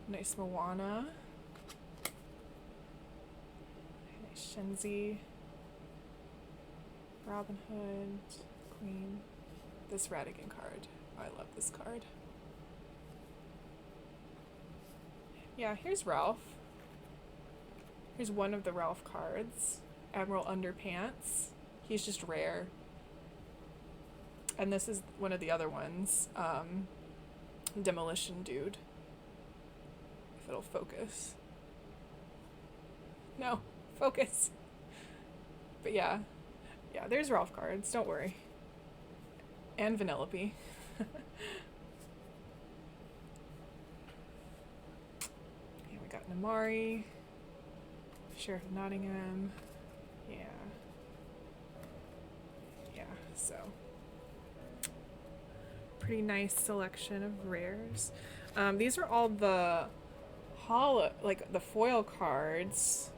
Nice Moana. Nice Shenzi. Robin Hood. Queen. This Radigan card. I love this card. Yeah, here's Ralph. Here's one of the Ralph cards. Admiral Underpants. He's just rare. And this is one of the other ones. Demolition Dude. If it'll focus. No, focus. But yeah. Yeah, there's Ralph cards, don't worry. And Vanellope. Yeah, we got Namari, Sheriff of Nottingham. Yeah. Yeah, so pretty nice selection of rares. These are all the like the foil cards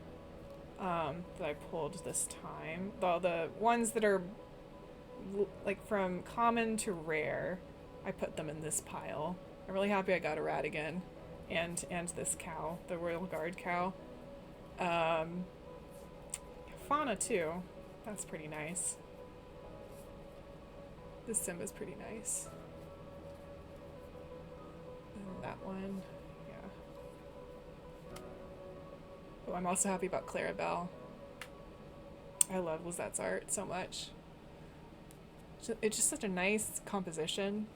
that I pulled this time. The ones that are like from common to rare, I put them in this pile. I'm really happy I got a Radigan and this cow, the Royal Guard cow. Fauna too. That's pretty nice. This Simba's pretty nice. And that one, yeah. Oh, I'm also happy about Clarabelle. I love Lizette's art so much. It's just such a nice composition.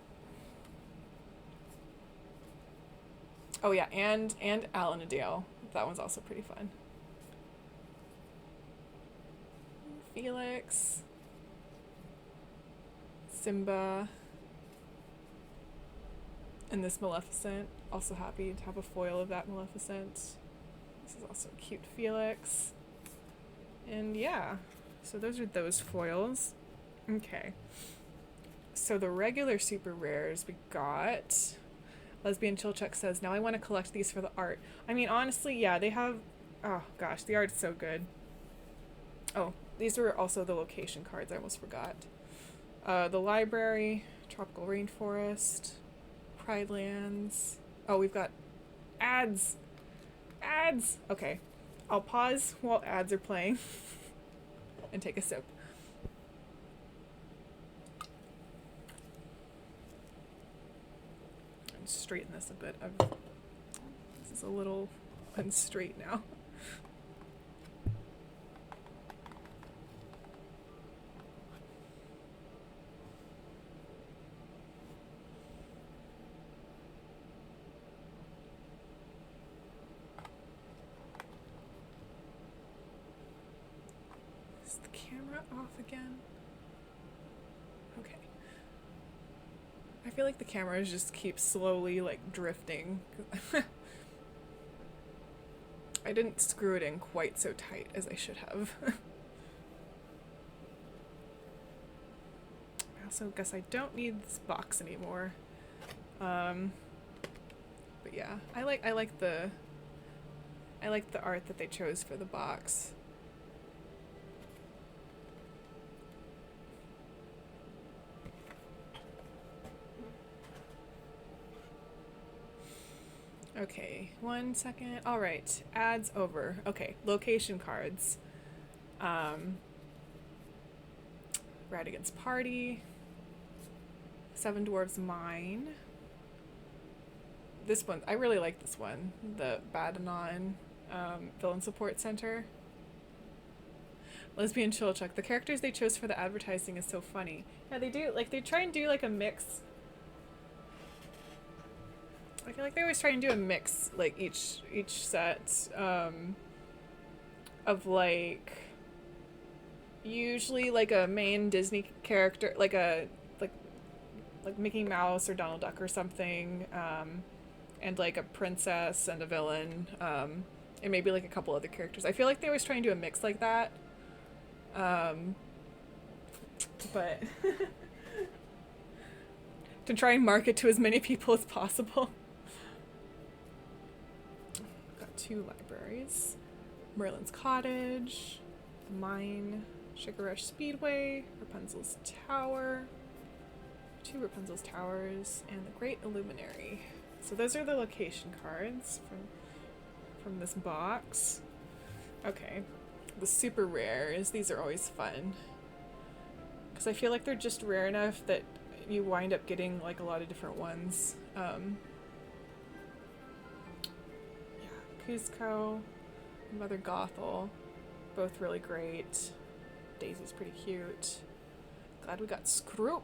Oh yeah, and Alan Adale. That one's also pretty fun. Felix. Simba. And this Maleficent. Also happy to have a foil of that Maleficent. This is also a cute Felix. And yeah, so those are those foils. Okay. So the regular super rares we got. Lesbian Chilchuck says, now I want to collect these for the art. I mean, honestly, yeah, they have... Oh, gosh, the art's so good. Oh, these were also the location cards. I almost forgot. The library, Tropical Rainforest, Pride Lands. Oh, we've got ads. Ads! Okay. I'll pause while ads are playing and take a sip. Straighten this a bit. This is a little unstraight now. Is the camera off again? Okay. I feel like the camera just keeps slowly, like, drifting. I didn't screw it in quite so tight as I should have. I also guess I don't need this box anymore. But yeah, I like the art that they chose for the box. Okay, 1 second. All right, ads over. Okay, location cards. Radigan's Party. Seven Dwarves Mine. This one, I really like this one. The Badanon Villain Support Center. Lesbian Chilchuck. The characters they chose for the advertising is so funny. Yeah, they do, like, they try and do, like, a mix. I feel like they always try and do a mix, like, each set, of, like, usually, like, a main Disney character, like Mickey Mouse or Donald Duck or something, and, like, a princess and a villain, and maybe, like, a couple other characters. I feel like they always try and do a mix like that, but to try and market to as many people as possible. Got 2 libraries. Merlin's Cottage, the Mine, Sugar Rush Speedway, Rapunzel's Tower, 2 Rapunzel's Towers, and the Great Illuminary. So those are the location cards from this box. Okay, the super rares, these are always fun. Because I feel like they're just rare enough that you wind up getting like a lot of different ones. Yeah, Cusco, Mother Gothel, both really great. Daisy's pretty cute. Glad we got Scroop.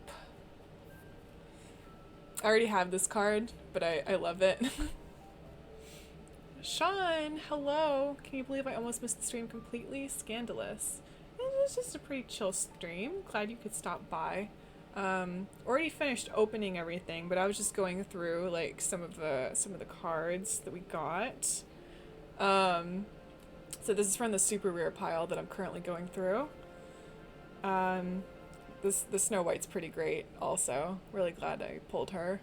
I already have this card, but I love it. Sean, hello. Can you believe I almost missed the stream completely? Scandalous. It was just a pretty chill stream. Glad you could stop by. Already finished opening everything, but I was just going through like some of the cards that we got. So this is from the super rare pile that I'm currently going through. The Snow White's pretty great also. Really glad I pulled her.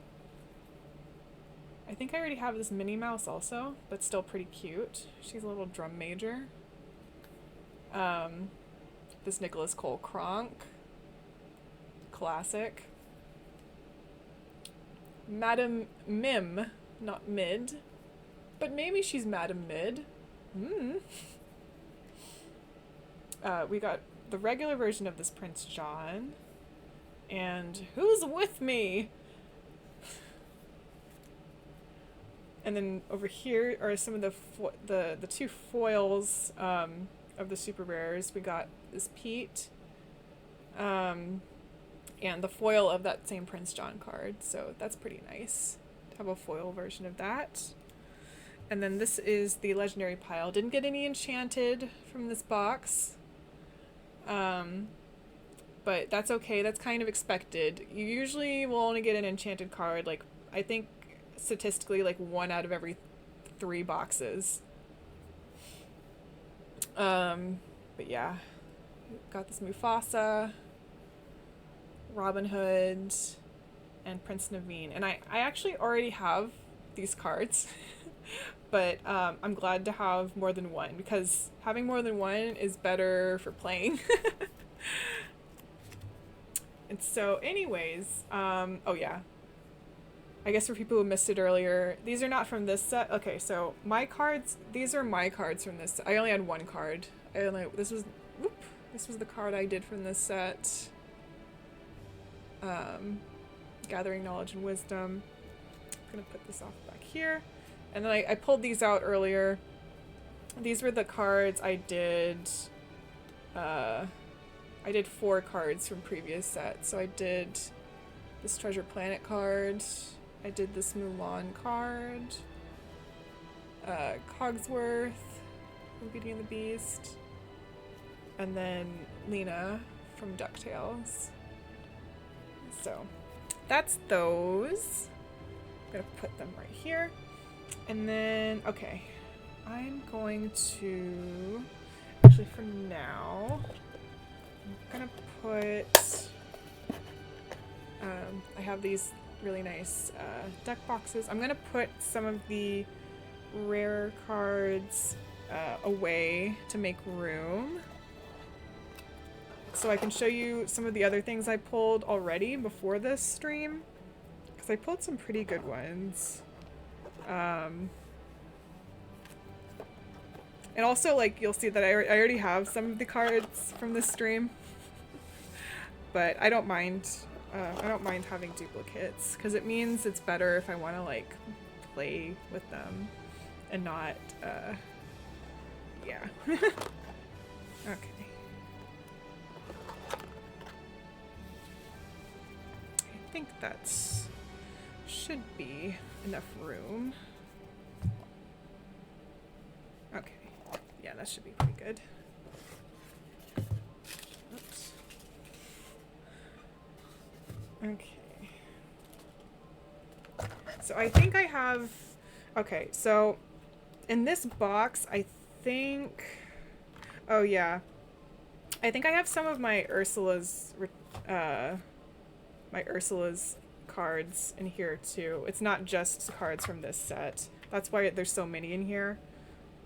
I think I already have this Minnie Mouse also, but still pretty cute. She's a little drum major. This Nicholas Cole Kronk. Classic. Madam Mim, not Mid. But maybe she's Madam Mid. We got the regular version of this Prince John. And Who's With Me? And then over here are some of the two foils of the super rares. We got this Pete, and the foil of that same Prince John card. So that's pretty nice to have a foil version of that. And then this is the legendary pile. Didn't get any enchanted from this box, but that's okay. That's kind of expected. You usually will only get an enchanted card, like I think statistically like 1 out of every 3 boxes. But yeah, got this Mufasa, Robin Hood, and Prince Naveen. And I actually already have these cards, but I'm glad to have more than one, because having more than one is better for playing. And so anyways, oh yeah, I guess for people who missed it earlier, these are not from this set. Okay, so my cards, these are my cards from this set. I only had one card. This was the card I did from this set. Gathering Knowledge and Wisdom. I'm gonna put this off back here. And then I pulled these out earlier. These were the cards I did 4 cards from previous sets. So I did this Treasure Planet card, I did this Mulan card, Cogsworth from Beauty and the Beast, and then Lena from DuckTales. So that's those. I'm gonna put them right here. And then, okay, I'm going to, actually for now, I'm gonna put, I have these really nice deck boxes. I'm gonna put some of the rare cards away to make room, so I can show you some of the other things I pulled already before this stream, because I pulled some pretty good ones. And also, like, you'll see that I already have some of the cards from this stream, but I don't mind having duplicates, because it means it's better if I want to, like, play with them and not, yeah. Okay. I think that's should be enough room. Okay. Yeah, that should be pretty good. Oops. Okay. So I think I have... Okay, so in this box, I think... Oh, yeah. I think I have some of my Ursula's cards in here, too. It's not just cards from this set. That's why there's so many in here.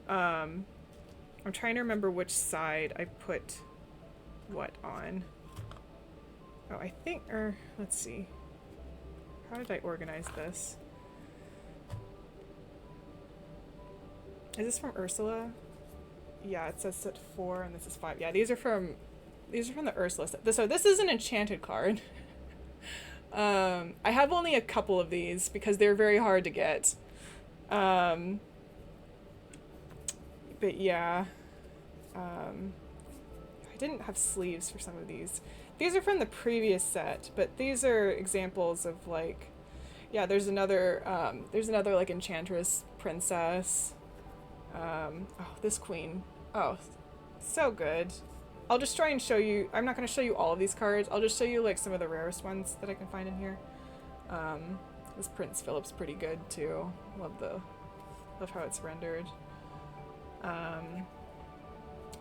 I'm trying to remember which side I put what on. Oh, I think, let's see. How did I organize this? Is this from Ursula? Yeah, it says set 4 and this is 5. Yeah, these are from the Ursula set. So this is an enchanted card. I have only a couple of these because they're very hard to get. But yeah. I didn't have sleeves for some of these. These are from the previous set, but these are examples of, like, yeah, there's another like Enchantress Princess. Oh, this queen. Oh, so good. I'll just try and show you. I'm not going to show you all of these cards. I'll just show you like some of the rarest ones that I can find in here. This Prince Philip's pretty good too. Love how it's rendered.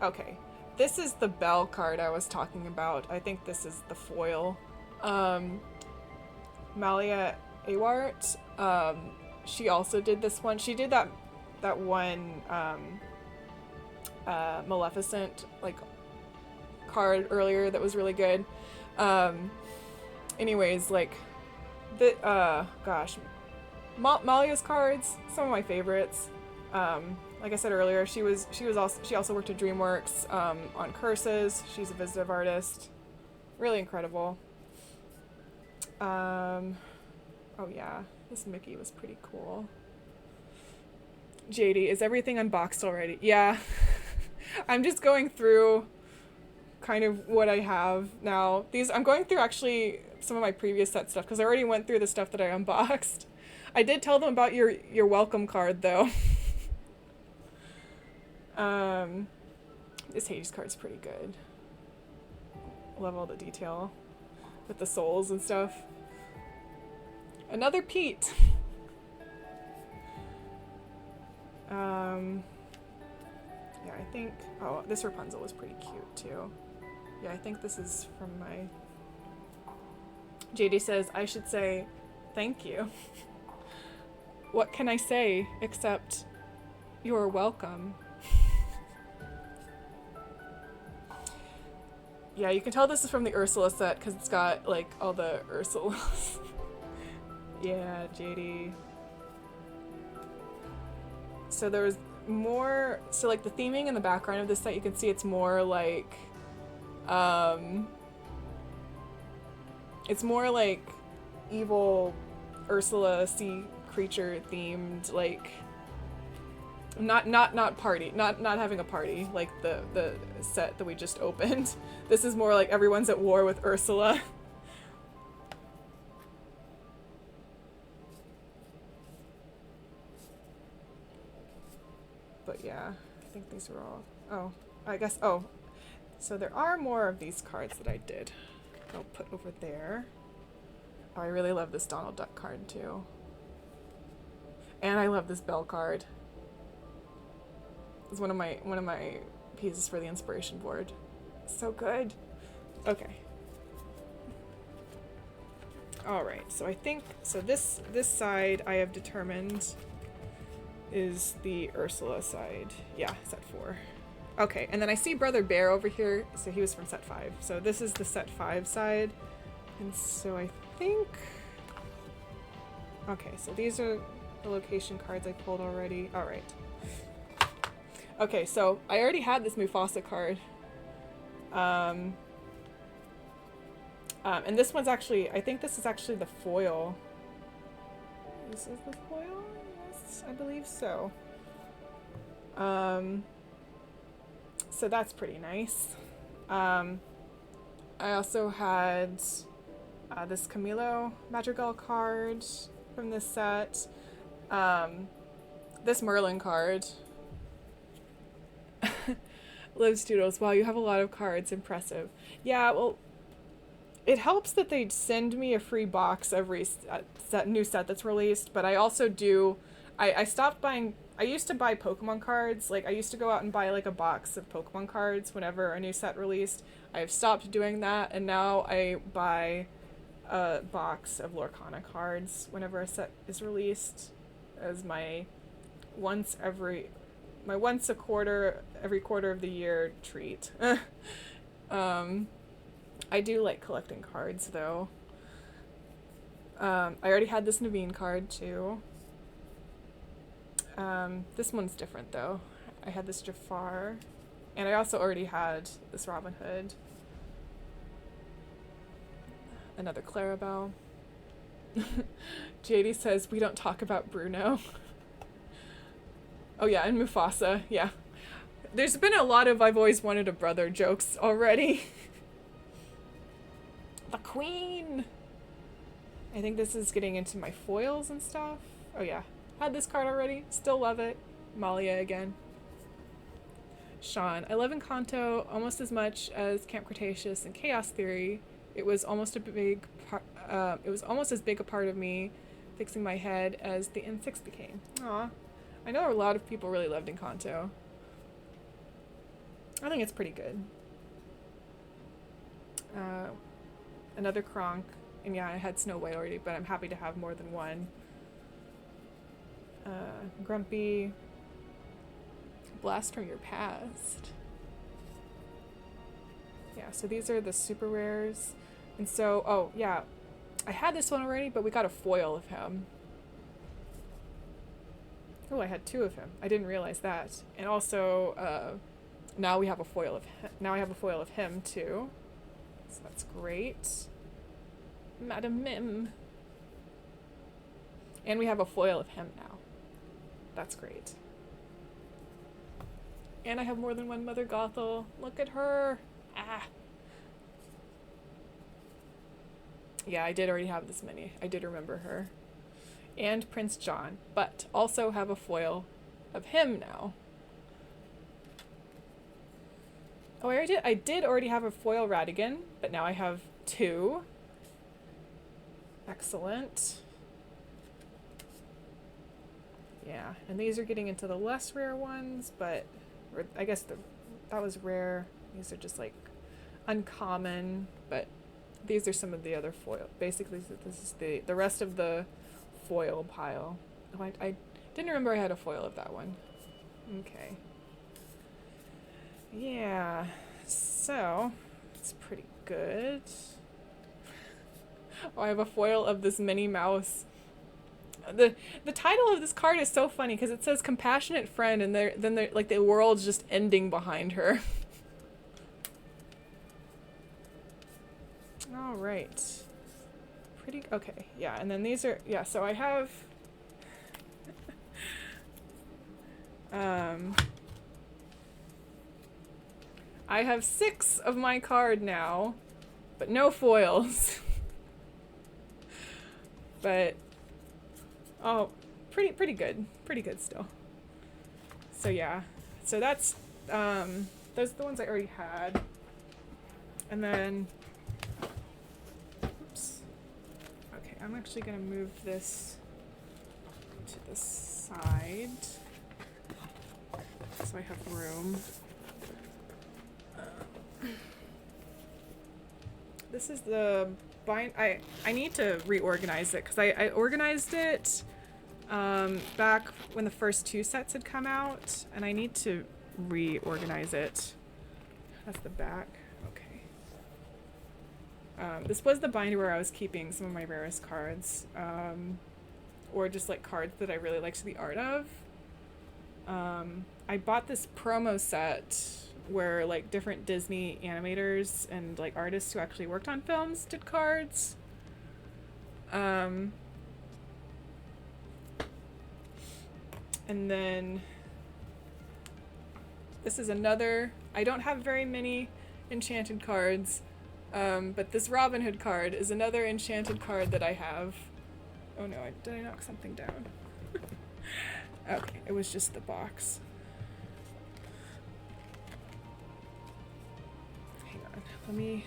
Okay, this is the Belle card I was talking about. I think this is the foil. Malia Awart, she also did this one. She did that one Maleficent like card earlier that was really good. Anyways, like gosh, Malia's cards, some of my favorites. Like I said earlier, she also worked at DreamWorks on Curses. She's a visitive artist, really incredible. Oh yeah, this Mickey was pretty cool. JD, is everything unboxed already? Yeah. I'm just going through kind of what I have now. I'm going through actually some of my previous set stuff because I already went through the stuff that I unboxed. I did tell them about your welcome card though. This Hades card's pretty good. Love all the detail with the souls and stuff. Another Pete. Yeah, I think, oh, this Rapunzel was pretty cute too. Yeah, I think this is from my, JD says, I should say, thank you. What can I say except you're welcome? Yeah, you can tell this is from the Ursula set because it's got like all the Ursulas. Yeah, JD. So there's more, so like the theming in the background of this set, you can see it's more like, it's more like evil Ursula sea creature themed, like not having a party like the set that we just opened. This is more like everyone's at war with Ursula. But yeah, I think these were all, oh, I guess, oh, so there are more of these cards that I did. I'll put over there. Oh, I really love this Donald Duck card too. And I love this Belle card. It's one of my pieces for the inspiration board. So good. Okay. All right, so I think, so this side I have determined is the Ursula side. Yeah, set 4. Okay, and then I see Brother Bear over here, so he was from set 5. So this is the set 5 side. And so I think, okay, so these are the location cards I pulled already. All right. Okay, so I already had this Mufasa card. And this one's actually, I think this is actually the foil. This is the foil? Yes, I believe so. So that's pretty nice. I also had this Camilo Madrigal card from this set. This Merlin card. Liv Studios, wow, you have a lot of cards. Impressive. Yeah, well, it helps that they send me a free box every new set that's released, but I also do, I stopped buying, I used to buy Pokemon cards, like I used to go out and buy like a box of Pokemon cards whenever a new set released. I've stopped doing that, and now I buy a box of Lorcana cards whenever a set is released as my once a quarter, every quarter of the year treat. I do like collecting cards though. I already had this Naveen card too. This one's different though. I had this Jafar, and I also already had this Robin Hood. Another Clarabelle. JD says we don't talk about Bruno. Oh yeah, and Mufasa, yeah. There's been a lot of I've always wanted a brother jokes already. The Queen! I think this is getting into my foils and stuff. Oh yeah, had this card already, still love it. Malia again. Sean, I love Encanto almost as much as Camp Cretaceous and Chaos Theory. It was almost a big part. It was almost as big a part of me fixing my head as the insects became. Aw, I know a lot of people really loved Encanto. I think it's pretty good. Another Kronk, and yeah, I had Snow White already, but I'm happy to have more than one. Grumpy, Blast from Your Past. Yeah, so these are the super rares. And so, oh, yeah, I had this one already, but we got a foil of him. Oh, I had two of him. I didn't realize that. And also, now we have a foil of him. Now I have a foil of him too. So that's great. Madam Mim. And we have a foil of him now. That's great. And I have more than one Mother Gothel. Look at her. Ah. Yeah, I did already have this many. I did remember her. And Prince John, but also have a foil of him now. Oh, I did already have a foil Radigan, but now I have two. Excellent. Yeah, and these are getting into the less rare ones, but I guess that was rare. These are just like uncommon, but these are some of the other foil. Basically, this is the rest of the foil pile. Oh, I didn't remember I had a foil of that one. Okay. Yeah, so it's pretty good. Oh, I have a foil of this Minnie Mouse. The title of this card is so funny because it says compassionate friend, and then like the world's just ending behind her. All right. Pretty okay. Yeah, and then these are so I have I have 6 of my card now, but no foils. But oh, pretty good. Pretty good still. So yeah. So that's those are the ones I already had. And then oops. Okay, I'm actually going to move this to the side so I have room. This is the bind. I need to reorganize it because I organized it back when the first 2 sets had come out, and I need to reorganize it. That's the back. Okay. This was the binder where I was keeping some of my rarest cards, or just like cards that I really liked the art of. I bought this promo set where like different Disney animators and like artists who actually worked on films did cards. And then this is another, I don't have very many enchanted cards, but this Robin Hood card is another enchanted card that I have. Oh no, did I knock something down? Okay, it was just the box. Hang on, let me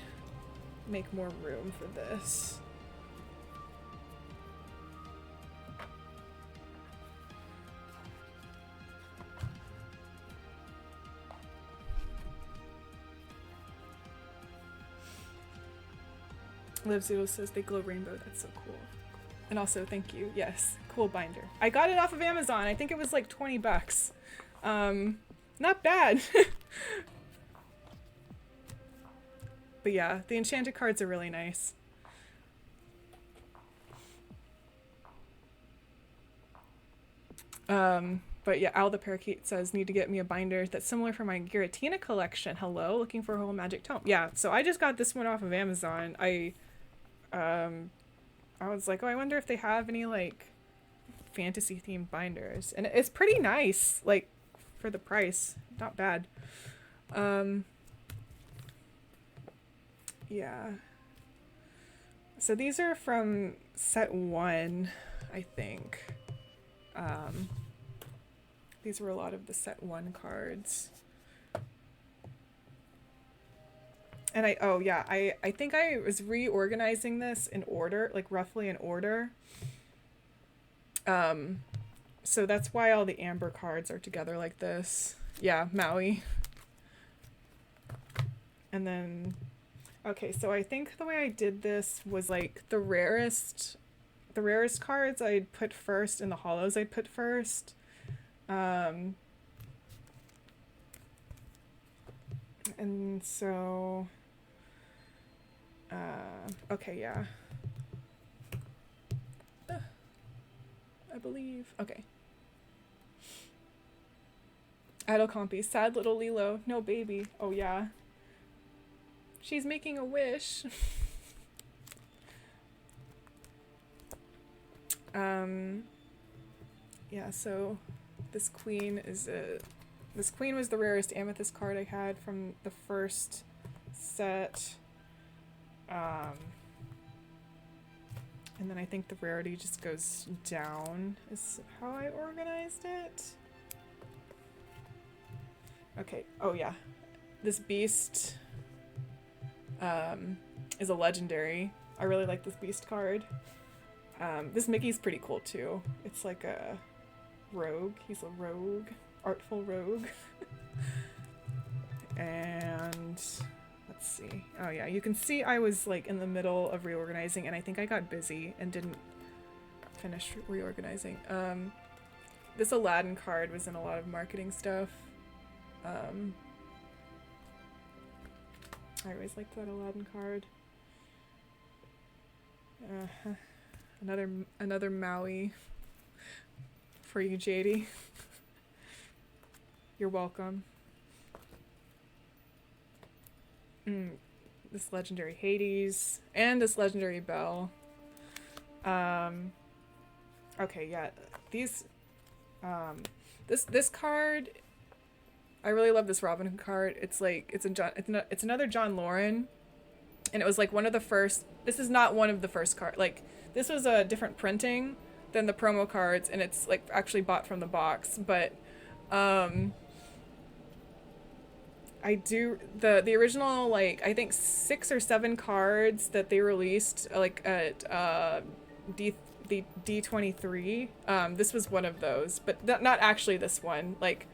make more room for this. Liv Zero says they glow rainbow. That's so cool. And also, thank you. Yes, cool binder. I got it off of Amazon. I think it was like $20. Not bad. But yeah, the enchanted cards are really nice. But yeah, Al the Parakeet says, need to get me a binder that's similar for my Giratina collection. Hello, looking for a whole magic tome. Yeah, so I just got this one off of Amazon. I was like, oh, I wonder if they have any like fantasy themed binders, and it's pretty nice, like for the price, not bad. Yeah. So these are from set 1, I think. These were a lot of the set 1 cards. And I think I was reorganizing this in order, like roughly in order. So that's why all the amber cards are together like this. Yeah, Maui. And then, okay, so I think the way I did this was like the rarest cards I'd put first and the hollows I'd put first. And so, okay, yeah. I believe. Okay. Idle compy. Sad little Lilo. No baby. Oh, yeah. She's making a wish. Yeah, so this queen is this queen was the rarest amethyst card I had from the first set. And then I think the rarity just goes down is how I organized it. Okay, oh yeah. This beast is a legendary. I really like this beast card. This Mickey's pretty cool too. It's like a rogue. He's a rogue. Artful rogue. And let's see. Oh yeah, you can see I was like in the middle of reorganizing and I think I got busy and didn't finish reorganizing. This Aladdin card was in a lot of marketing stuff. I always liked that Aladdin card. Another Maui for you, JD. You're welcome. This legendary Hades and this legendary Belle. Okay, yeah. These this card, I really love this Robin Hood card. It's like it's another John Lauren, and it was like one of the first. This is not one of the first cards. Like this was a different printing than the promo cards, and it's like actually bought from the box. But I do the original, like I think 6 or 7 cards that they released like at the D23. This was one of those, but not actually this one. Like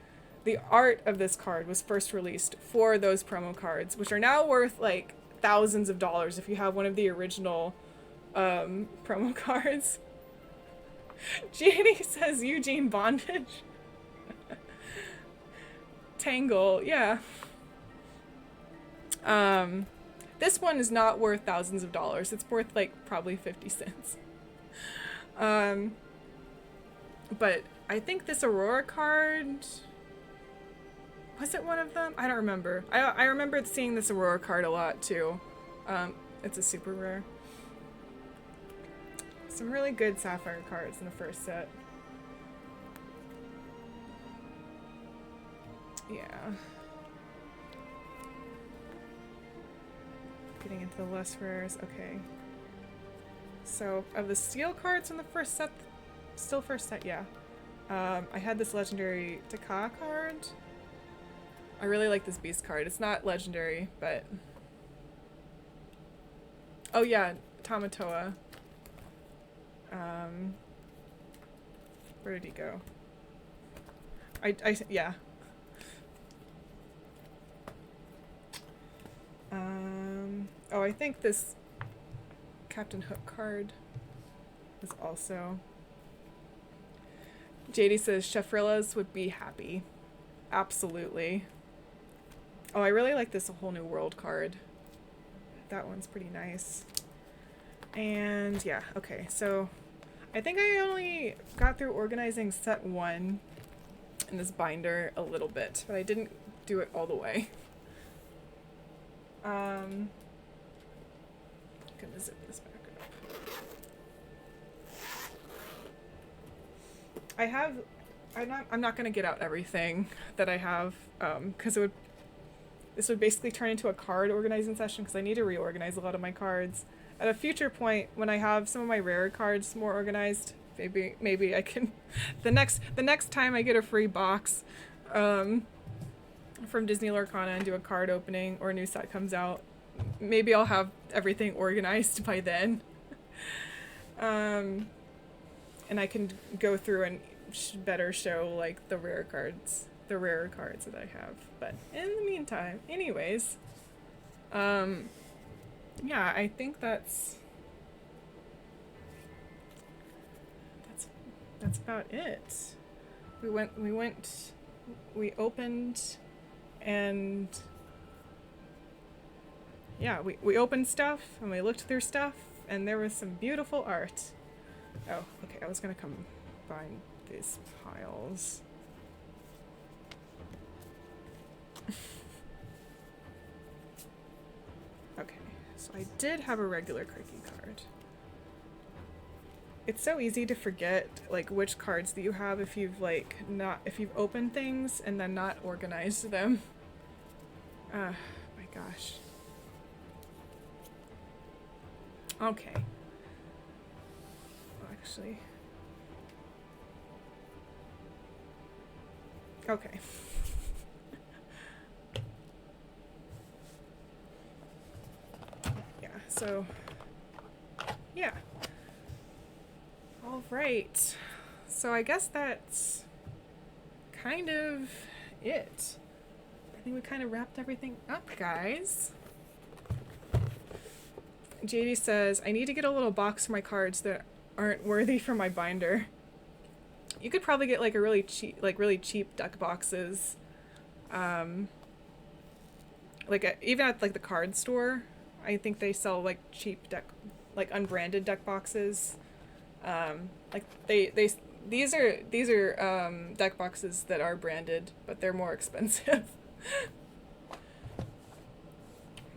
the art of this card was first released for those promo cards, which are now worth like thousands of dollars if you have one of the original promo cards. JD says Eugene Bondage. Tangle, yeah. This one is not worth thousands of dollars. It's worth like probably 50 cents. But I think this Aurora card, was it one of them? I don't remember. I remember seeing this Aurora card a lot too. It's a super rare. Some really good Sapphire cards in the first set. Yeah. Getting into the less rares. Okay. So, of the steel cards in the first set, still first set, yeah. I had this legendary Taka card. I really like this beast card. It's not legendary, but... Oh yeah, Tamatoa. Where did he go? Yeah. Oh, I think this Captain Hook card is also... JD says Shafrillas would be happy. Absolutely. Oh, I really like this A Whole New World card. That one's pretty nice. And yeah, okay, so I think I only got through organizing set 1 in this binder a little bit, but I didn't do it all the way. I'm gonna zip this back up. I'm not gonna get out everything that I have, because this would basically turn into a card organizing session, because I need to reorganize a lot of my cards. At a future point, when I have some of my rarer cards more organized, maybe I can, the next time I get a free box, from Disney Lorcana and do a card opening, or a new set comes out, maybe I'll have everything organized by then. And I can go through and better show like the rarer cards that I have. But in the meantime, anyways, yeah, I think that's about it. We opened, and yeah, we opened stuff and we looked through stuff, and there was some beautiful art. Oh, okay, I was gonna combine these piles. Okay, so I did have a regular quirky card. It's so easy to forget like which cards that you have if you've opened things and then not organized them. My gosh. Okay. Well, actually. Okay. Yeah, so yeah. All right. So I guess that's kind of it. I think we kind of wrapped everything up, guys. JD says, I need to get a little box for my cards that aren't worthy for my binder. You could probably get like a really cheap deck boxes. Even at like the card store, I think they sell like cheap unbranded deck boxes. These are deck boxes that are branded, but they're more expensive.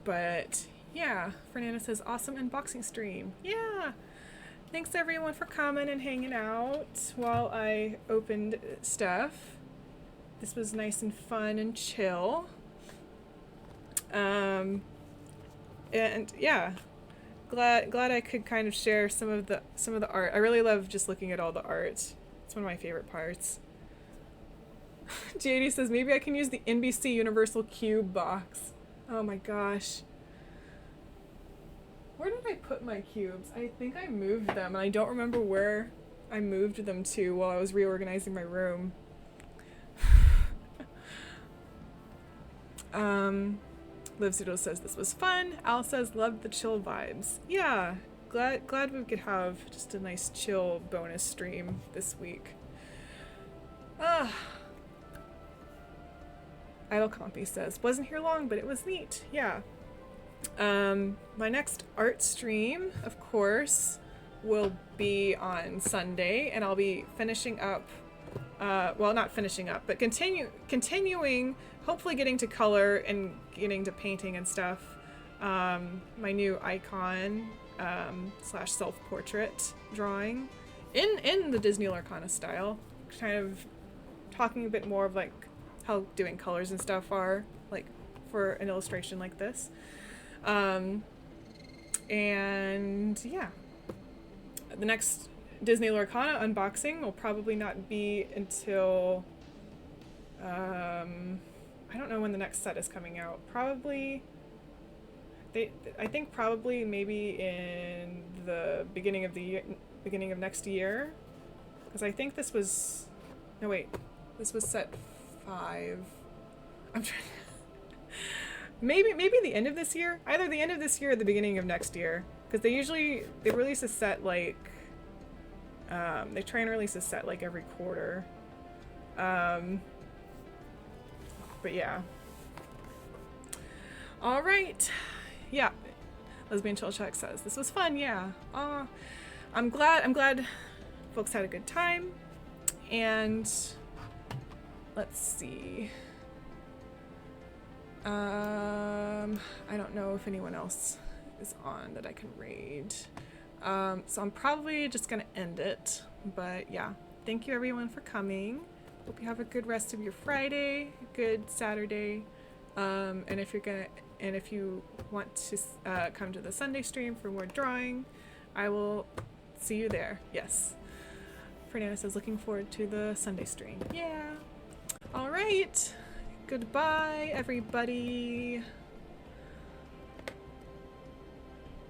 But yeah, Fernanda says, awesome unboxing stream. Yeah. Thanks everyone for coming and hanging out while I opened stuff. This was nice and fun and chill. And yeah, glad I could kind of share some of the art. I really love just looking at all the art. It's one of my favorite parts. JD says, maybe I can use the NBC Universal Cube box. Oh my gosh. Where did I put my cubes? I think I moved them, and I don't remember where I moved them to while I was reorganizing my room. Liv Zoodle says this was fun. Al says loved the chill vibes. Yeah, glad we could have just a nice chill bonus stream this week. Idle Compy says wasn't here long, but it was neat. Yeah. My next art stream, of course, will be on Sunday, and I'll be finishing up, well, not finishing up, but continuing, hopefully getting to color and getting to painting and stuff, my new icon, / self-portrait drawing in the Disney Lorcana style, kind of talking a bit more of like how doing colors and stuff are, like for an illustration like this. And yeah, the next Disney Lorcana unboxing will probably not be until, I don't know when the next set is coming out. Probably, I think probably maybe in the beginning of next year, because I think this was set 5. I'm trying. Maybe the end of this year, either the end of this year or the beginning of next year, because they release a set like, they try and release a set like every quarter. But yeah. All right. Yeah. Lesbian Chill Check says this was fun. Yeah. I'm glad folks had a good time. And let's see. I don't know if anyone else is on that I can raid. So I'm probably just gonna end it. But yeah, thank you everyone for coming. Hope you have a good rest of your Friday, good Saturday. And if you want to come to the Sunday stream for more drawing, I will see you there. Yes. Fernanda says looking forward to the Sunday stream. Yeah. All right. Goodbye, everybody.